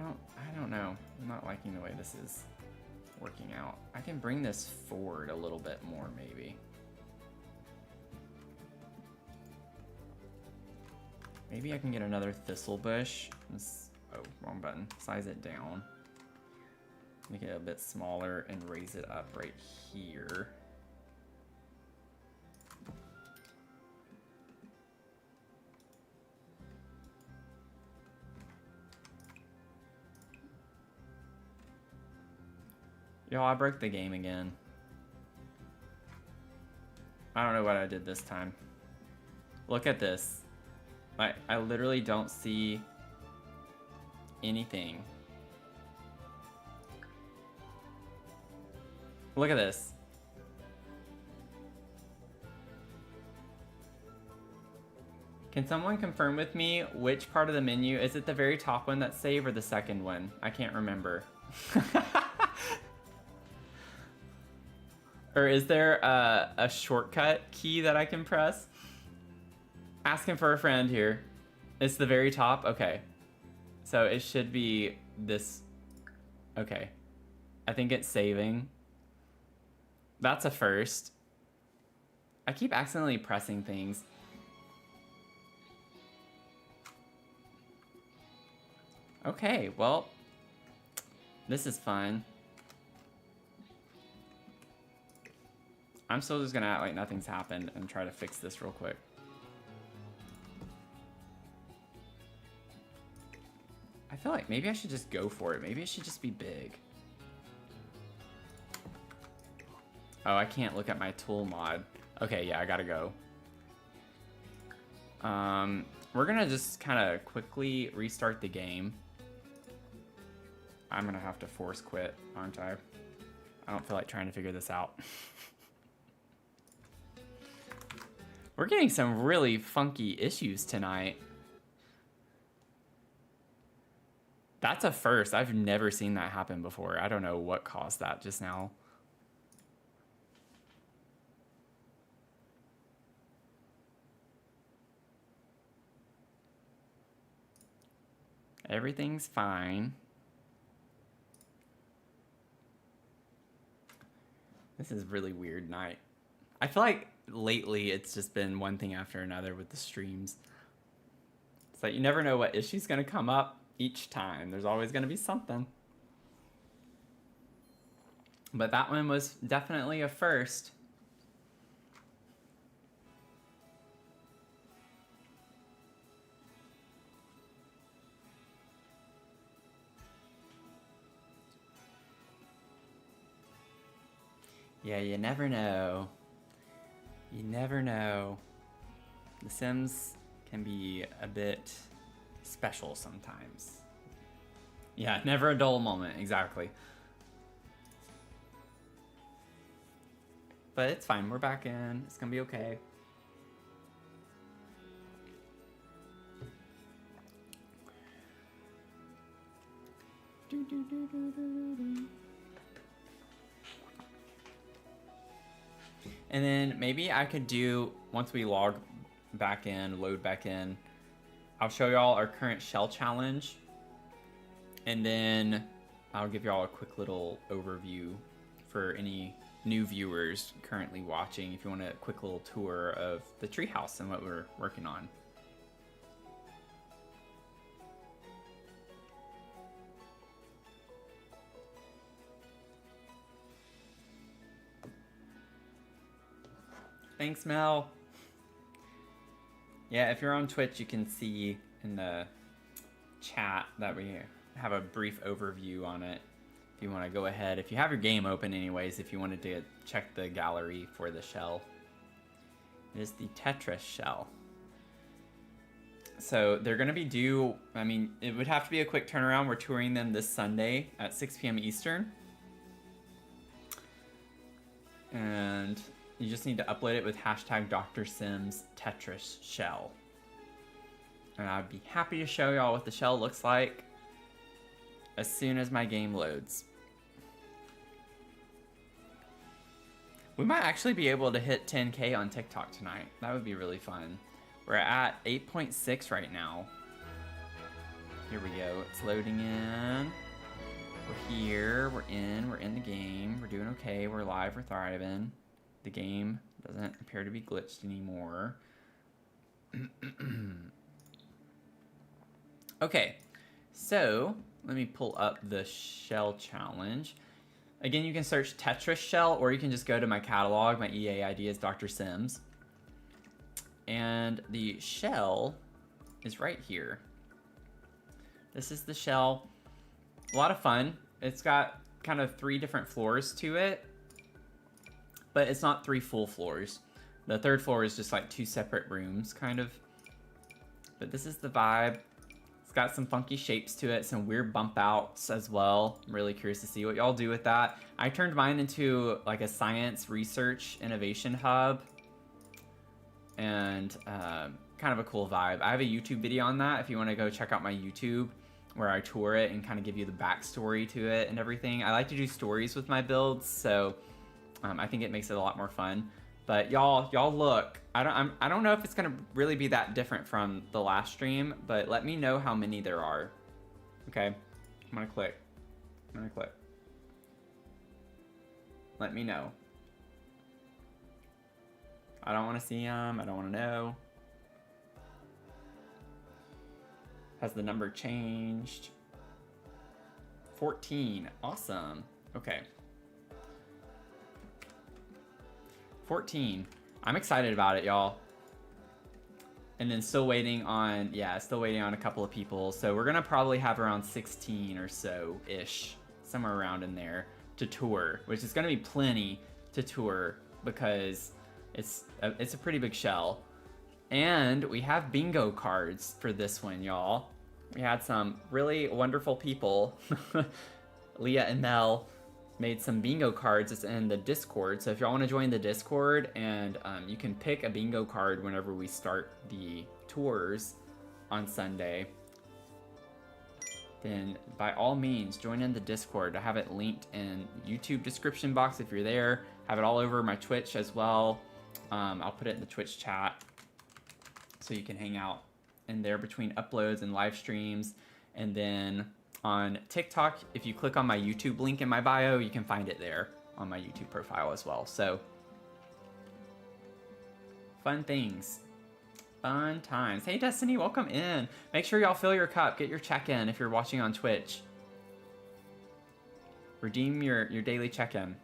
don't know. I'm not liking the way this is working out. I can bring this forward a little bit more, maybe. Maybe I can get another thistle bush. Oh, wrong button. Size it down. Make it a bit smaller and raise it up right here. Yo, I broke the game again. I don't know what I did this time. Look at this. I literally don't see anything. Look at this. Can someone confirm with me which part of the menu? Is it the very top one that's save or the second one? I can't remember. Or is there a shortcut key that I can press? Asking for a friend here. It's the very top? Okay. So it should be this. Okay. I think it's saving. That's a first. I keep accidentally pressing things. Okay, well, this is fun. I'm still just gonna act like nothing's happened and try to fix this real quick. I feel like maybe I should just go for it. Maybe it should just be big. Oh, I can't look at my tool mod. Okay, yeah, I gotta go. We're gonna just kind of quickly restart the game. I'm gonna have to force quit, aren't I? I don't feel like trying to figure this out. We're getting some really funky issues tonight. That's a first. I've never seen that happen before. I don't know what caused that just now. Everything's fine. This is a really weird night. I feel like lately it's just been one thing after another with the streams. It's like you never know what issue's gonna come up each time. There's always gonna be something. But that one was definitely a first. Yeah, you never know. You never know. The Sims can be a bit special sometimes. Yeah, never a dull moment, exactly. But it's fine, we're back in. It's gonna be okay. And then maybe I could do, once we log back in, load back in, I'll show y'all our current shell challenge. And then I'll give y'all a quick little overview for any new viewers currently watching, if you want a quick little tour of the treehouse and what we're working on. Thanks, Mel. Yeah, if you're on Twitch, you can see in the chat that we have a brief overview on it. If you want to go ahead, if you have your game open anyways, if you wanted to check the gallery for the shell. It is the Tetris shell. So they're going to be due, I mean, it would have to be a quick turnaround. We're touring them this Sunday at 6 p.m. Eastern. And you just need to upload it with hashtag Dr. Sims Tetris shell. And I'd be happy to show y'all what the shell looks like as soon as my game loads. We might actually be able to hit 10K on TikTok tonight. That would be really fun. We're at 8.6 right now. Here we go. It's loading in. We're here. We're in the game. We're doing okay. We're live. We're thriving. The game doesn't appear to be glitched anymore. Okay, so let me pull up the shell challenge. Again, you can search Tetris shell, or you can just go to my catalog. My EA ID is Dr. Sims. And the shell is right here. This is the shell. A lot of fun. It's got kind of 3 different floors to it, but it's not 3 full floors. The 3rd floor is just like 2 separate rooms, kind of. But this is the vibe. It's got some funky shapes to it, some weird bump outs as well. I'm really curious to see what y'all do with that. I turned mine into like a science research innovation hub, and kind kind of a cool vibe. I have a YouTube video on that if you want to go check out my YouTube where I tour it and kind of give you the backstory to it and everything. I like to do stories with my builds, so I think it makes it a lot more fun. But y'all look. I don't know if it's gonna really be that different from the last stream, but let me know how many there are. Okay, I'm gonna click. Let me know. I don't want to see them. I don't want to know. Has the number changed? 14. Awesome. Okay. 14. I'm excited about it, y'all. And then still waiting on, still waiting on a couple of people. So we're gonna probably have around 16 or so-ish, somewhere around in there, to tour, which is gonna be plenty to tour because it's a pretty big shell. And we have bingo cards for this one, y'all. We had some really wonderful people. Leah and Mel made some bingo cards. It's in the Discord. So if y'all want to join the Discord, and you can pick a bingo card whenever we start the tours on Sunday, then by all means join in the Discord. I have it linked in YouTube description box if you're there. I have it all over my Twitch as well. I'll put it in the Twitch chat so you can hang out in there between uploads and live streams. And then on TikTok, if you click on my YouTube link in my bio, you can find it there on my YouTube profile as well. So fun things, fun times. Hey Destiny, welcome in. Make sure y'all fill your cup, get your check-in if you're watching on Twitch. Redeem your daily check-in.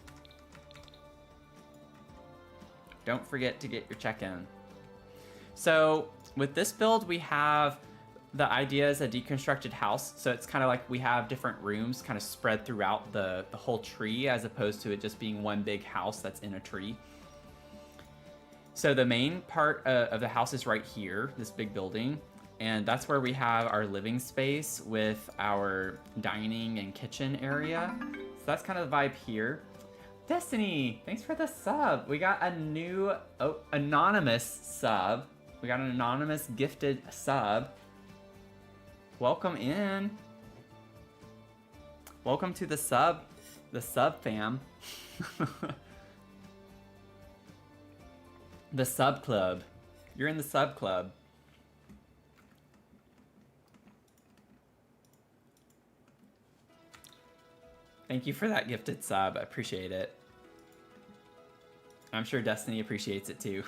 Don't forget to get your check-in. So with this build, we have the idea is a deconstructed house. So it's kind of like we have different rooms kind of spread throughout the whole tree, as opposed to it just being one big house that's in a tree. So the main part of the house is right here, this big building. And that's where we have our living space with our dining and kitchen area. So that's kind of the vibe here. Destiny, thanks for the sub. We got a new anonymous sub. We got an anonymous gifted sub. Welcome in. Welcome to the sub fam. The sub club. You're in the sub club. Thank you for that gifted sub. I appreciate it. I'm sure Destiny appreciates it too.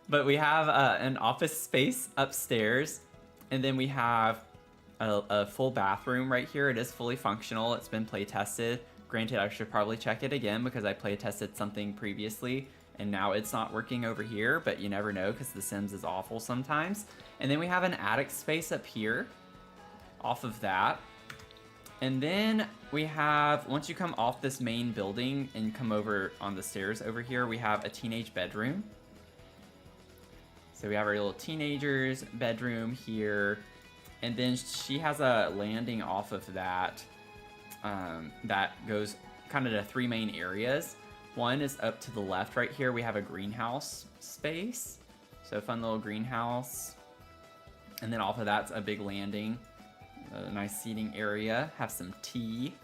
But we have an office space upstairs, and then we have a full bathroom right here. It is fully functional. It's been play tested. Granted, I should probably check it again because I play tested something previously, and now it's not working over here, but you never know because The Sims is awful sometimes. And then we have an attic space up here off of that. And then we have, once you come off this main building and come over on the stairs over here, we have a teenage bedroom. So we have our little teenager's bedroom here. And then she has a landing off of that that goes kind of to three main areas. One is up to the left right here. We have a greenhouse space. So fun little greenhouse. And then off of that's a big landing. A nice seating area, have some tea.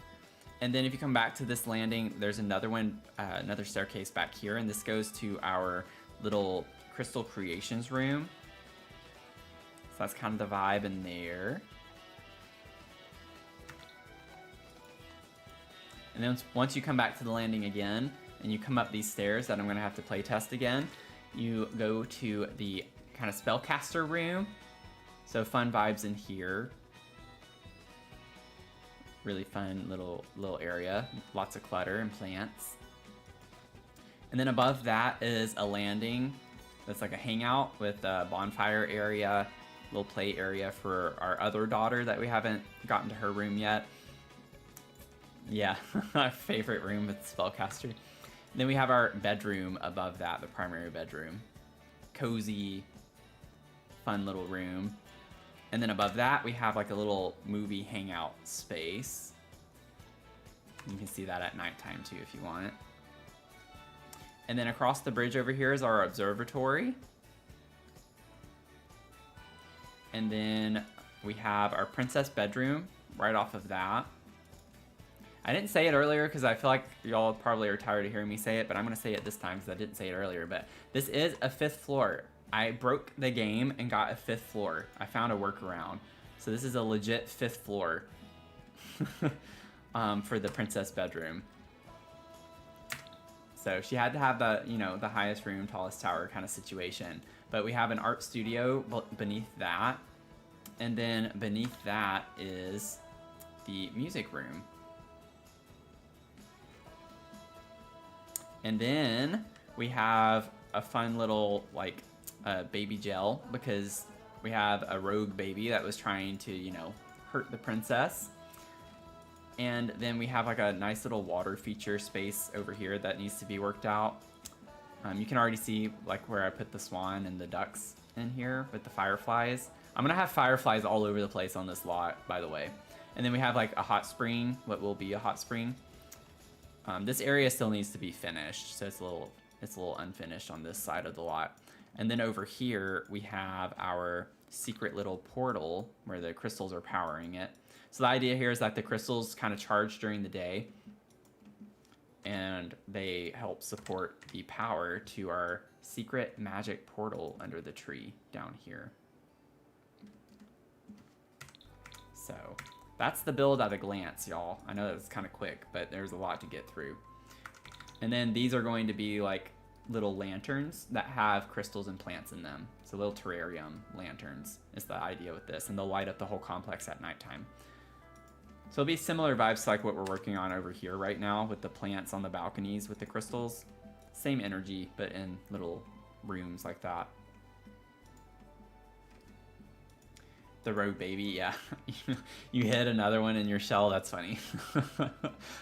And then if you come back to this landing, there's another one, another staircase back here, and this goes to our little Crystal Creations room. So that's kind of the vibe in there. And then once you come back to the landing again, and you come up these stairs that I'm gonna have to play test again, you go to the kind of spellcaster room. So fun vibes in here. Really fun little area, lots of clutter and plants. And then above that is a landing that's like a hangout with a bonfire area, little play area for our other daughter that we haven't gotten to her room yet. Yeah, our favorite room with spellcaster. And then we have our bedroom above that, the primary bedroom. Cozy, fun little room. And then above that, we have like a little movie hangout space. You can see that at nighttime too if you want. And then across the bridge over here is our observatory. And then we have our princess bedroom right off of that. I didn't say it earlier because I feel like y'all probably are tired of hearing me say it, but I'm going to say it this time because I didn't say it earlier. But this is a 5th floor. I broke the game and got a 5th floor. I found a workaround. So this is a legit 5th floor for the princess bedroom. So she had to have the, you know, the highest room, tallest tower kind of situation. But we have an art studio beneath that. And then beneath that is the music room. And then we have a fun little, like, baby gel, because we have a rogue baby that was trying to, you know, hurt the princess. And then we have, like, a nice little water feature space over here that needs to be worked out. You can already see, like, where I put the swan and the ducks in here with the fireflies. I'm gonna have fireflies all over the place on this lot, by the way. And then we have, like, a hot spring, what will be a hot spring. This area still needs to be finished, so it's a little unfinished on this side of the lot. And then over here we have our secret little portal where the crystals are powering it. So the idea here is that the crystals kind of charge during the day, and they help support the power to our secret magic portal under the tree down here. So that's the build at a glance, y'all. I know that's kind of quick, but there's a lot to get through. And then these are going to be like little lanterns that have crystals and plants in them. So little terrarium lanterns is the idea with this, and they'll light up the whole complex at nighttime. So it'll be similar vibes to like what we're working on over here right now with the plants on the balconies with the crystals. Same energy, but in little rooms like that. The rogue baby, yeah. You hit another one in your shell, that's funny.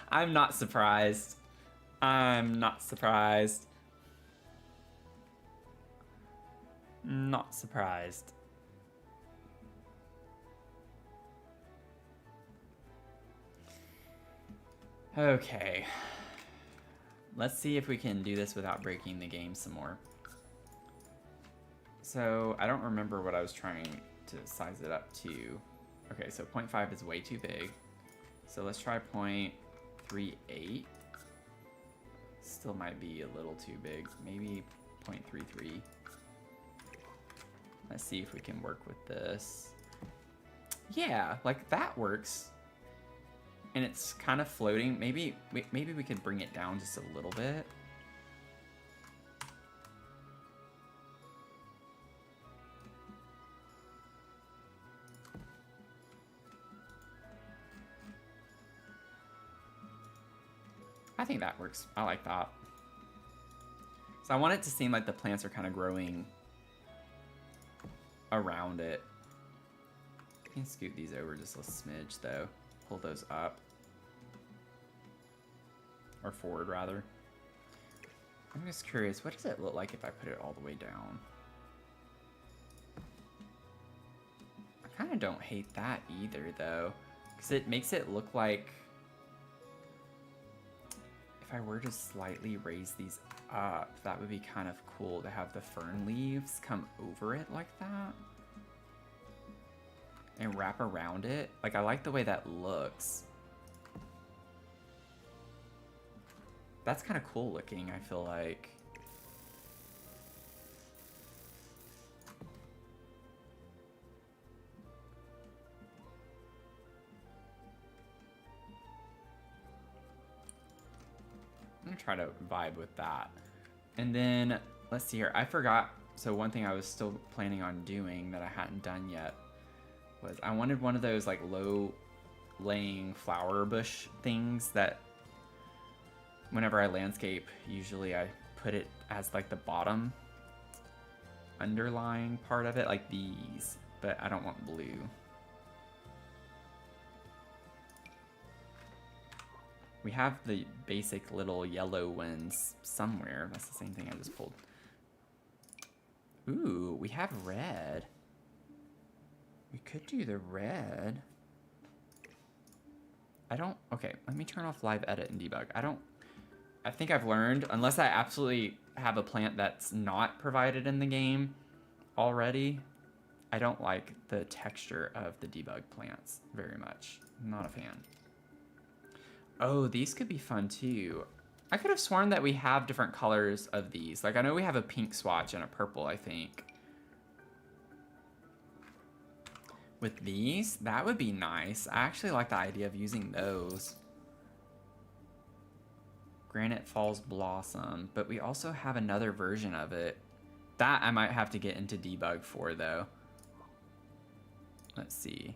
I'm not surprised. I'm not surprised. Not surprised. Okay. Let's see if we can do this without breaking the game some more. So, I don't remember what I was trying to size it up to. Okay, so 0.5 is way too big. So let's try 0.38. Still might be a little too big. Maybe 0.33. Let's see if we can work with this. Yeah, like that works. And it's kind of floating. Maybe we could bring it down just a little bit. I think that works. I like that. So I want it to seem like the plants are kind of growing around it. I can scoot these over just a smidge though. Pull those up. Or forward rather. I'm just curious, what does it look like if I put it all the way down? I kind of don't hate that either though. Because it makes it look like if I were to slightly raise these up, that would be kind of cool to have the fern leaves come over it like that. And wrap around it. Like, I like the way that looks. That's kind of cool looking, I feel like. I'm gonna try to vibe with that. And then, let's see here. I forgot, so one thing I was still planning on doing that I hadn't done yet was I wanted one of those like low laying flower bush things that whenever I landscape, usually I put it as like the bottom underlying part of it, like these, but I don't want blue. We have the basic little yellow ones somewhere. That's the same thing I just pulled. Ooh, we have red. We could do the red. Okay, let me turn off live edit and debug. I think I've learned, unless I absolutely have a plant that's not provided in the game already, I don't like the texture of the debug plants very much. I'm not a fan. Oh, these could be fun too. I could have sworn that we have different colors of these. Like, I know we have a pink swatch and a purple, I think. With these, that would be nice. I actually like the idea of using those. Granite Falls Blossom, but we also have another version of it. That I might have to get into debug for, though. Let's see.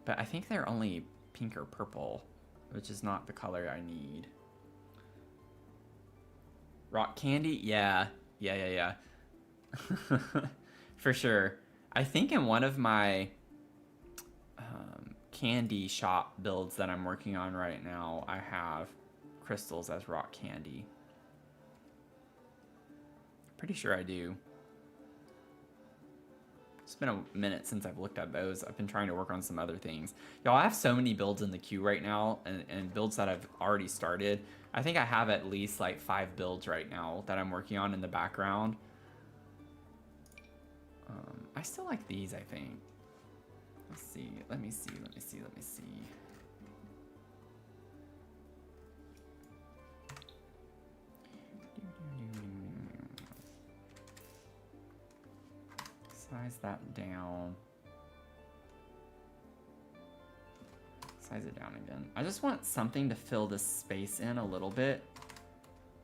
But I think they're only pink or purple, which is not the color I need. Rock candy? Yeah. For sure. I think in one of my candy shop builds that I'm working on right now, I have crystals as rock candy. Pretty sure I do. It's been a minute since I've looked at those. I've been trying to work on some other things. Y'all, I have so many builds in the queue right now, and builds that I've already started. I think I have at least like 5 builds right now that I'm working on in the background. I still like these, I think. Let's see. Let me see. Size that down. Size it down again. I just want something to fill this space in a little bit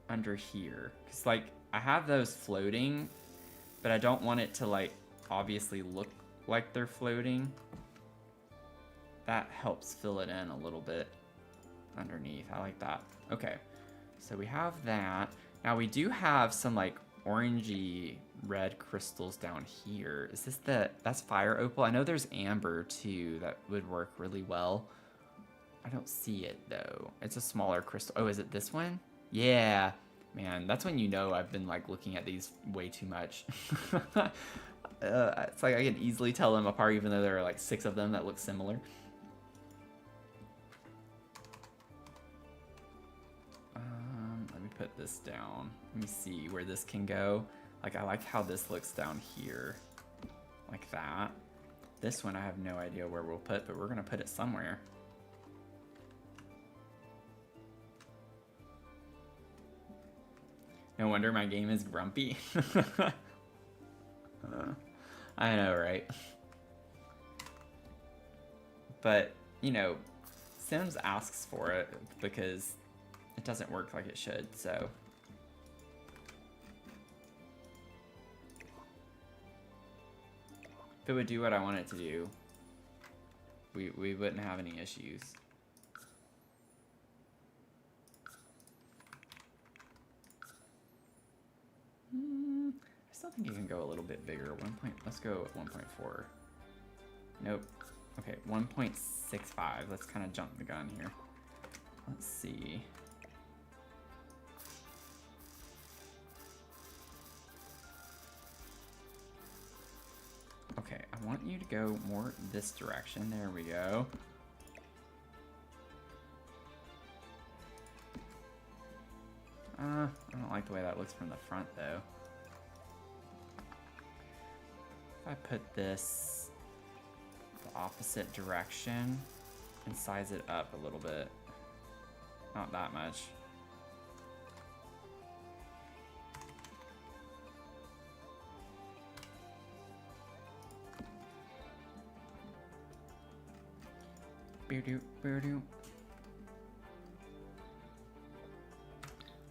under here. Because, like, I have those floating, but I don't want it to, like, obviously look like they're floating. That helps fill it in a little bit underneath. I like that. Okay, so we have that. Now we do have some like orangey red crystals down here. Is this that's fire opal? I know there's amber too that would work really well. I don't see it though. It's a smaller crystal. Oh, is it this one? Yeah, man, that's when you know I've been like looking at these way too much. It's like I can easily tell them apart even though there are like 6 of them that look similar. Let me put this down. Let me see where this can go. Like, I like how this looks down here. Like that. This one I have no idea where we'll put, but we're gonna put it somewhere. No wonder my game is grumpy. I know, right? But, you know, Sims asks for it because it doesn't work like it should, so. If it would do what I want it to do, we wouldn't have any issues. I still think you can go a little bit bigger. Let's go 1.4. Nope. Okay, 1.65. Let's kind of jump the gun here. Let's see. Okay, I want you to go more this direction. There we go. I don't like the way that looks from the front, though. If I put this the opposite direction and size it up a little bit. Not that much.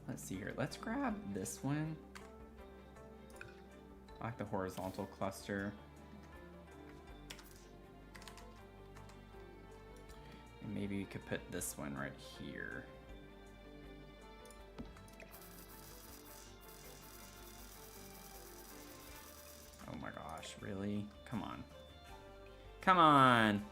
Let's see here. Let's grab this one. I like the horizontal cluster. And maybe we could put this one right here. Oh my gosh, really? Come on. Come on!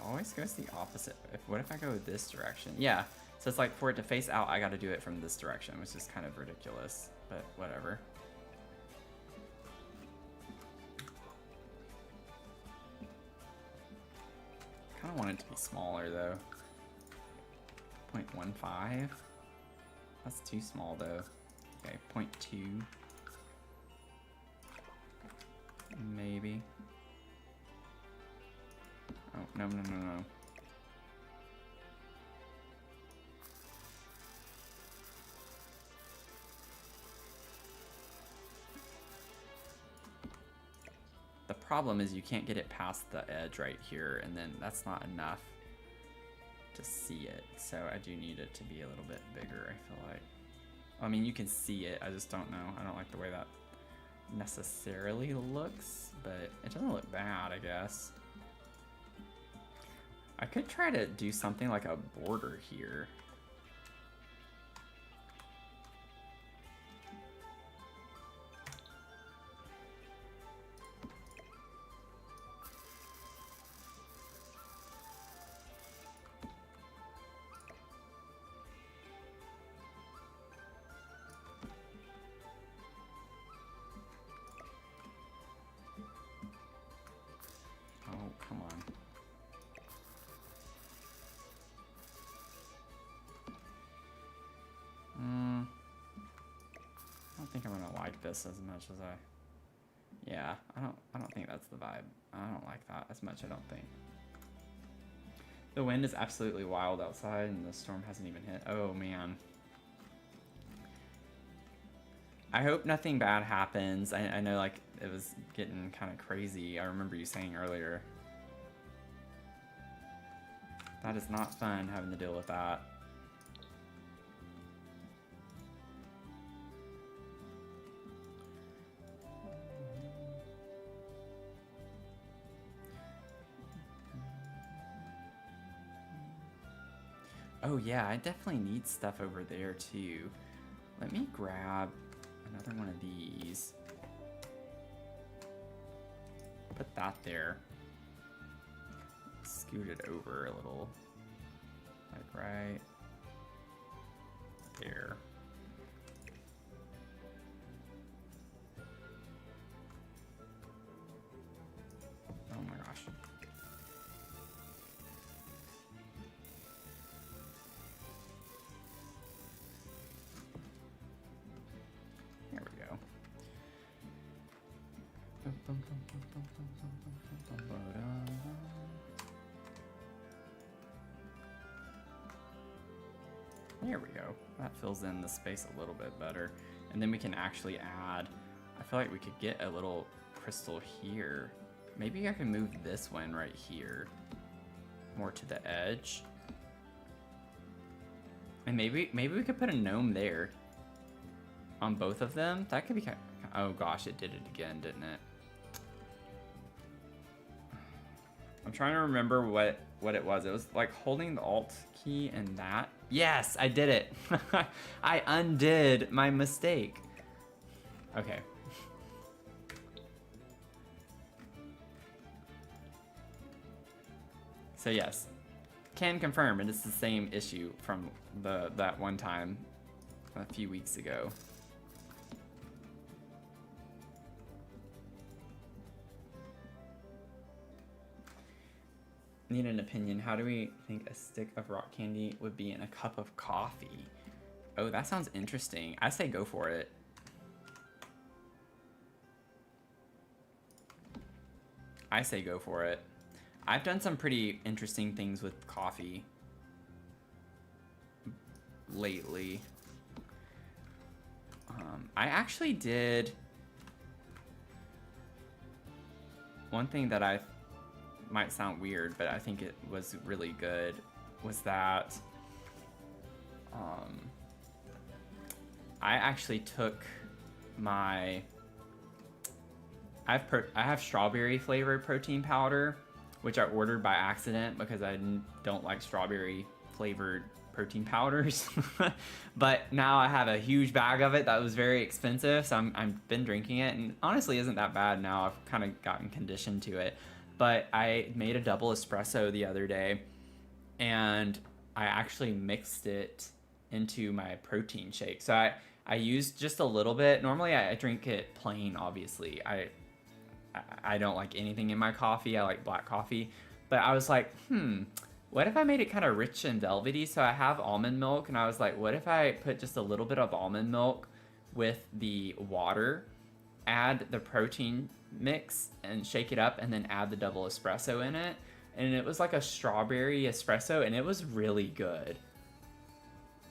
Always goes the opposite. What if I go this direction? Yeah, so it's like for it to face out, I gotta do it from this direction, which is kind of ridiculous, but whatever. kind of want it to be smaller though. 0.15. That's too small though. Okay, 0.2. Maybe. Oh, no. The problem is you can't get it past the edge right here, and then that's not enough to see it. So I do need it to be a little bit bigger, I feel like. I mean, you can see it, I just don't know. I don't like the way that necessarily looks, but it doesn't look bad, I guess. I could try to do something like a border here. Come on. I don't think I'm gonna like this as much as I. Yeah, I don't think that's the vibe. I don't like that as much, I don't think. The wind is absolutely wild outside and the storm hasn't even hit. Oh man. I hope nothing bad happens. I know like it was getting kind of crazy. I remember you saying earlier. That is not fun having to deal with that. Oh yeah, I definitely need stuff over there too. Let me grab another one of these. Put that there. Scoot it over a little. Like right there. Oh my gosh. There we go. There we go. That fills in the space a little bit better. And then we can actually add, I feel like we could get a little crystal here. Maybe I can move this one right here more to the edge. And maybe we could put a gnome there on both of them. That could be kind of, oh gosh, it did it again, didn't it? I'm trying to remember what it was. It was like holding the Alt key and that. Yes, I did it. I undid my mistake. Okay. So yes, can confirm it is the same issue from that one time a few weeks ago. Need an opinion. How do we think a stick of rock candy would be in a cup of coffee? Oh, that sounds interesting. I say go for it. I say go for it. I've done some pretty interesting things with coffee lately. I actually did one thing that I might sound weird, but I think it was really good, was that I actually took my I have strawberry flavored protein powder, which I ordered by accident because I don't like strawberry flavored protein powders. But now I have a huge bag of it that was very expensive, so I've been drinking it, and honestly isn't that bad now. I've kind of gotten conditioned to it. But I made a double espresso the other day, and I actually mixed it into my protein shake. So I used just a little bit. Normally I drink it plain, obviously. I don't like anything in my coffee. I like black coffee. But I was like, what if I made it kind of rich and velvety? So I have almond milk, and I was like, what if I put just a little bit of almond milk with the water, add the protein mix, and shake it up, and then add the double espresso in it? And it was like a strawberry espresso, and it was really good.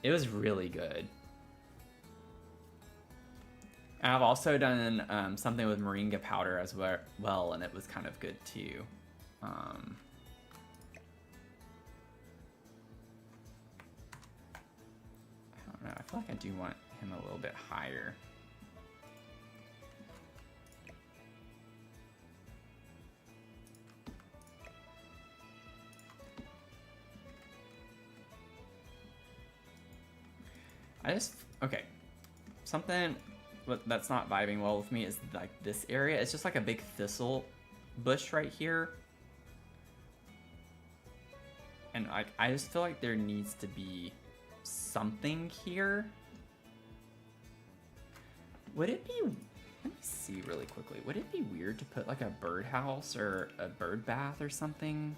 It was really good. And I've also done something with moringa powder as well, and it was kind of good too. I don't know. I feel like I do want him a little bit higher. Okay. Something that's not vibing well with me is like this area. It's just like a big thistle bush right here. And I just feel like there needs to be something here. Would it be, let me see really quickly. Would it be weird to put like a birdhouse or a bird bath or something?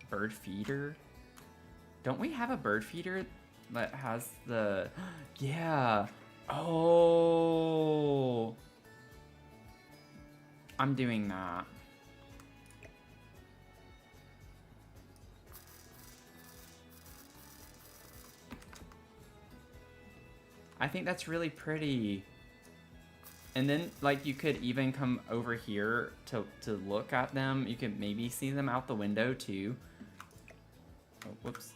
Bird feeder? Don't we have a bird feeder that has the, yeah. Oh, I'm doing that. I think that's really pretty. And then, like, you could even come over here to look at them. You could maybe see them out the window, too. Oh, whoops.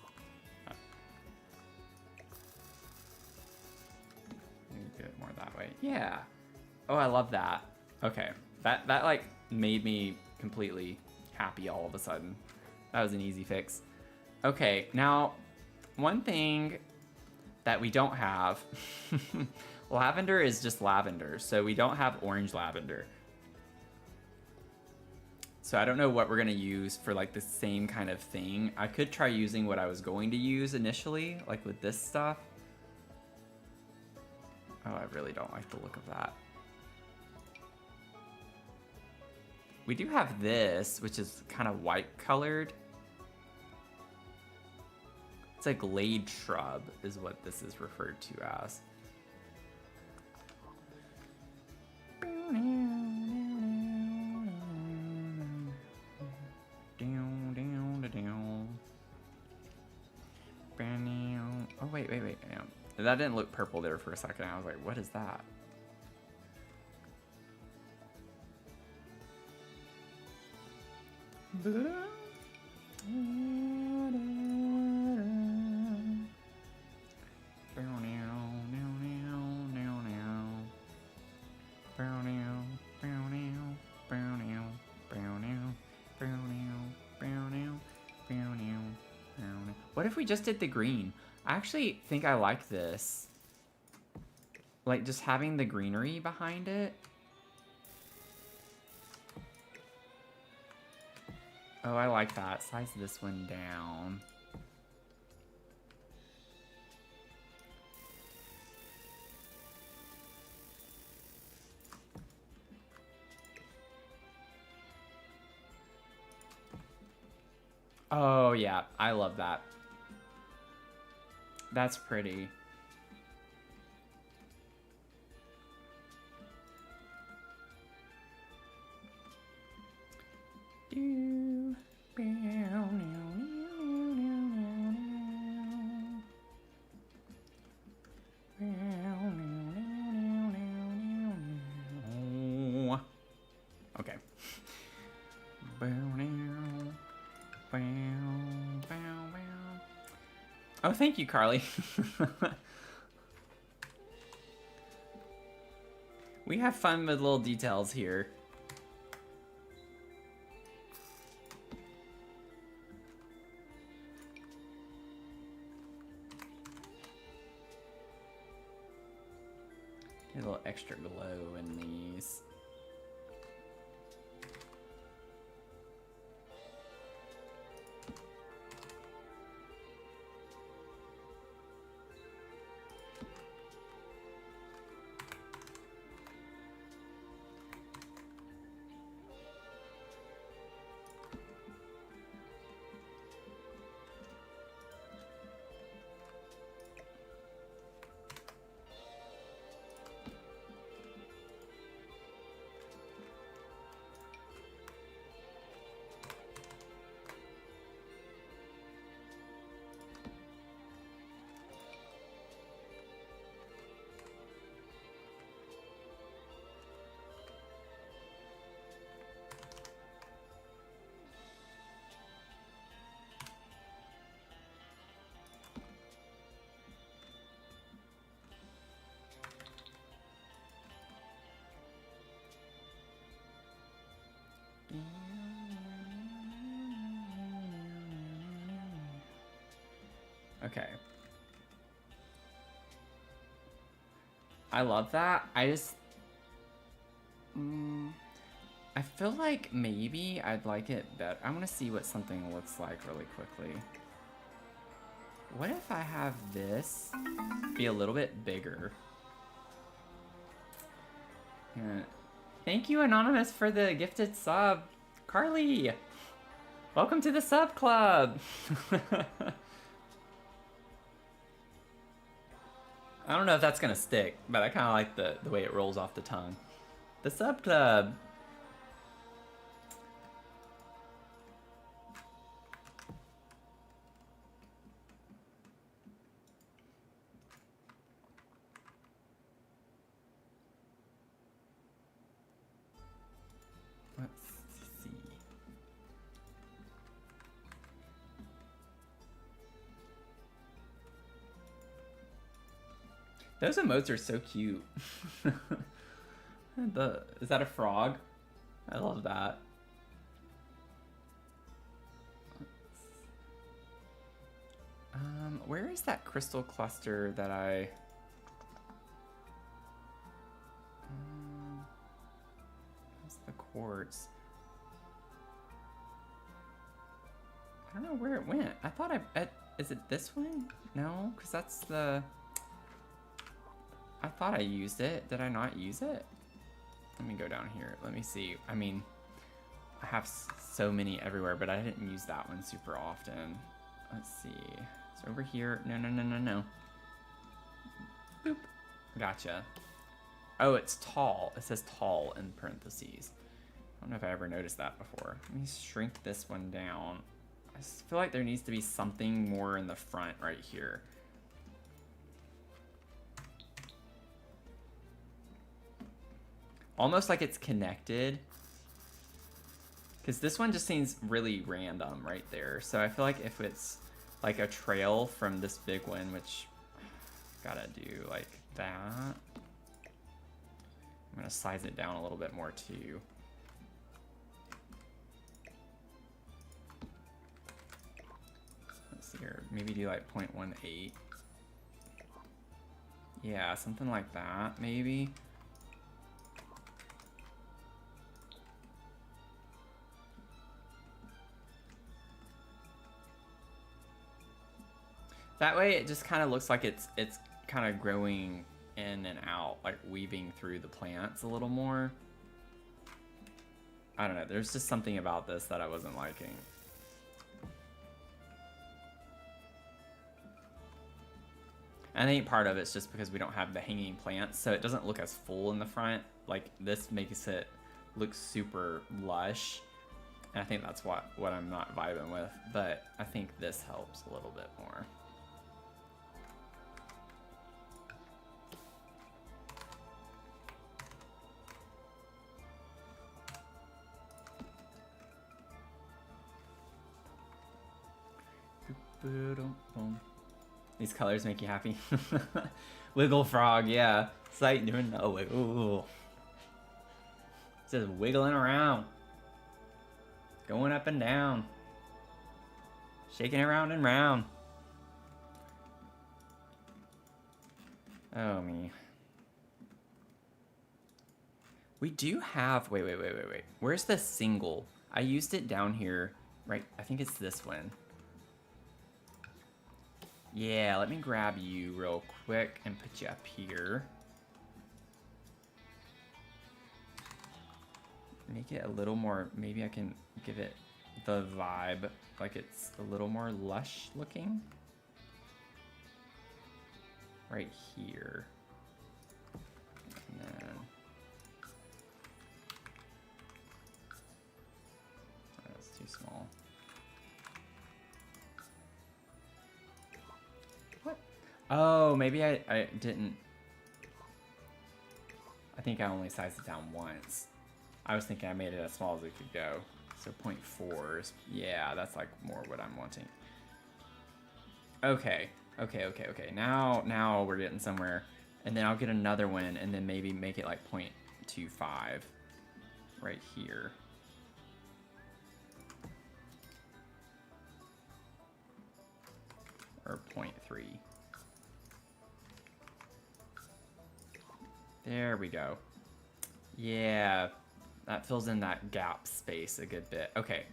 Maybe do it more that way. Yeah. Oh, I love that. Okay. That like, made me completely happy all of a sudden. That was an easy fix. Okay, now, one thing that we don't have, lavender is just lavender, so we don't have orange lavender. So I don't know what we're gonna use for like the same kind of thing. I could try using what I was going to use initially, like with this stuff. Oh, I really don't like the look of that. We do have this, which is kind of white colored. It's a glade shrub is what this is referred to as. Oh, wait. That didn't look purple there for a second. I was like, what is that? What if we just did the green? I actually think I like this. Like, just having the greenery behind it. Oh, I like that. Size this one down. Oh, yeah. I love that. That's pretty. Okay. Oh, thank you, Carly. We have fun with little details here. Get a little extra glow in these. Okay. I love that. I just... I feel like maybe I'd like it better. I want to see what something looks like really quickly. What if I have this be a little bit bigger? Yeah. Thank you, Anonymous, for the gifted sub. Carly, welcome to the sub club. I don't know if that's gonna stick, but I kind of like the way it rolls off the tongue. The sub club. Let's see. Those emotes are so cute. Is that a frog? I love that. Where is that crystal cluster that I... What's the quartz? I don't know where it went. I thought is it this one? No, because that's the... I thought I used it. Did I not use it? Let me go down here. Let me see. I mean, I have so many everywhere, but I didn't use that one super often. Let's see. It's over here. No. Boop. Gotcha. Oh, it's tall. It says tall in parentheses. I don't know if I ever noticed that before. Let me shrink this one down. I just feel like there needs to be something more in the front right here. Almost like it's connected. Because this one just seems really random right there. So I feel like if it's like a trail from this big one, which gotta do like that. I'm gonna size it down a little bit more too. Let's see here, maybe do like 0.18. Yeah, something like that, maybe. That way it just kind of looks like it's kind of growing in and out, like weaving through the plants a little more. I don't know, there's just something about this that I wasn't liking. I think part of it's just because we don't have the hanging plants, so it doesn't look as full in the front. Like this makes it look super lush. And I think that's what I'm not vibing with, but I think this helps a little bit more. These colors make you happy. Wiggle frog, yeah. It's like doing a wiggle. It's just wiggling around. Going up and down. Shaking around and round. Oh, me. We do have... Wait. Where's the single? I used it down here. Right, I think it's this one. Yeah, let me grab you real quick and put you up here. Make it a little more, maybe I can give it the vibe like it's a little more lush looking. Right here. And then, oh, that's too small. What? Oh, maybe I didn't. I think I only sized it down once. I was thinking I made it as small as it could go. So 0.4s. Yeah, that's like more what I'm wanting. Okay. Now we're getting somewhere. And then I'll get another one and then maybe make it like 0.25 right here. or 0.3. There we go. Yeah, that fills in that gap space a good bit. Okay,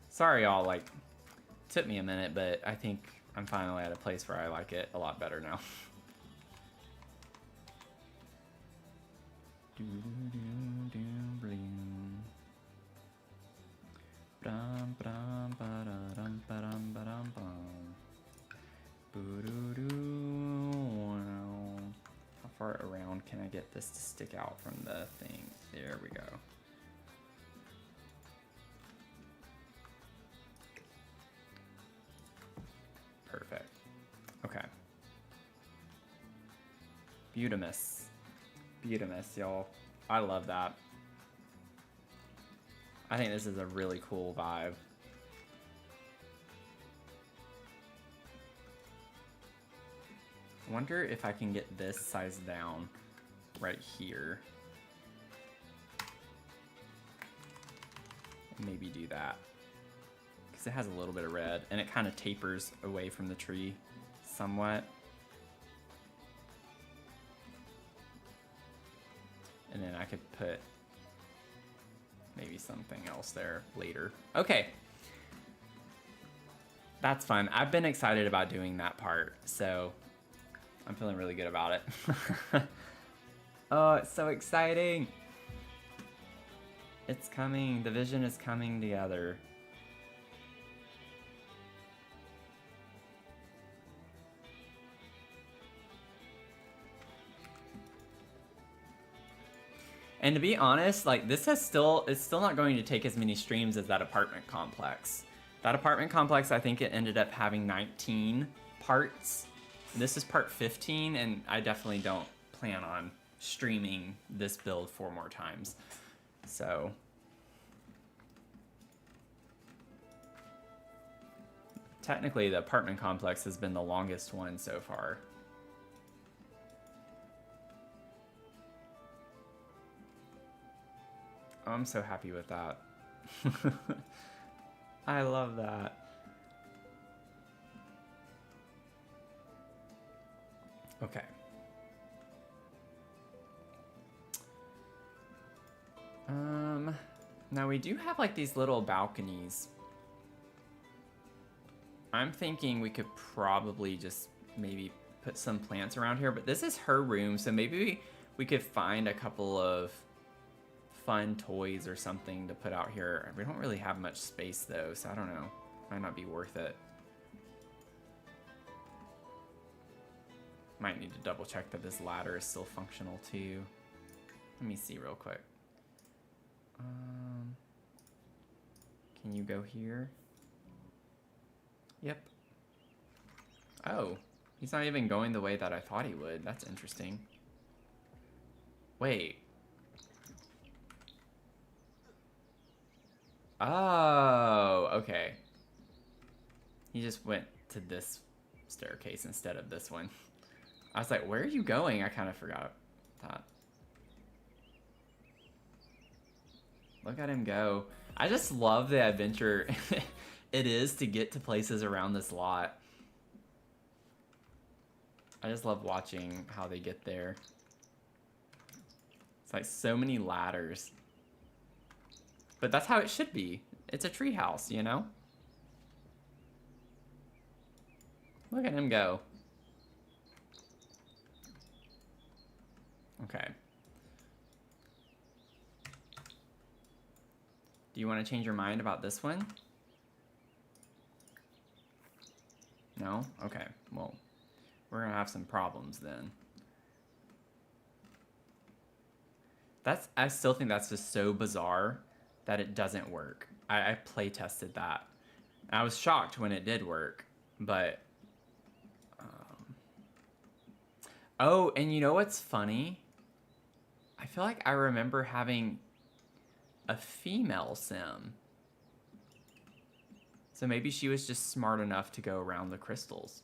sorry y'all, like, took me a minute, but I think I'm finally at a place where I like it a lot better now. How far around can I get this to stick out from the thing? There we go. Perfect. Okay. Beautimus. Beautimus, y'all. I love that. I think this is a really cool vibe. I wonder if I can get this size down right here. And maybe do that. Because it has a little bit of red, and it kind of tapers away from the tree somewhat. And then I could put maybe something else there later. Okay. That's fun. I've been excited about doing that part, so I'm feeling really good about it. Oh, it's so exciting. It's coming. The vision is coming together. And to be honest, like, this it's still not going to take as many streams as that apartment complex. That apartment complex, I think it ended up having 19 parts. This is part 15, and I definitely don't plan on streaming this build 4 more times. So technically the apartment complex has been the longest one so far. Oh, I'm so happy with that. I love that. Okay. Now we do have like these little balconies. I'm thinking we could probably just maybe put some plants around here, but this is her room, so maybe we could find a couple of fun toys or something to put out here. We don't really have much space though, so I don't know. Might not be worth it. Might need to double check that this ladder is still functional too. Let me see real quick. Can you go here? Yep. Oh, he's not even going the way that I thought he would. That's interesting. Wait. Oh, okay. He just went to this staircase instead of this one. I was like, where are you going? I kind of forgot that. Look at him go. I just love the adventure it is to get to places around this lot. I just love watching how they get there. It's like so many ladders. But that's how it should be. It's a treehouse, you know? Look at him go. Okay. Do you want to change your mind about this one? No? Okay. Well, we're going to have some problems then. I still think that's just so bizarre that it doesn't work. I play tested that. I was shocked when it did work, but... Oh, and you know what's funny? I feel like I remember having a female sim. So maybe she was just smart enough to go around the crystals.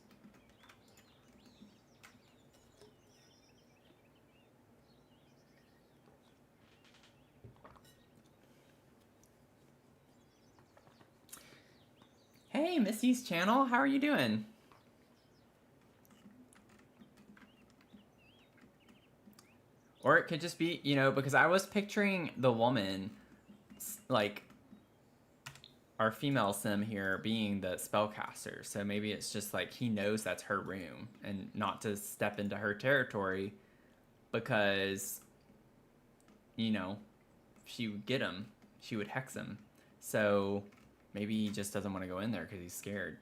Hey, Missy's channel, how are you doing? it could just be, you know, because I was picturing the woman, like, our female sim here being the spellcaster. So maybe it's just like he knows that's her room and not to step into her territory because, you know, she would get him. She would hex him. So maybe he just doesn't want to go in there because he's scared.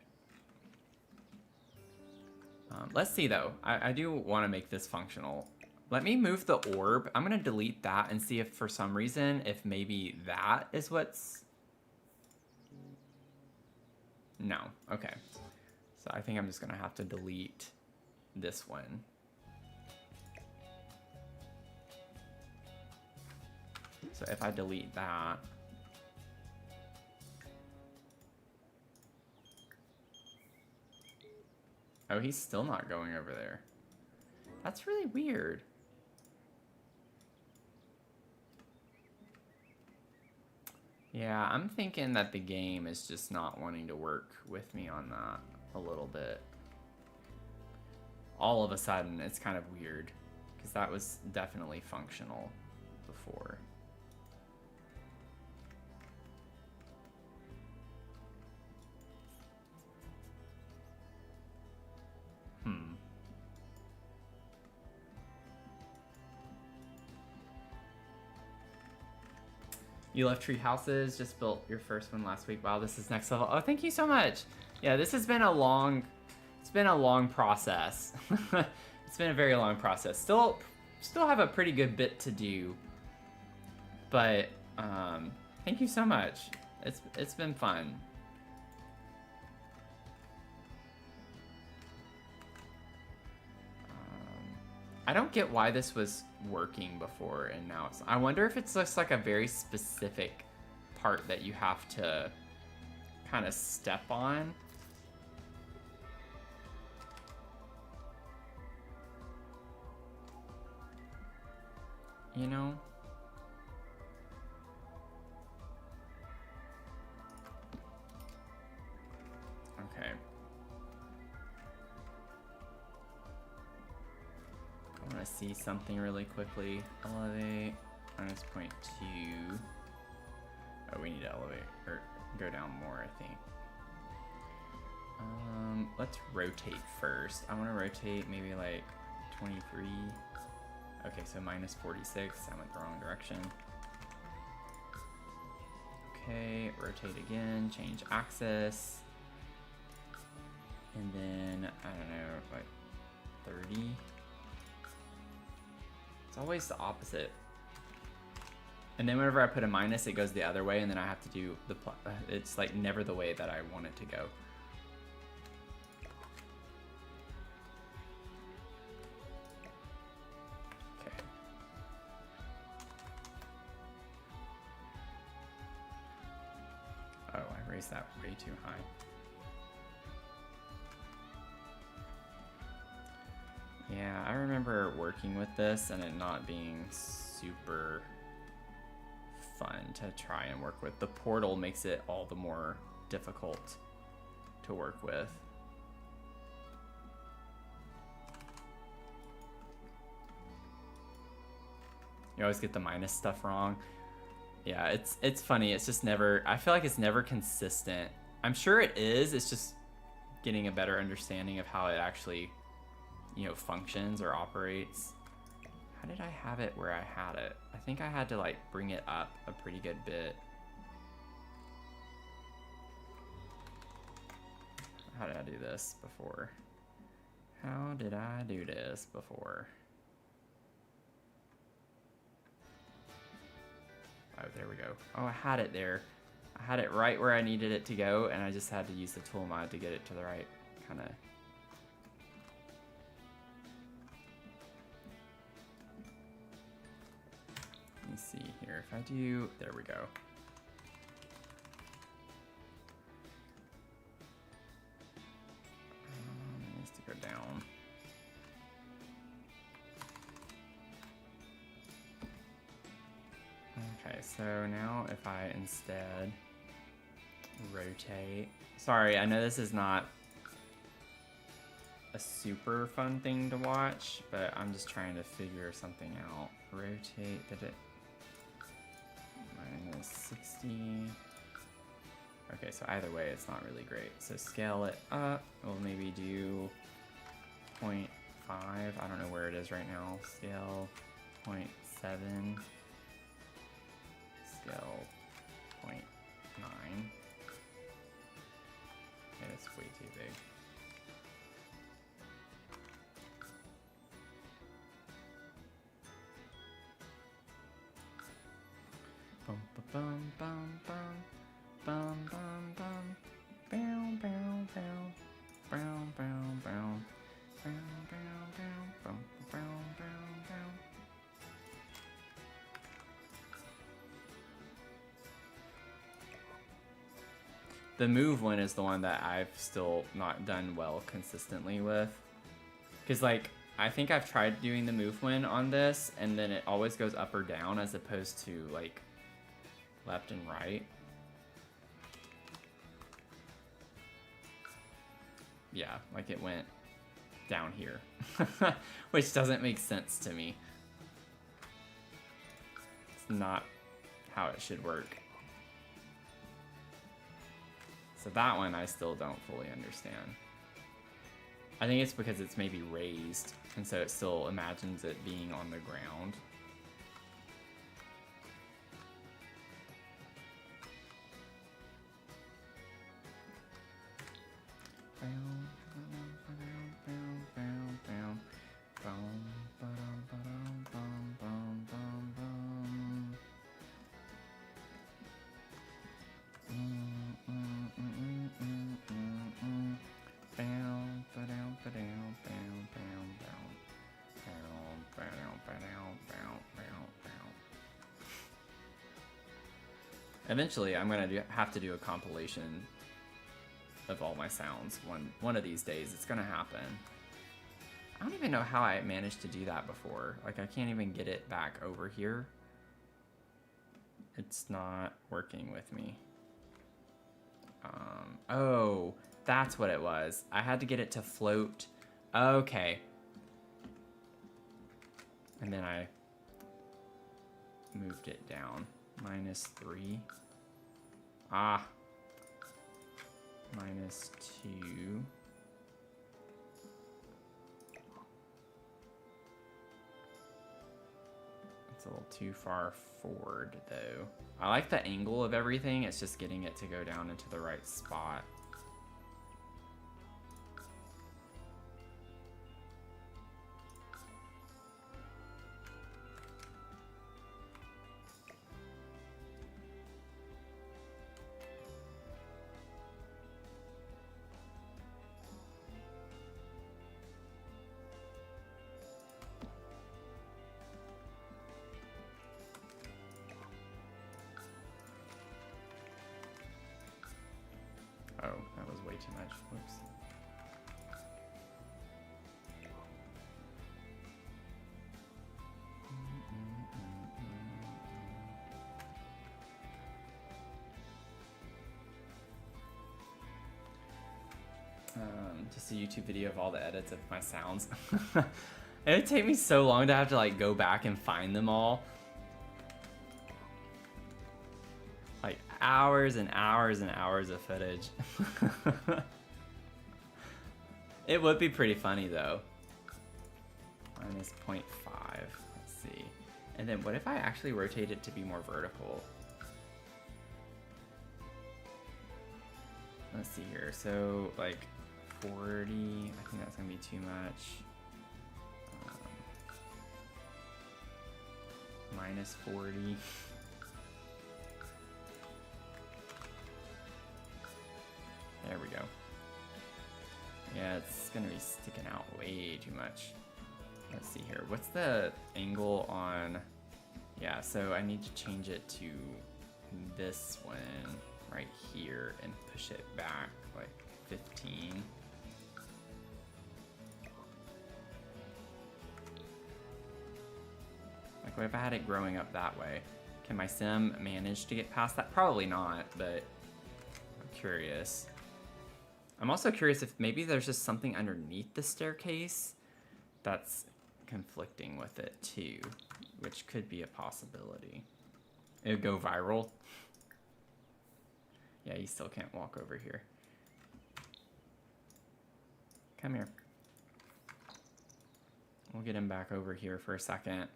Let's see, though. I do want to make this functional. Let me move the orb. I'm going to delete that and see if for some reason, if maybe that is what's... No. Okay. So I think I'm just going to have to delete this one. So if I delete that... Oh, he's still not going over there. That's really weird. Yeah, I'm thinking that the game is just not wanting to work with me on that a little bit. All of a sudden, it's kind of weird, because that was definitely functional before. You love Treehouses, just built your first one last week. Wow, this is next level. Oh, thank you so much. Yeah, this has been a long, it's been a long process. It's been a very long process. Still have a pretty good bit to do. But thank you so much. It's been fun. I don't get why this was working before and now it's... I wonder if it's just like a very specific part that you have to kind of step on. You know? Okay. I want to see something really quickly. Elevate, minus 0.2. Oh, we need to elevate, or go down more, I think. Let's rotate first. I want to rotate maybe like 23. Okay, so minus 46. I went the wrong direction. Okay, rotate again, change axis. And then, I don't know, like 30. It's always the opposite. And then whenever I put a minus, it goes the other way, and then I have to do the plus. It's like never the way that I want it to go. Okay. Oh, I raised that way too high. Yeah, I remember working with this and it not being super fun to try and work with. The portal makes it all the more difficult to work with. You always get the minus stuff wrong. Yeah, it's funny. It's just never... I feel like it's never consistent. I'm sure it is. It's just getting a better understanding of how it actually... you know, functions or operates. How did I have it where I had it? I think I had to like bring it up a pretty good bit. How did I do this before? How did I do this before? Oh, there we go. Oh, I had it there. I had it right where I needed it to go, and I just had to use the tool mod to get it to the right kind of... Let me see here. If I do, there we go. It needs to go down. Okay, so now if I instead rotate. Sorry, I know this is not a super fun thing to watch, but I'm just trying to figure something out. rotate, did it minus 60? Okay, so either way, it's not really great. So scale it up. We'll maybe do 0.5. I don't know where it is right now. Scale 0.7. Scale 0.9. Yeah, it's way too big. Bum ba bum bum bum bum bum bum bow bow bow bow bow bow bow bow bow bow bow bow bow. The move one is the one that I've still not done well consistently with. Because, like, I think I've tried doing the move one on this, and then it always goes up or down as opposed to, like, left and right. Yeah, like it went down here. Which doesn't make sense to me. It's not how it should work. So that one I still don't fully understand. I think it's because it's maybe raised, and so it still imagines it being on the ground. Eventually, I'm gonna have to do a compilation of all my sounds. One of these days, it's gonna happen. I don't even know how I managed to do that before. Like, I can't even get it back over here. It's not working with me. Oh, that's what it was. I had to get it to float. Okay. And then I moved it down. -3. Ah. -2. It's a little too far forward, though. I like the angle of everything. It's just getting it to go down into the right spot. Oh, that was way too much. Whoops. Just a YouTube video of all the edits of my sounds. It would take me so long to have to like go back and find them all. Like hours and hours and hours of footage. It would be pretty funny though. -0.5. Let's see. And then what if I actually rotate it to be more vertical? Let's see here. So like 40. I think that's gonna be too much. -40. There we go. Yeah, it's gonna be sticking out way too much. Let's see here. What's the angle on... Yeah, so I need to change it to this one right here and push it back like 15. Like, what if I had it growing up that way? Can my sim manage to get past that? Probably not, but I'm curious. I'm also curious if maybe there's just something underneath the staircase that's conflicting with it too. which could be a possibility. It would go viral. Yeah, you still can't walk over here. Come here. We'll get him back over here for a second.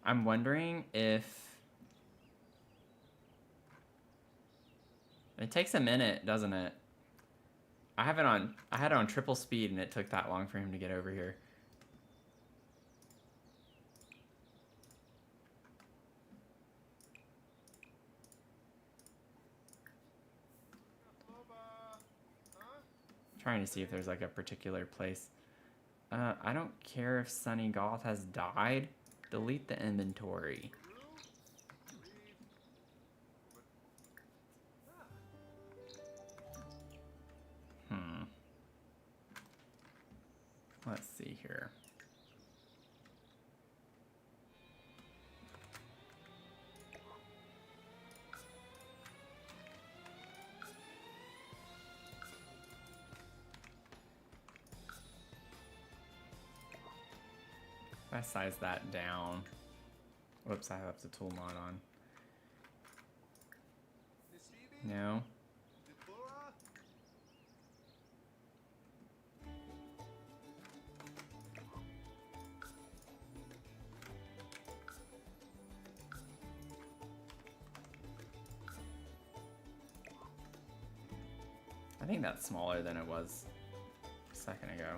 I'm wondering if... It takes a minute, doesn't it? I had it on triple speed and it took that long for him to get over here. Trying to see if there's like a particular place. I don't care if Sunny Goth has died. Delete the inventory. Let's see here. If I size that down. Whoops, I have the tool mod on. No. I think that's smaller than it was a second ago.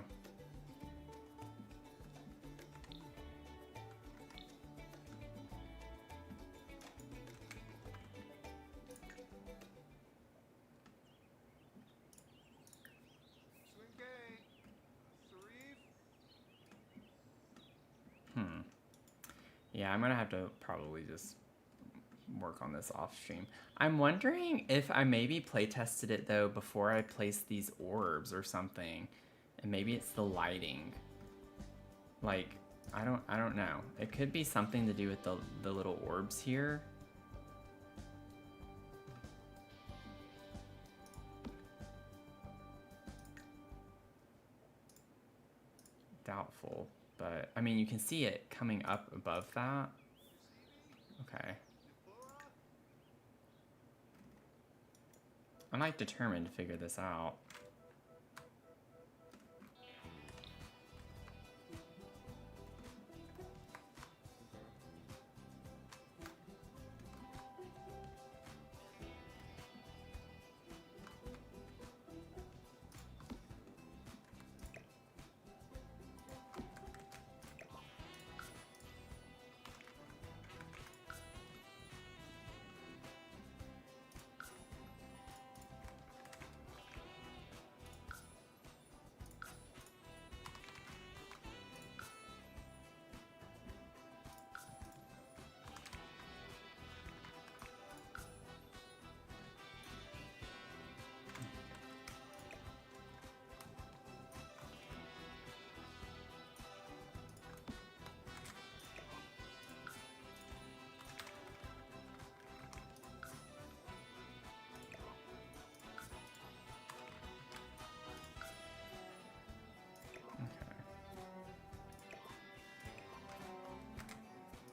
Yeah, I'm gonna have to probably just work on this off stream. I'm wondering if I maybe play tested it though before I placed these orbs or something, and maybe it's the lighting. Like, I don't know. It could be something to do with the little orbs here. Doubtful. But, I mean, you can see it coming up above that. Okay. I'm like determined to figure this out.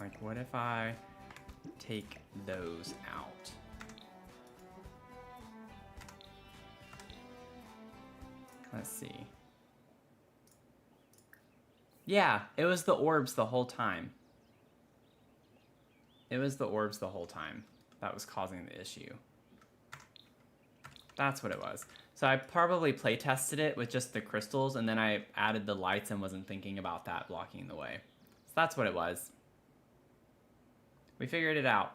Like, what if I take those out? Let's see. Yeah, it was the orbs the whole time. It was the orbs the whole time that was causing the issue. That's what it was. So I probably play tested it with just the crystals, and then I added the lights and wasn't thinking about that blocking the way. So that's what it was. We figured it out.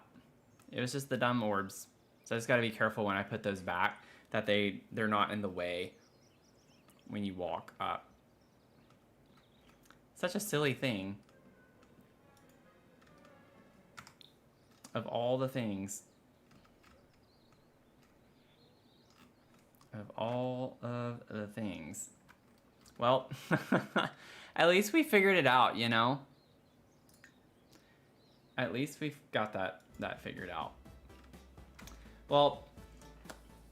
It was just the dumb orbs. So I just gotta be careful when I put those back that they're not in the way when you walk up. Such a silly thing. Of all the things. Of all of the things. Well, at least we figured it out, you know? At least we've got that figured out. Well,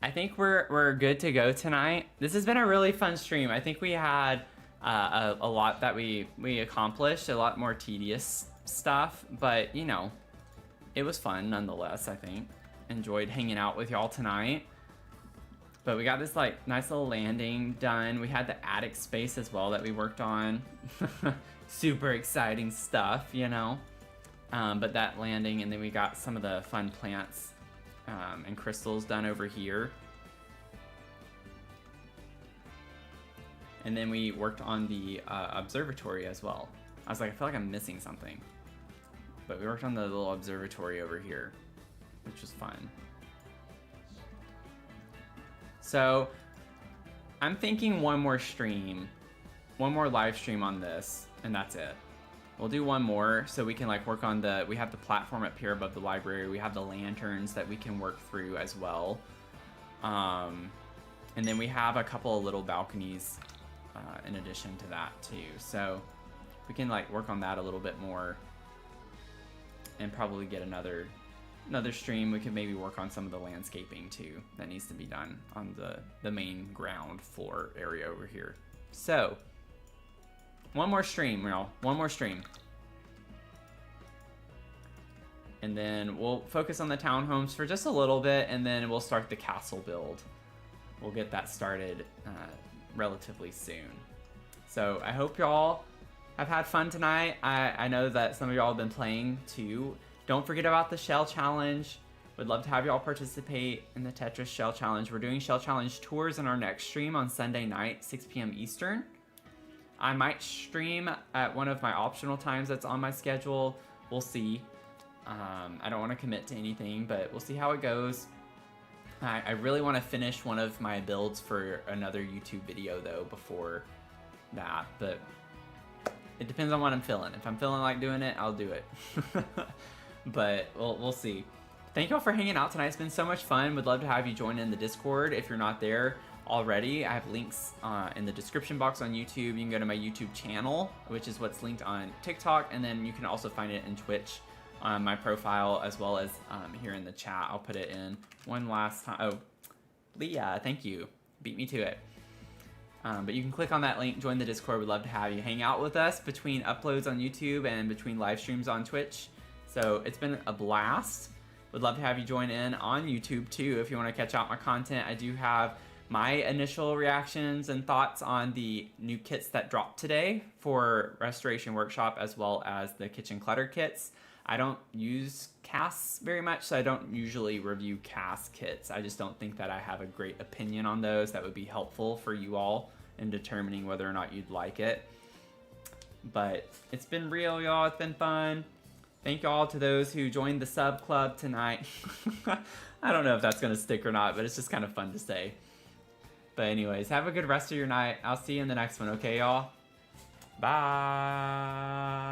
I think we're good to go tonight. This has been a really fun stream. I think we had a lot that we accomplished, a lot more tedious stuff, but you know, it was fun nonetheless, I think. Enjoyed hanging out with y'all tonight. But we got this like nice little landing done. We had the attic space as well that we worked on. Super exciting stuff, you know. But that landing, and then we got some of the fun plants and crystals done over here. And then we worked on the observatory as well. I was like, I feel like I'm missing something. But we worked on the little observatory over here, which was fun. So I'm thinking one more stream, one more live stream on this, and that's it. We'll do one more so we can like work on we have the platform up here above the library. We have the lanterns that we can work through as well. And then we have a couple of little balconies in addition to that too. So we can like work on that a little bit more and probably get another stream. We could maybe work on some of the landscaping too that needs to be done on the main ground floor area over here. So one more stream, y'all. One more stream. And then we'll focus on the townhomes for just a little bit, and then we'll start the castle build. We'll get that started relatively soon. So I hope y'all have had fun tonight. I know that some of y'all have been playing too. Don't forget about the Shell Challenge. Would love to have y'all participate in the Tetris Shell Challenge. We're doing Shell Challenge tours in our next stream on Sunday night, 6 p.m. Eastern. I might stream at one of my optional times that's on my schedule. We'll see. I don't want to commit to anything, but we'll see how it goes. I really want to finish one of my builds for another YouTube video though before that, but it depends on what I'm feeling. If I'm feeling like doing it, I'll do it. But we'll see. Thank y'all for hanging out tonight. It's been so much fun. Would love to have you join in the Discord if you're not there already. I have links in the description box on YouTube. You can go to my YouTube channel, which is what's linked on TikTok, and then you can also find it in Twitch on my profile, as well as here in the chat. I'll put it in one last time. Oh, Leah, thank you. Beat me to it. But you can click on that link, join the Discord. We'd love to have you hang out with us between uploads on YouTube and between live streams on Twitch. So it's been a blast. Would love to have you join in on YouTube too if you want to catch out my content. I do have my initial reactions and thoughts on the new kits that dropped today for Restoration Workshop, as well as the kitchen clutter kits. I don't use casts very much, so I don't usually review cast kits. I just don't think that I have a great opinion on those that would be helpful for you all in determining whether or not you'd like it. But it's been real, y'all. It's been fun. Thank y'all to those who joined the sub club tonight. I don't know if that's gonna stick or not, but it's just kind of fun to say. But anyways, have a good rest of your night. I'll see you in the next one, okay, y'all? Bye.